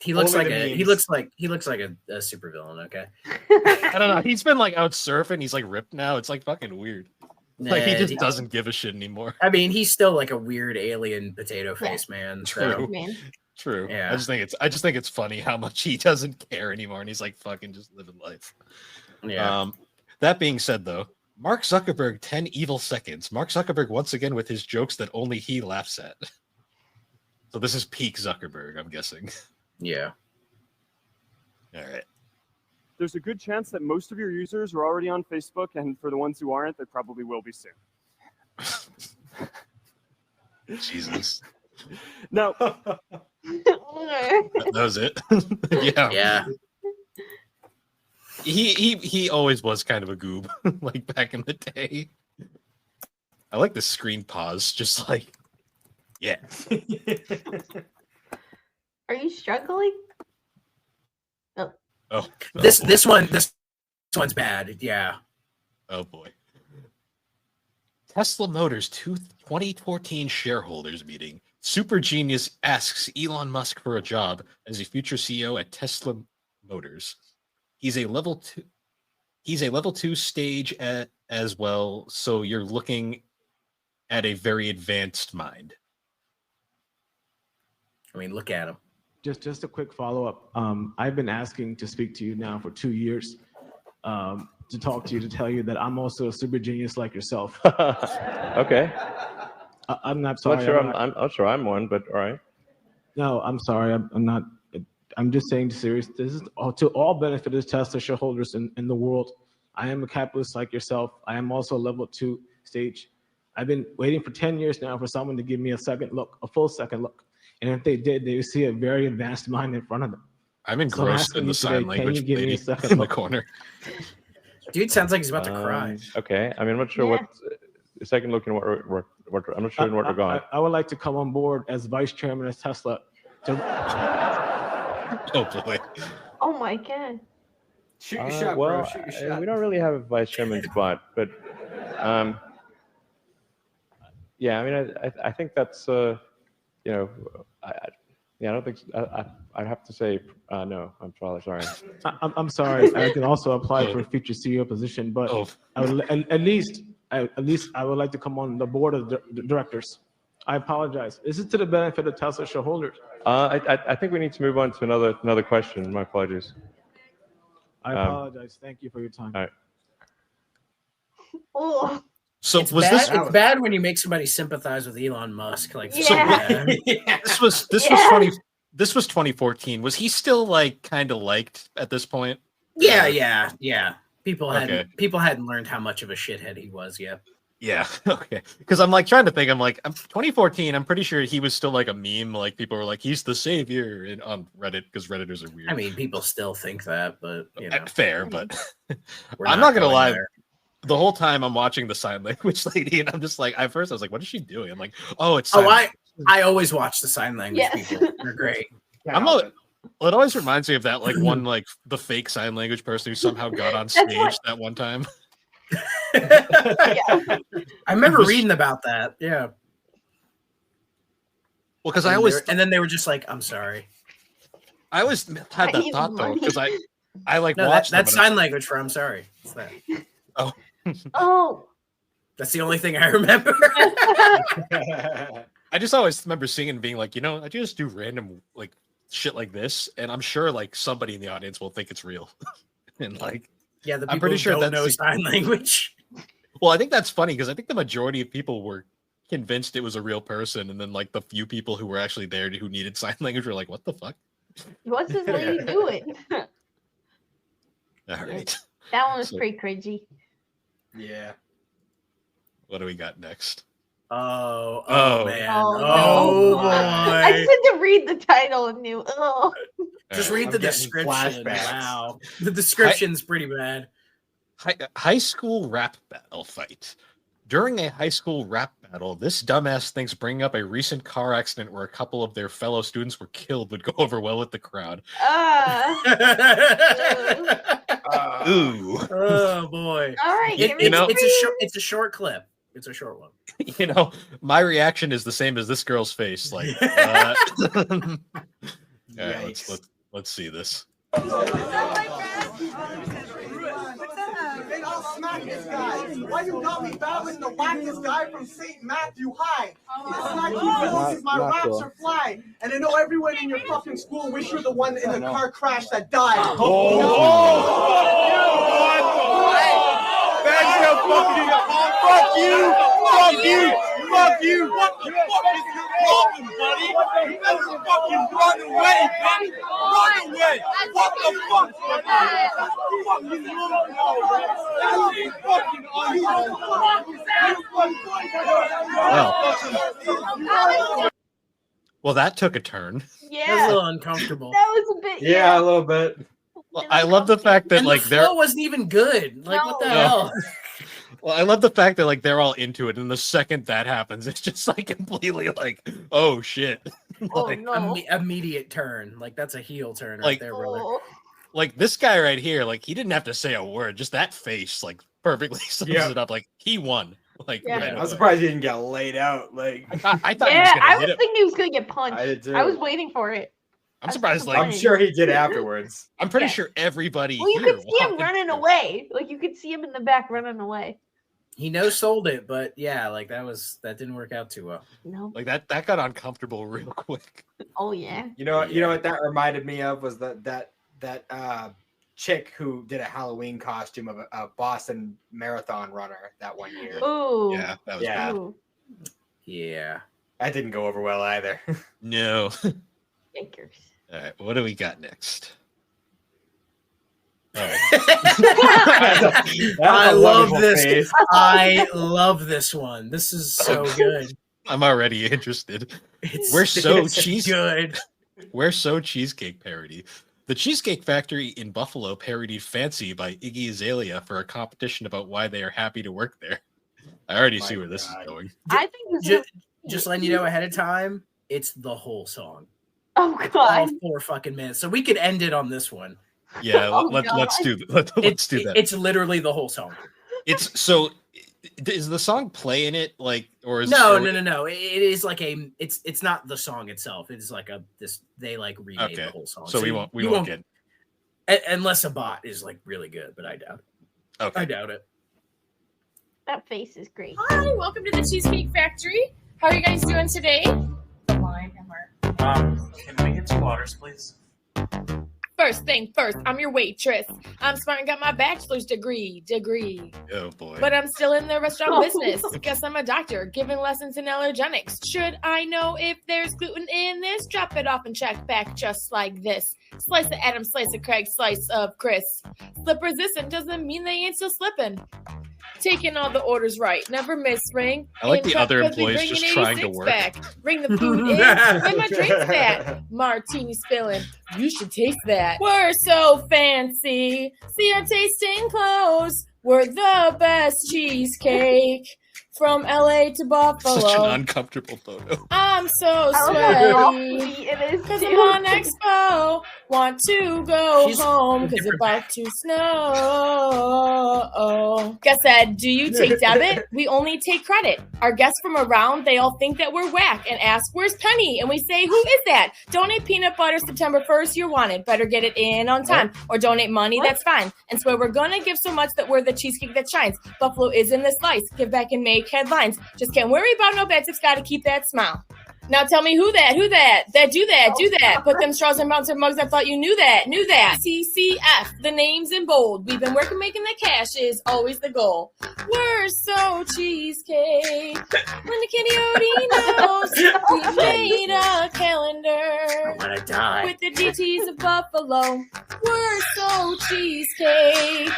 he looks Only like the a he memes. looks like a supervillain. Okay, I don't know. He's been like out surfing. He's like ripped now. It's like fucking weird. Like he Nah, just doesn't give a shit anymore. I mean, he's still like a weird alien potato face man. So. True. Man. True. Yeah. I just think it's funny how much he doesn't care anymore, and he's like fucking just living life. Yeah. That being said, though, Mark Zuckerberg 10 evil seconds. Mark Zuckerberg once again with his jokes that only he laughs at. So this is peak Zuckerberg, I'm guessing. Yeah. All right. There's a good chance that most of your users are already on Facebook, and for the ones who aren't, they probably will be soon. Jesus. Now, That was it. Yeah. Yeah. He always was kind of a goob, like back in the day. I like the screen pause, just like, yeah. Are you struggling? Oh, This one's bad. Yeah. oh boy. Tesla Motors 2014 shareholders meeting. Super genius asks Elon Musk for a job as a future CEO at Tesla Motors. He's a level 2 stage as well, so you're looking at a very advanced mind. I mean, look at him. Just a quick follow-up. I've been asking to speak to you now for 2 years, to talk to you, to tell you that I'm also a super genius like yourself. Okay. I'm not I'm sorry. not sure. I'm not sure I'm one, but all right. No, I'm sorry. I'm not. I'm just saying serious. This is to all benefit of Tesla shareholders in the world. I am a capitalist like yourself. I am also a level 2 stage. I've been waiting for 10 years now for someone to give me a second look, a full second look. And if they did, they would see a very advanced mind in front of them. I'm engrossed in the sign language Can you give me lady a second in the look? corner. Dude sounds like he's about to cry. Okay. I mean, I'm not sure what second look in what I'm not sure in what regard. I would like to come on board as vice chairman of Tesla. Oh boy. Oh my god. Shoot your shot, well, bro. Shoot your shot. we don't really have a vice chairman spot, but yeah, I mean, I think that's I don't think I'd have to say no. I'm probably sorry. I'm sorry. I can also apply for a future CEO position, but I would, at least I would like to come on the board of directors. I apologize. This is to the benefit of Tesla shareholders. I think we need to move on to another question. My apologies. I apologize. Thank you for your time. All right. Oh. So it's was bad, this? It's bad when you make somebody sympathize with Elon Musk. Like, This was 2014. Was he still like kind of liked at this point? Yeah. People Okay. hadn't learned how much of a shithead he was yet. Yeah. Okay. Because I'm like trying to think. I'm 2014. I'm pretty sure he was still like a meme. Like people were like, he's the savior on Reddit because Redditors are weird. I mean, people still think that, but you know, fair. But we're I'm not gonna going lie. there. The whole time I'm watching the sign language lady, and I'm just like, at first I was like, what is she doing? I'm like, oh, it's. I always watch the sign language people. They're great. It always reminds me of that like one like the fake sign language person who somehow got on stage that one time. I remember reading about that. Yeah. Well, because I always and then they were just like, "I'm sorry." I always had that thought though, because I like no, watched that sign language for "I'm sorry." It's that. Oh. Oh. That's the only thing I remember. I just always remember seeing and being like, I just do random like shit like this, and I'm sure like somebody in the audience will think it's real, and like. Yeah, the people I'm pretty sure don't that's know sign language. Well, I think that's funny because I think the majority of people were convinced it was a real person, and then like the few people who were actually there who needed sign language were like, "What the fuck? What's this lady doing?" All right, that one was pretty cringy. Yeah. What do we got next? Oh man! Oh boy! I just had to read the title and knew. Oh. Just read the description. flashbacks. Wow, the description's pretty bad. High school rap battle fight. During a high school rap battle, this dumbass thinks bringing up a recent car accident where a couple of their fellow students were killed would go over well with the crowd. Ooh. Oh boy! All right, it's a short clip. It's a short one. My reaction is the same as this girl's face. Like, all right, let's see this. Smack this guy. Why you got me battling the wackest guy from St. Matthew High? It's like you realize my raps are fly. And I know everyone in your fucking school wish you're the one in the car crash that died. Fuck you! Fuck you! Fuck you! What the fuck is your problem, buddy? You better fucking run away, buddy! Run away! What the fuck, buddy? Fucking Well, that took a turn. Yeah, that was a little uncomfortable. That was a bit. Yeah, a little bit. Well, I love the fact that And like the they're flow wasn't even good. Like what the hell? Well, I love the fact that like they're all into it, and the second that happens, it's just like completely like, oh shit. Like, immediate turn. Like that's a heel turn right there, brother. Like this guy right here, like he didn't have to say a word, just that face, like perfectly sums it up. Like he won. Like right I'm surprised he didn't get laid out. Like I thought I was thinking he was gonna get punched. I did too. I was waiting for it. I'm surprised. Like I'm sure he did afterwards. I'm pretty sure everybody. Well, you here could see him running away. Like you could see him in the back running away. He sold it, but yeah, like that didn't work out too well. No. Like that got uncomfortable real quick. Oh yeah. You know what that reminded me of was that chick who did a Halloween costume of a Boston Marathon runner that one year. Oh. Yeah, that was yeah. bad. Yeah. That didn't go over well either. No. Yankers. All right, what do we got next? All right. I love this. I love this one. This is so good. I'm already interested. It's Good. We're so cheesecake parody. The Cheesecake Factory in Buffalo parodied Fancy by Iggy Azalea for a competition about why they are happy to work there. I already see where this is going. I think this Just letting you know ahead of time, it's the whole song. Oh All god. 4 fucking minutes. So we could end it on this one. Yeah, Oh, let's do let's do that. It's literally the whole song. It's so is the song play in it like or is No. It is like it's not the song itself. It's like they like remade Okay. the whole song. So we won't get unless a bot is like really good, but I doubt it. Okay. I doubt it. That face is great. Hi, welcome to the Cheesecake Factory. How are you guys doing today? Fine, Can we get 2 waters, please? First thing first, I'm your waitress. I'm smart and got my bachelor's degree. Oh boy. But I'm still in the restaurant business. Guess I'm a doctor, giving lessons in allergenics. Should I know if there's gluten in this? Drop it off and check back just like this. Slice of Adam, slice of Craig, slice of Chris. Slip resistant doesn't mean they ain't still slipping. Taking all the orders right, never miss ring. I like the In other fact, employees bring just an trying to 86 work. Back. Bring the food in, bring my drinks back. Martini spilling, you should taste that. We're so fancy, see our tasting clothes. We're the best cheesecake from LA to Buffalo. Such an uncomfortable photo. I'm so sweaty because I'm on Expo. Want to go home because it's about to snow. Gus said, do you take debit? We only take credit. Our guests from around, they all think that we're whack and ask, where's Penny? And we say, who is that? Donate peanut butter September 1st, you're wanted. Better get it in on time. Or donate money, that's fine. And swear we're gonna give so much that we're the cheesecake that shines. Buffalo is in the slice. Give back and make headlines. Just can't worry about no bad tips, gotta keep that smile. Now tell me who that do that. Put them straws in bouncer mugs, I thought you knew that. CCF, the name's in bold. We've been working making the cash is always the goal. We're so cheesecake. When the kitty knows, we made a calendar. I'm gonna die. With the DTs of Buffalo. We're so cheesecake.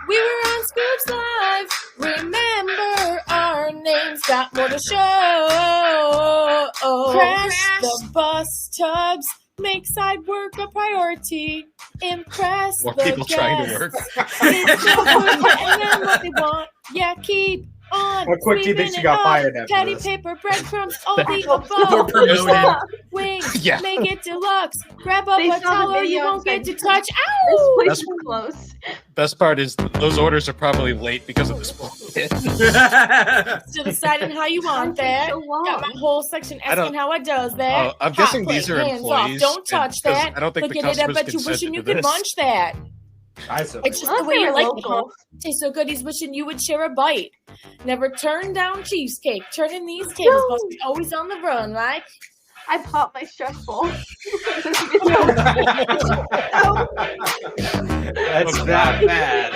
We were on Scoops Live. Remember our names got more to show. Crash the bus tubs. Make side work a priority. Impress More the people guests. trying to work. It's so good, getting them what they want. Yeah, keep on. How quick do you think she sweeping got it fired up. after Patty this? paper, breadcrumbs, all the More above. promoted. Wings, Yeah. make it deluxe. Grab up They a saw the towel you video won't and get to said, touch. This Ow! place That's- is close. Best part is those orders are probably late because of this bullshit. Still deciding how you want that. So long. Got my whole section I don't- asking how I does that. Oh, I'm Hot guessing plate, these are hands employees, off. Don't touch and- 'cause that. I don't think Look the at it, I customers bet you wishing consented you to could this. munch that. I said It's just Well, the way you they're like local. it. Tastes so good, he's wishing you would share a bite. Never turn down cheesecake. Turning these tables must be always on the run, like. I popped my stress ball. That's that bad.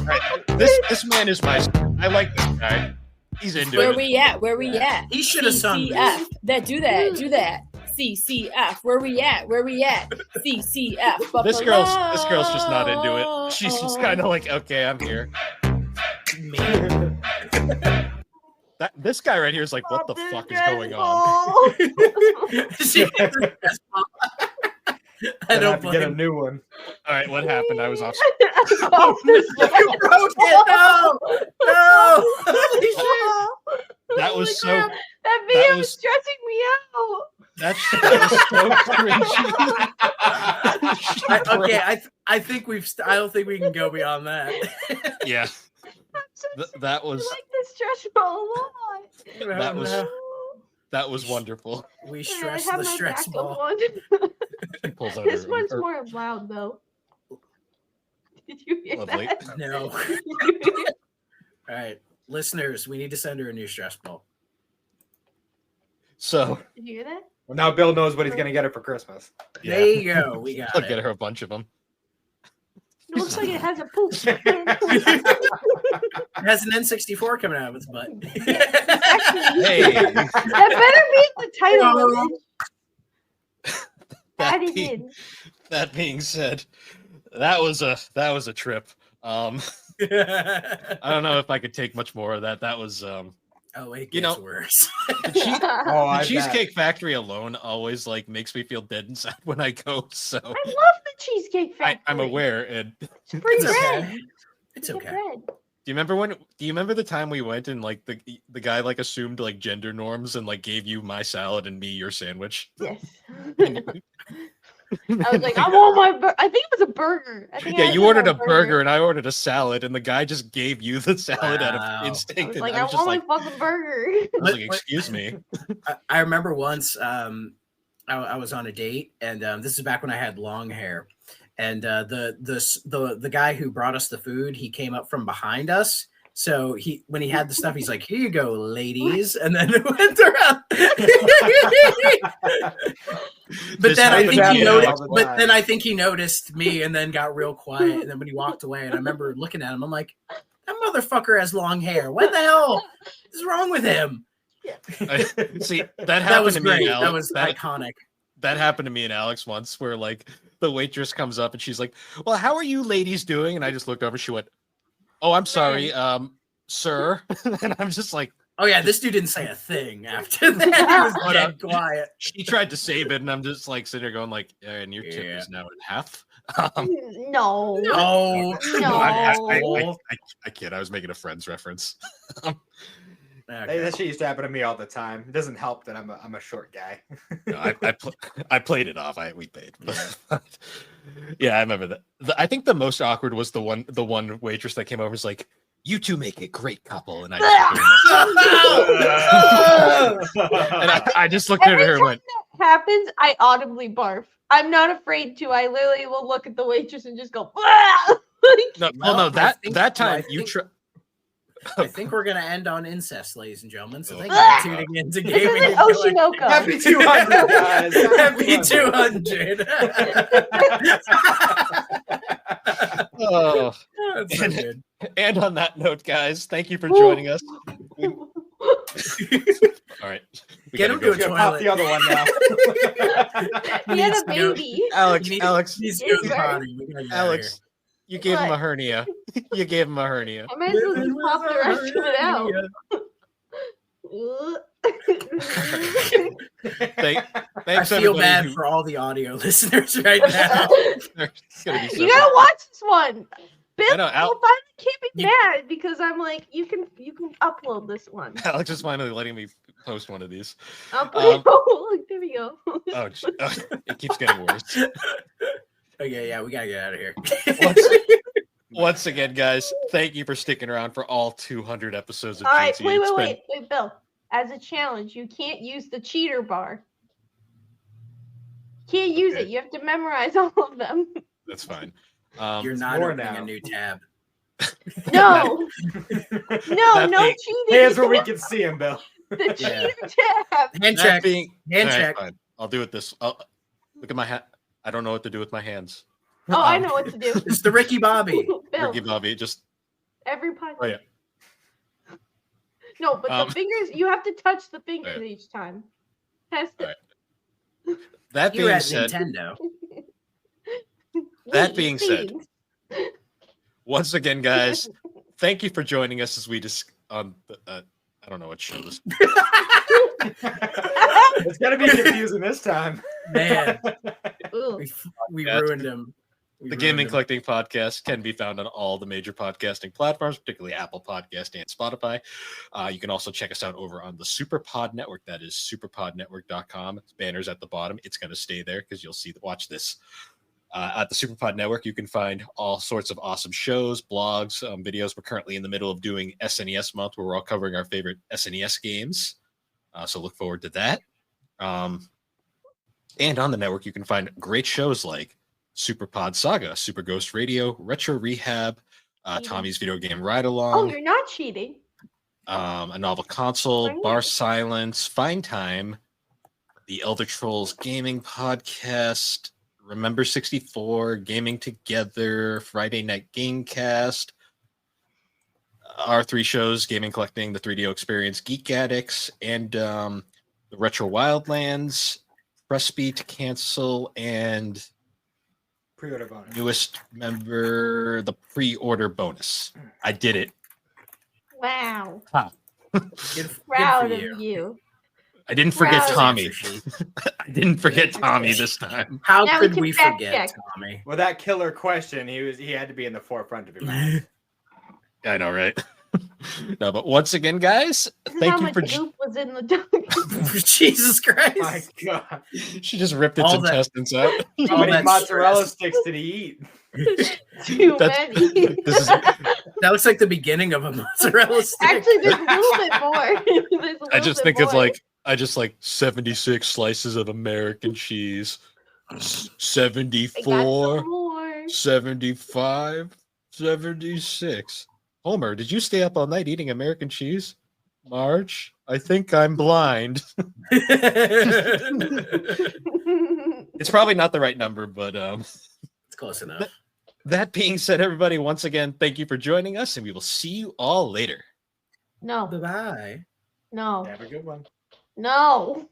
Right. This man is my. I like this guy. He's into Where it. we at? Where we at? He should have sung this. CCF. That do that. CCF. Where we at? CCF. This girl's just not into it. She's just kind of like, okay, I'm here. Man. This guy right here is like, what the fuck is going on? I Gonna don't have to get a blame new one. All right, what happened? I was off. Oh, you broke it! No! Holy shit! That was so. That video was- is stressing me out. That was so cringy. Okay, I think I don't think we can go beyond that. Yeah. That was I like this stress ball a lot. that was wonderful. We I stress have the my stress backup ball. one. She pulls out This her- one's her- more loud though. Did you hear Lovely. that? No. All right, listeners, we need to send her a new stress ball. So Did you hear that? Well, now Bill knows what he's gonna get her for Christmas. yeah. There you go. We got I'll it. get her a bunch of them. It looks like it has a poop. It has an N64 coming out of its butt. Hey, That better be the title. that being said, that was a trip. I don't know if I could take much more of that. That was Oh, it gets worse. The Cheesecake Factory alone always like makes me feel dead inside when I go. So I love the Cheesecake Factory. I'm aware, and It's free bread. It's okay. Do you remember the time we went and like the guy like assumed like gender norms and like gave you my salad and me your sandwich? Yes. I was like, I want my I think it was a burger. Yeah, you ordered a burger and I ordered a salad, and the guy just gave you the salad out of instinct. I was and like, I I was just want like, my fucking burger. I was like, excuse me. I remember once I was on a date, and this is back when I had long hair, and the guy who brought us the food, he came up from behind us. So when he had the stuff, he's like, "Here you go, ladies," and then it went around. But then I think he noticed me, and then got real quiet. And then when he walked away, and I remember looking at him, I'm like, "That motherfucker has long hair. What the hell is wrong with him?" See, that happened was to me. great. And Alex. That was iconic. That happened to me and Alex once, where like the waitress comes up and she's like, "Well, how are you ladies doing?" And I just looked over. She went, "Oh, I'm sorry, sir." And I'm just like, "Oh yeah, this dude didn't say a thing after that. He was dead quiet." She tried to save it, and I'm just like sitting there going like, "And your tip is now in half." No. I kid. I was making a Friends reference. That shit used to happen to me all the time. It doesn't help that I'm a short guy. No, I played it off. We paid. Yeah, I remember that. I think the most awkward was the one waitress that came over was like, "You two make a great couple," and I just looked at her and went, that happens, I audibly barf. I'm not afraid to. I literally will look at the waitress and just go, "No, that time you try." I think we're gonna end on incest, ladies and gentlemen. So thank you for tuning in to Gaming and Oshinoko. Happy 200, guys. Happy 200. Oh, that's so good. And on that note, guys, thank you for joining us. All right, Get him to a toilet. Pop the other one now. He had a baby. Alex, Alex, you gave him a hernia. You gave him a hernia. I might as well just pop the rest of it out. I feel bad for all the audio listeners right now. You gotta watch this one. Bill, I know, will finally keep me mad because I'm like, you can upload this one. Alex is finally letting me post one of these. Look, there we go. It keeps getting worse. Okay, yeah, we gotta get out of here. Once again, guys, thank you for sticking around for all 200 episodes of All right, G&C. wait, Bill. As a challenge, you can't use the cheater bar. Can't use it. You have to memorize all of them. That's fine. You're not opening a new tab. No, no cheating. Here's where we can see him, Bill. The cheater tab. Hand check. Hand check. Fine. I'll do it this. Look at my hat. I don't know what to do with my hands. Oh, I know what to do. It's the Ricky Bobby. Ricky Bobby, just every podcast. Oh yeah. No, but the fingers, you have to touch the fingers each time. Test it. Right. That being said, Nintendo. That being said, once again, guys, thank you for joining us as we just I don't know what show this. It's gonna be confusing this time, man. We ruined him. The Gaming Collecting Podcast can be found on all the major podcasting platforms, particularly Apple Podcast and Spotify. You can also check us out over on the SuperPod Network. That is superpodnetwork.com. Banners at the bottom. It's going to stay there because you'll see. Watch this. At the SuperPod Network, you can find all sorts of awesome shows, blogs, videos. We're currently in the middle of doing SNES month, where we're all covering our favorite SNES games. So look forward to that. And on the network, you can find great shows like Super Pod Saga, Super Ghost Radio, Retro Rehab, Tommy's Video Game Ride Along. Oh, you're not cheating. A Novel Console, Bar Silence, Fine Time, the Elder Trolls Gaming Podcast, Remember 64, Gaming Together, Friday Night Gamecast, our 3 shows: Gaming Collecting, the 3DO Experience, Geek Addicts, and the Retro Wildlands. Press B to cancel, and Pre-order bonus. Newest member, the pre-order bonus. I did it. Wow. Huh. Proud of you. I didn't forget Proud. Tommy. I didn't forget Tommy this time. How Now could we we can fact forget check. Tommy? Well, that killer question, he had to be in the forefront of your mind. I know, right? No, but once again, guys, This is thank how you much for. goop was in the dog. Jesus Christ! My God. She just ripped its All that- intestines out. How many that mozzarella stress. sticks did he eat? Too That's- many. This is That looks like the beginning of a mozzarella stick. Actually, there's a little bit more. There's a I little just bit think of more. I just like 76 slices of American cheese, I got 74, some more. 75, 76. Homer, did you stay up all night eating American cheese? Marge, I think I'm blind. It's probably not the right number, but It's close enough. that being said, everybody, once again, thank you for joining us, and we will see you all later. No, Bye-bye. no, Have a good one. no.